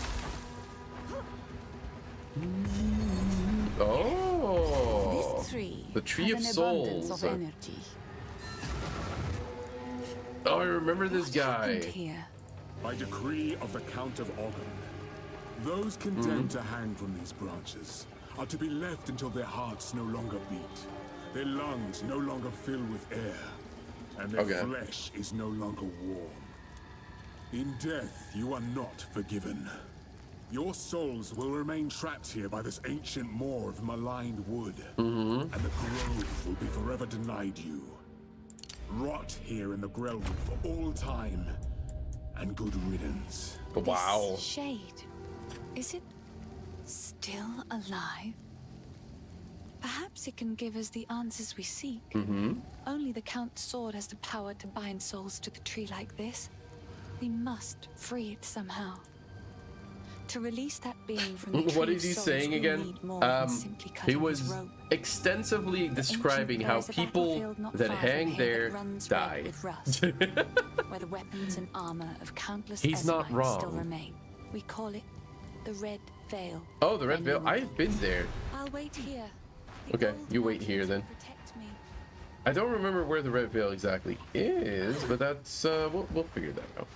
Oh, This tree the tree of has an abundance souls. of energy. Oh, I remember this What guy. happened here? By decree of the Count of Ogden, those condemned to hang from these branches are to be left until their hearts no longer beat, their lungs no longer fill with air, and their flesh is no longer warm. In death, you are not forgiven. Your souls will remain trapped here by this ancient moor of maligned wood, and the grove will be forever denied you. Rot here in the grove for all time, and good riddance. Wow. This shade, is it still alive? Perhaps it can give us the answers we seek. Only the Count's sword has the power to bind souls to the tree like this. We must free it somehow. To release that being from the tree What of is he souls, saying we again? need more than simply He cutting was his rope. extensively describing how There's a people battlefield not that far from hang here there that runs red die. with rust, where the weapons and armor of countless He's not Ezelites still wrong. remain. We call it the Red Veil. Oh, the Red Veil. I've been there. I'll wait here. Okay, you wait here then. Protect me. I don't remember where the Red Veil exactly is, but that's we'll figure that out.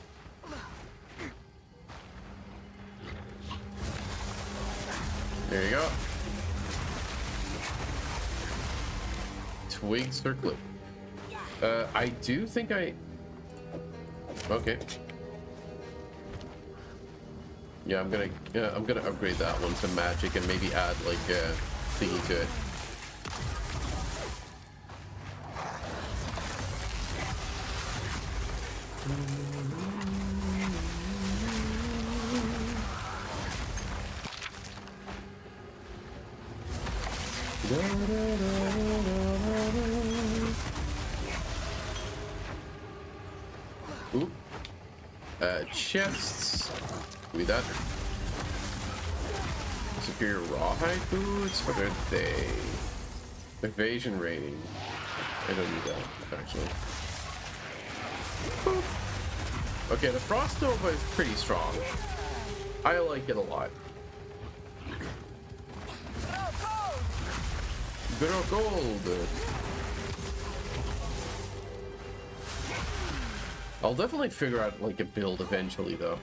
There you go. Twigs or clip. I do think I. Okay. Yeah, I'm gonna upgrade that one to magic and maybe add like a thingy to it. Ooh. Chests. Give me that. Superior rawhide boots. What are they? Evasion rating. I don't need that, actually. Boop. Okay, the Frost Nova is pretty strong. I like it a lot. Good old gold. I'll definitely figure out like a build eventually, though.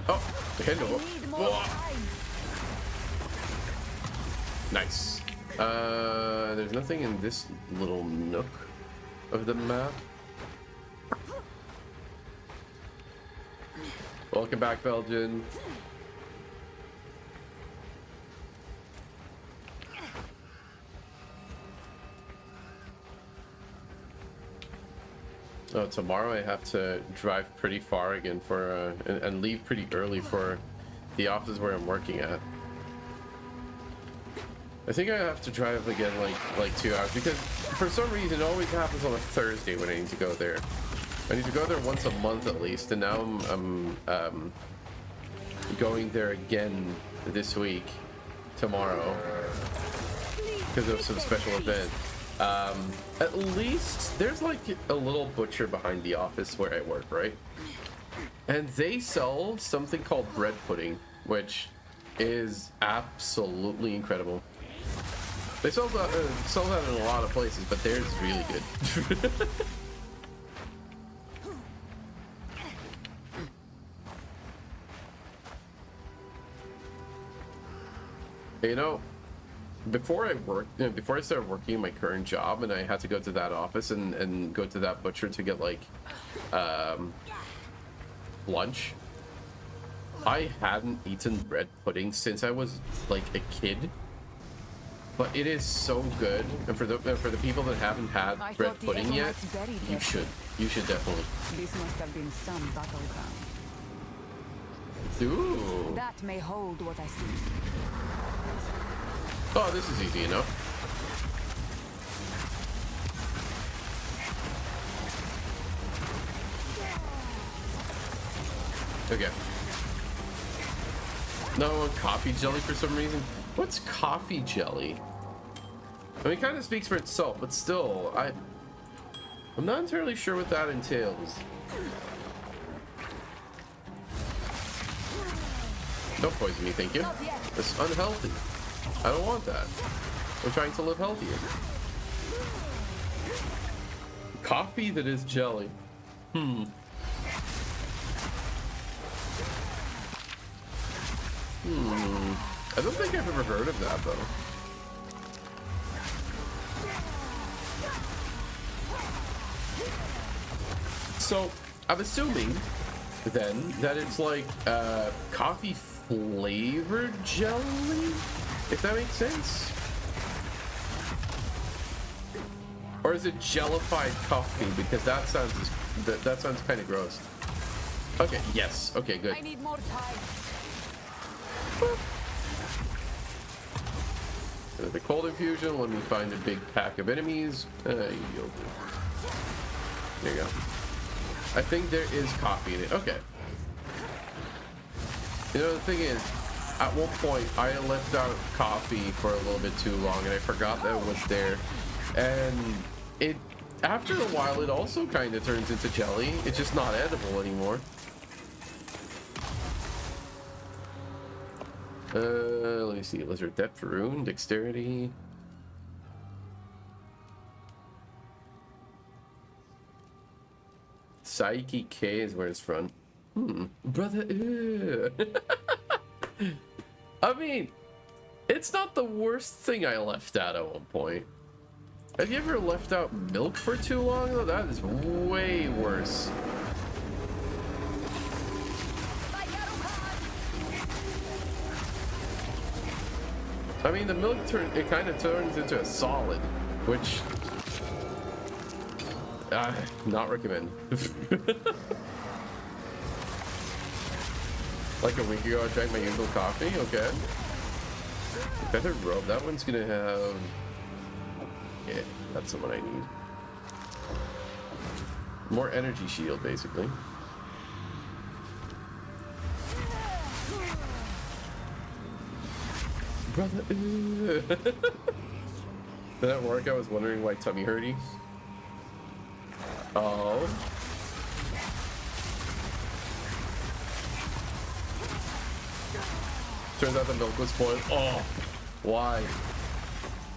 Oh, hello. Nice. There's nothing in this little nook of the map. Welcome back, Belgian. Oh, tomorrow I have to drive pretty far again for and leave pretty early for the office where I'm working at. I think I have to drive again like 2 hours because for some reason it always happens on a Thursday when I need to go there. I need to go there once a month at least, and now I'm going there again this week, tomorrow, because of some special event. At least there's like a little butcher behind the office where I work, right? And they sell something called bread pudding, which is absolutely incredible. They sell that in a lot of places, but theirs is really good. You know, before I started working my current job, and I had to go to that office and go to that butcher to get like lunch, I hadn't eaten bread pudding since I was like a kid. But it is so good, and for the people that haven't had bread pudding yet, you should definitely. This must have been some battleground. Ooh. That may hold what I see. Oh, this is easy enough. Okay. No, coffee jelly for some reason. What's coffee jelly? I mean, it kind of speaks for itself, but still, I'm not entirely sure what that entails. Don't poison me, thank you. It's unhealthy. I don't want that. I'm trying to live healthier. Coffee that is jelly. I don't think I've ever heard of that though. So I'm assuming then that it's like coffee flavored jelly, if that makes sense. Or is it jellified coffee? Because that sounds kind of gross. Okay, yes. Okay, good. I need more time. The cold infusion. Let me find a big pack of enemies. There you go. I think there is coffee in it. Okay. You know, the thing is, at one point I left out coffee for a little bit too long and I forgot that it was there. And it, after a while, it also kind of turns into jelly. It's just not edible anymore. Let me see. Lizard depth, rune, dexterity. Psyche K is where it's from. Brother. I mean, it's not the worst thing I left out at one point. Have you ever left out milk for too long though? That is way worse. I mean, the milk kind of turns into a solid, which not recommend. Like a week ago, I drank my usual coffee. Okay. Feathered robe. That one's gonna have. Yeah, that's the one I need. More energy shield, basically. Brother. Did that work? I was wondering why tummy hurty. Oh. Turns out the milk was spoiled. Oh, why?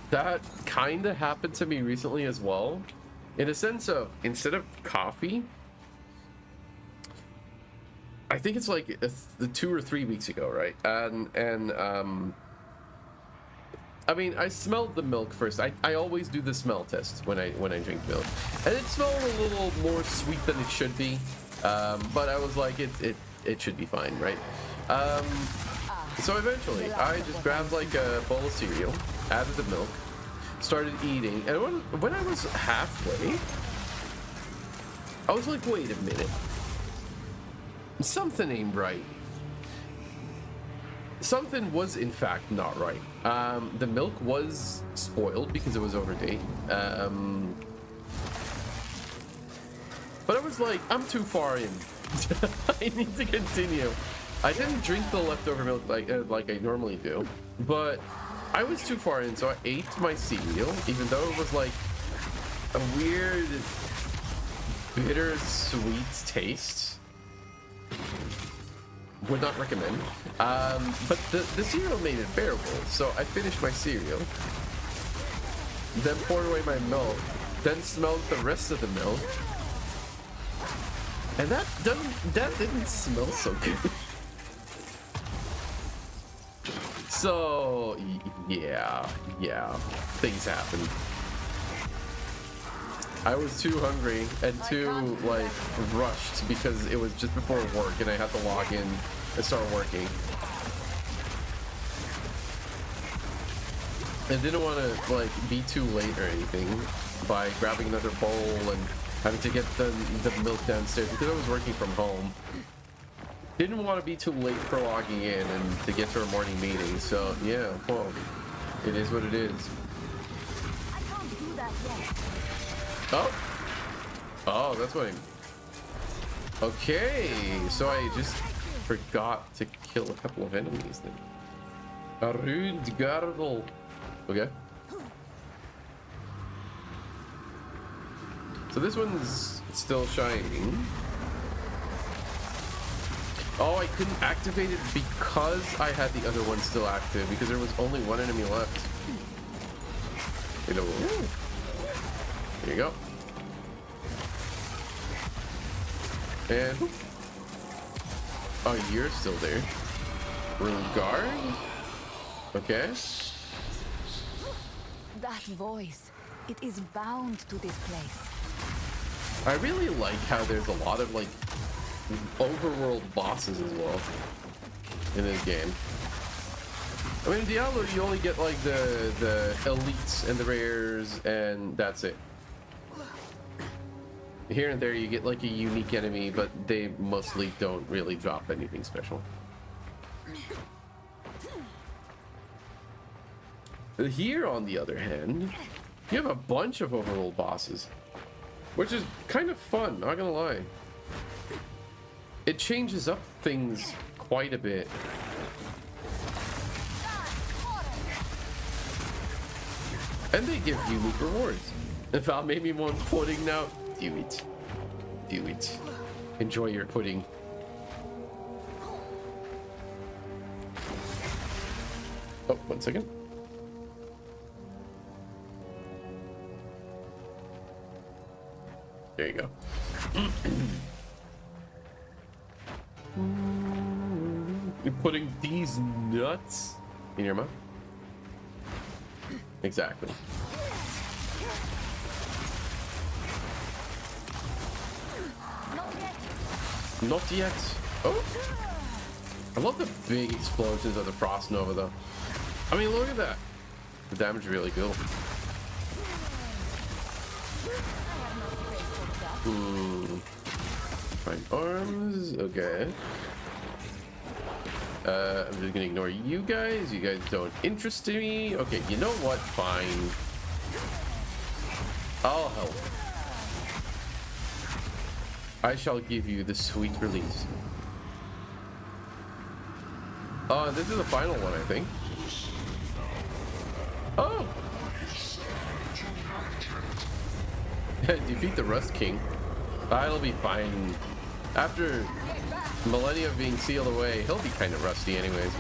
That kind of happened to me recently as well. In a sense of, instead of coffee, I think it's like 2 or 3 weeks ago, right? I mean, I smelled the milk first. I always do the smell test when I drink milk, and it smelled a little more sweet than it should be. But I was like, it should be fine, right? So eventually, I just grabbed like a bowl of cereal, added the milk, started eating, and when I was halfway, I was like, wait a minute, something ain't right. Something was in fact not right. The milk was spoiled because it was overdate. But I was like, I'm too far in. I need to continue. I didn't drink the leftover milk like I normally do, but I was too far in, so I ate my cereal, even though it was like a weird, bitter-sweet taste. Would not recommend. But the cereal made it bearable, so I finished my cereal, then poured away my milk, then smelled the rest of the milk, and that didn't smell so good. So yeah, things happened. I was too hungry and too like rushed because it was just before work and I had to log in and start working. I didn't want to like be too late or anything by grabbing another bowl and having to get the milk downstairs because I was working from home. Didn't want to be too late for logging in and to get to a morning meeting. So yeah, well, it is what it is. I can't do that yet. Oh, that's what okay, so I just forgot to kill a couple of enemies then. A rude girdle. Okay. So this one's still shining. Oh, I couldn't activate it because I had the other one still active, because there was only one enemy left. Hello. There you go. And oh, you're still there. Room guard. Okay. That voice, it is bound to this place. I really like how there's a lot of like overworld bosses as well in this game. I mean, in Diablo, you only get like the elites and the rares, and that's it. Here and there, you get like a unique enemy, but they mostly don't really drop anything special. Here, on the other hand, you have a bunch of overworld bosses, which is kind of fun, not gonna lie. It changes up things quite a bit. And they give unique rewards. In fact, maybe more pudding now. Do it. Do it. Enjoy your pudding. Oh, 1 second. There you go. You're putting these nuts in your mouth? Exactly. Not yet. Oh! I love the big explosions of the Frost Nova, though. I mean, look at that. The damage is really cool. Fine arms. Okay. I'm just gonna ignore you guys. You guys don't interest me. Okay, you know what? Fine. I'll help. I shall give you the sweet release. Oh, this is the final one, I think. Oh! Defeat the Rust King. That'll be fine. After millennia of being sealed away, he'll be kind of rusty anyways.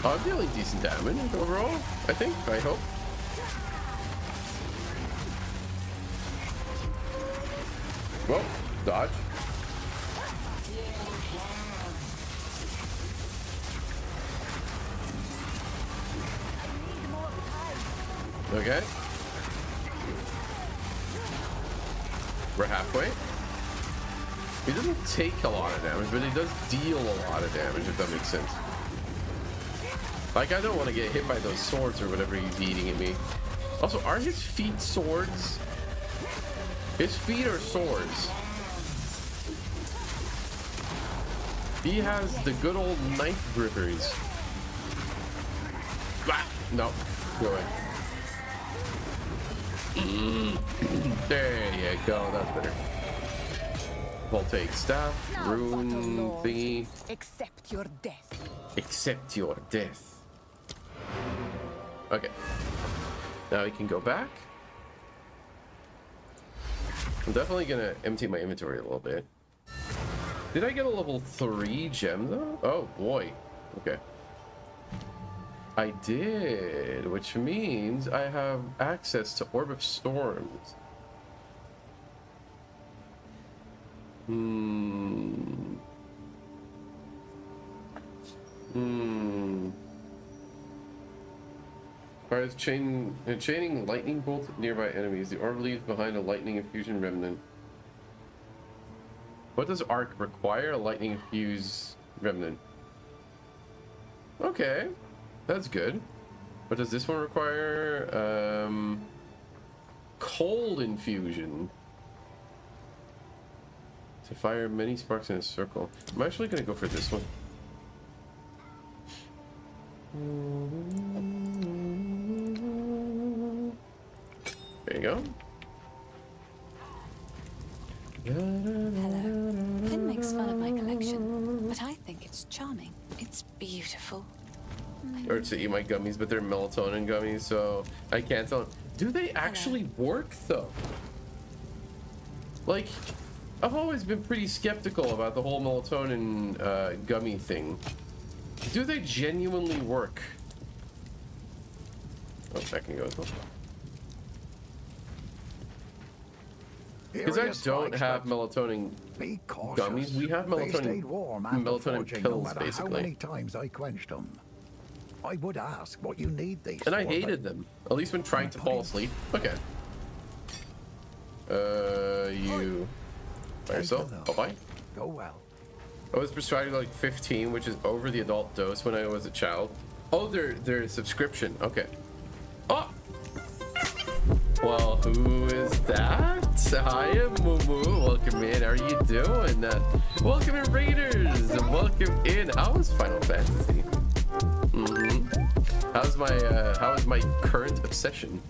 I'm dealing decent damage overall, I think, I hope. Whoa, dodge. Okay. We're halfway. He doesn't take a lot of damage, but he does deal a lot of damage, if that makes sense. Like, I don't want to get hit by those swords or whatever he's eating at me. Also, are his feet swords? His feet are swords. He has the good old knife grippers. Ah, no, go away. There you go, that's better. Voltaic staff, rune thingy. Accept your death. Accept your death. Okay. Now we can go back. I'm definitely gonna empty my inventory a little bit. Did I get a level 3 gem though? Oh boy. Okay. I did, which means I have access to Orb of Storms. Fires chaining lightning bolt at nearby enemies. The orb leaves behind a lightning infusion remnant. What does arc require? A lightning infused remnant. Okay, that's good. What does this one require? Cold infusion. To fire many sparks in a circle. I'm actually gonna go for this one. There you go. Hello. Finn makes fun of my collection, but I think it's charming. It's beautiful. or to eat my gummies, but they're melatonin gummies, so I can't tell. Do they actually work though? Like, I've always been pretty skeptical about the whole melatonin gummy thing. Do they genuinely work? Oh, that can go as well. Because I don't have melatonin gummies. We have melatonin pills, basically. How many times I quenched them? I would ask what you need these. And I hated them, at least when trying to fall asleep. Okay. You by yourself? Bye-bye. Go well. I was prescribed like 15, which is over the adult dose when I was a child. Oh, their subscription. Okay. Oh. Well, who is that? Hi, I'm Mumu. Welcome in. How are you doing? Welcome in, Raiders. Welcome in. How was Final Fantasy? How is my current obsession?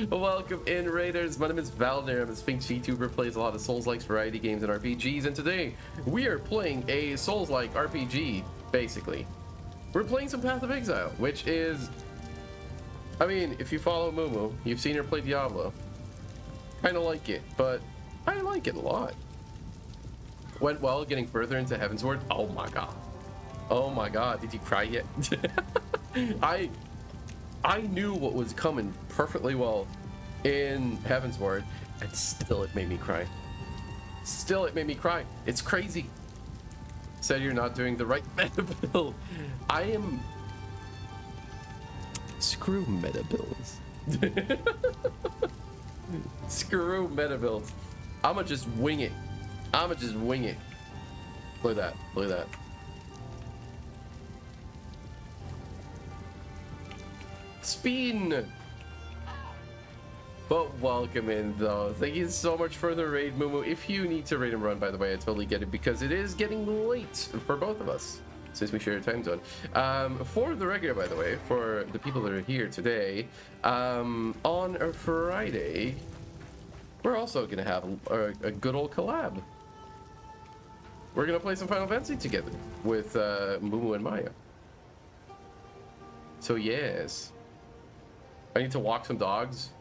Welcome in, Raiders. My name is Valnaer. I'm a Sphinx VTuber, plays a lot of Souls-like variety games and RPGs, and today we are playing a Souls-like RPG, basically. We're playing some Path of Exile, which is, I mean, if you follow Mumu, you've seen her play Diablo. Kind of like it, but I like it a lot. Went well getting further into Heavensward. Oh my god. Oh my god, did you cry yet? I knew what was coming perfectly well in Heavensward, and still it made me cry. Still it made me cry. It's crazy. Said you're not doing the right meta build. I am... Screw meta builds. Screw meta builds. I'ma just wing it. I'ma just wing it. Look at that. Look at that. Spin. But welcome in though. Thank you so much for the raid, Mumu. If you need to raid and run, by the way, I totally get it because it is getting late for both of us since we share a time zone. For the regular, by the way, for the people that are here today, on a Friday, we're also gonna have a good old collab. We're gonna play some Final Fantasy together with Mumu and Maya. So yes. I need to walk some dogs,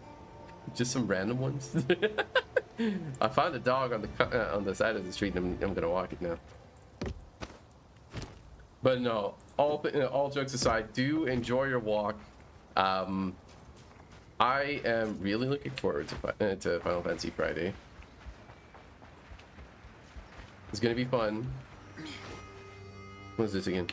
just some random ones. I found a dog on the side of the street, and I'm gonna walk it now. But no, all jokes aside, do enjoy your walk. I am really looking forward to Final Fantasy Friday. It's gonna be fun. What is this again?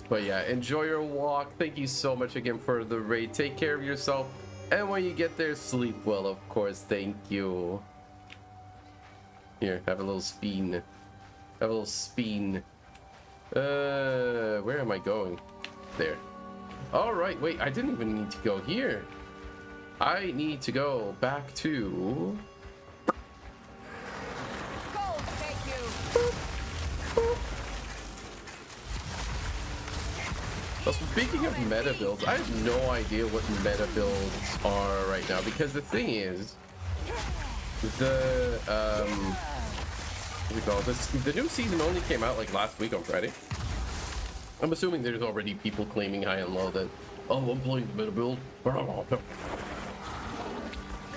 But yeah, enjoy your walk. Thank you so much again for the raid. Take care of yourself. And when you get there, sleep well, of course. Thank you. Here, have a little spin. Have a little spin. Where am I going? There. All right, wait, I didn't even need to go here. I need to go back to... So speaking of meta builds, I have no idea what meta builds are right now because the thing is, the what do we call this? The new season only came out like last week on Friday. I'm assuming there's already people claiming high and low that, oh, I'm playing the meta build.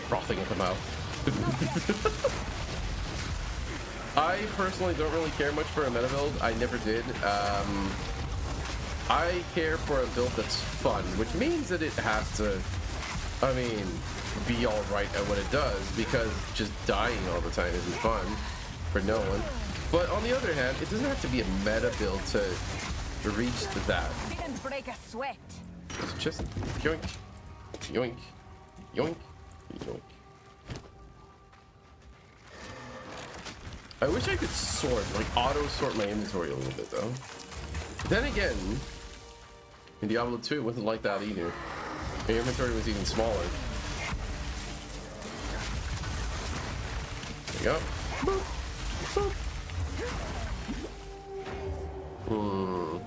Frothing at the mouth. I personally don't really care much for a meta build. I never did. I care for a build that's fun, which means that it has to, I mean, be alright at what it does, because just dying all the time isn't fun for no one. But on the other hand, it doesn't have to be a meta build to reach that. Didn't break a sweat. It's just yoink, yoink, yoink, yoink. I wish I could sort, like auto sort my inventory a little bit though. Then again, in Diablo 2 it wasn't like that either. My inventory was even smaller. There you go. Boop. Boop.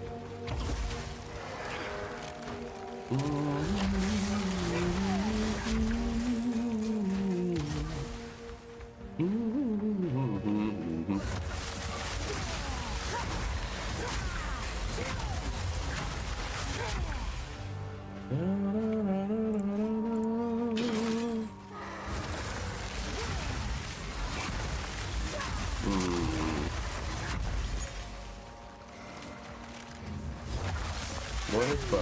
What if I...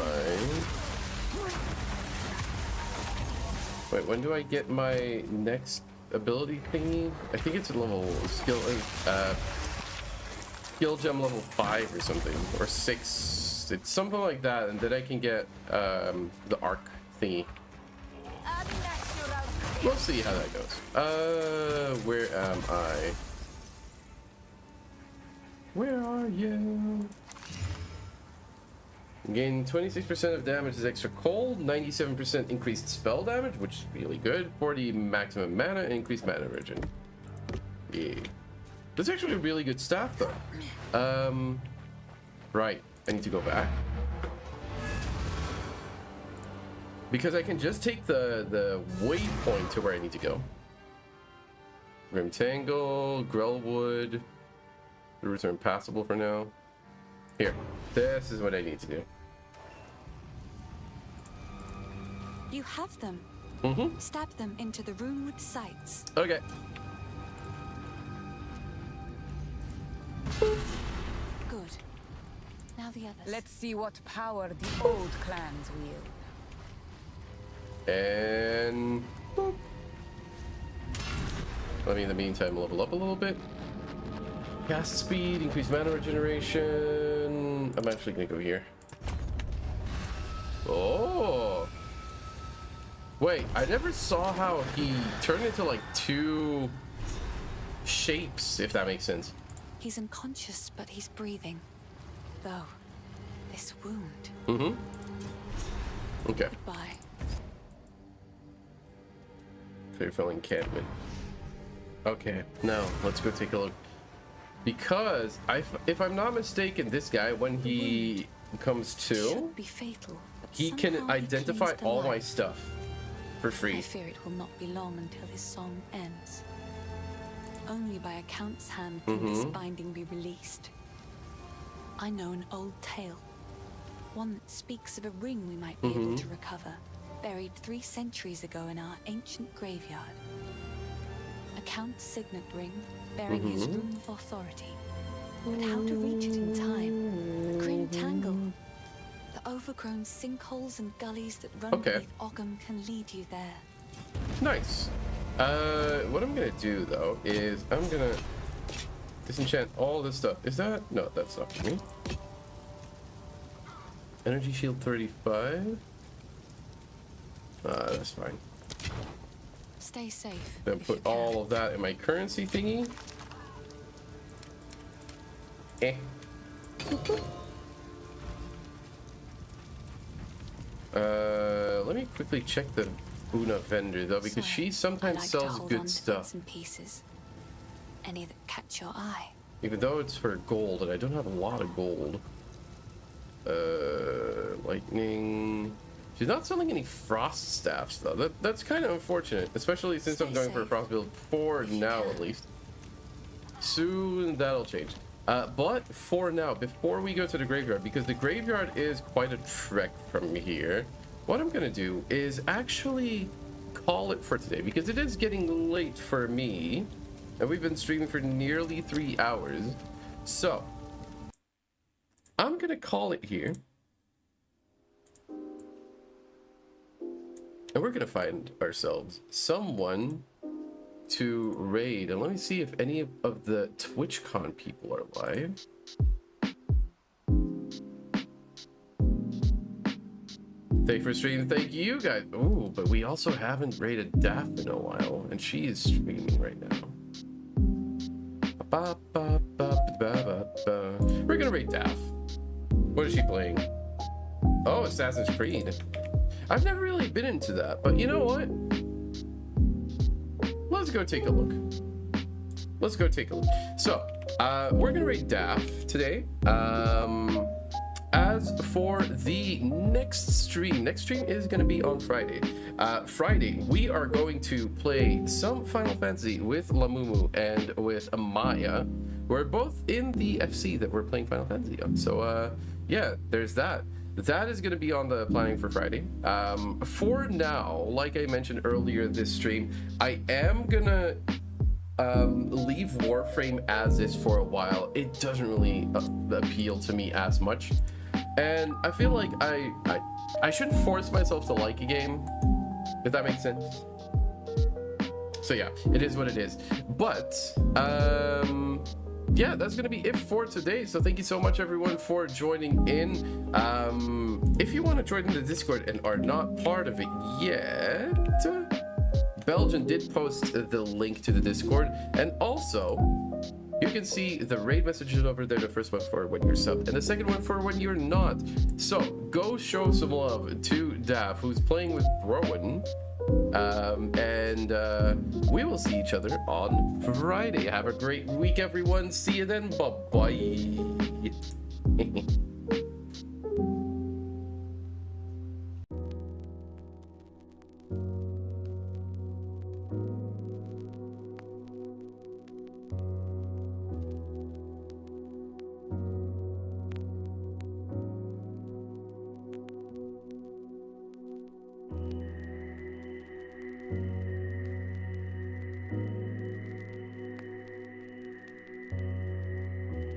Wait, when do I get my next ability thingy? I think it's a level skill gem level 5 or something, or 6. It's something like that, and then I can get the arc thingy. We'll see how that goes. Where am I? Where are you? Gain 26% of damage is extra cold, 97% increased spell damage, which is really good, 40 maximum mana, and increased mana regen. Yeah. That's actually really good stuff, though. Right. I need to go back. Because I can just take the waypoint to where I need to go. Grim Tangle, Grellwood. The routes are impassable for now. Here. This is what I need to do. You have them. Mm-hmm. Stab them into the runewood sights. Okay. Good. Now the others. Let's see what power the old clans wield. And boop. Let me in the meantime level up a little bit. Cast speed, increase mana regeneration. I'm actually gonna go here. Oh. Wait, I never saw how he turned into like 2 shapes, if that makes sense. He's unconscious, but he's breathing. Though, this wound. Mm-hmm. Okay. Goodbye. Clearfell encampment. Okay, now let's go take a look. Because if I'm not mistaken, this guy, when he comes to, should be fatal, but he can somehow he identify clings to all my life. stuff for I free. fear it will not be long until his song ends. Only by a count's hand can this binding be released. I know an old tale, one that speaks of a ring we might be able to recover, buried 3 centuries ago in our ancient graveyard. A count's signet ring, bearing his rune of authority. But how to reach it in time? A grim tangle. The overgrown sinkholes and gullies that run beneath Ogham can lead you there. Nice. What I'm gonna do though is I'm gonna disenchant all this stuff. Is that? No, that's not for me. Energy shield 35. That's fine. Stay safe. Then put all of that in my currency thingy. Let me quickly check the Una vendor though, because she sometimes sells good stuff. And pieces. Any that catch your eye. Even though it's for gold, and I don't have a lot of gold. Lightning. She's not selling any frost staffs though. That's kind of unfortunate, especially since I'm going for a frost build for now at least. Soon that'll change. But for now, before we go to the graveyard, because the graveyard is quite a trek from here, what I'm gonna do is actually call it for today, because it is getting late for me, and we've been streaming for nearly 3 hours. So I'm gonna call it here, and we're gonna find ourselves someone to raid. And let me see if any of the Twitchcon people are live. Thank you for streaming. Thank you guys. Ooh, but we also haven't raided Daff in a while, and she is streaming right now. We're gonna raid Daff. What is she playing? Oh, Assassin's Creed. I've never really been into that, but you know what? Let's go take a look. Let's go take a look. So, we're gonna raid Daff today. As for the next stream is gonna be on Friday. Friday, we are going to play some Final Fantasy with Lamumu and with Amaya. We're both in the FC that we're playing Final Fantasy on. So, yeah, there's that. That is going to be on the planning for Friday. For now, like I mentioned earlier this stream, I am going to leave Warframe as is for a while. It doesn't really appeal to me as much. And I feel like I shouldn't force myself to like a game, if that makes sense. So yeah, it is what it is. But yeah, that's gonna be it for today. So thank you so much everyone for joining in. If you want to join in the Discord and are not part of it yet, Belgian did post the link to the Discord, and also you can see the raid messages over there. The first one for when you're subbed, and the second one for when you're not. So go show some love to Daff, who's playing with Rowan. And we will see each other on Friday. Have a great week, everyone. See you then. Bye bye.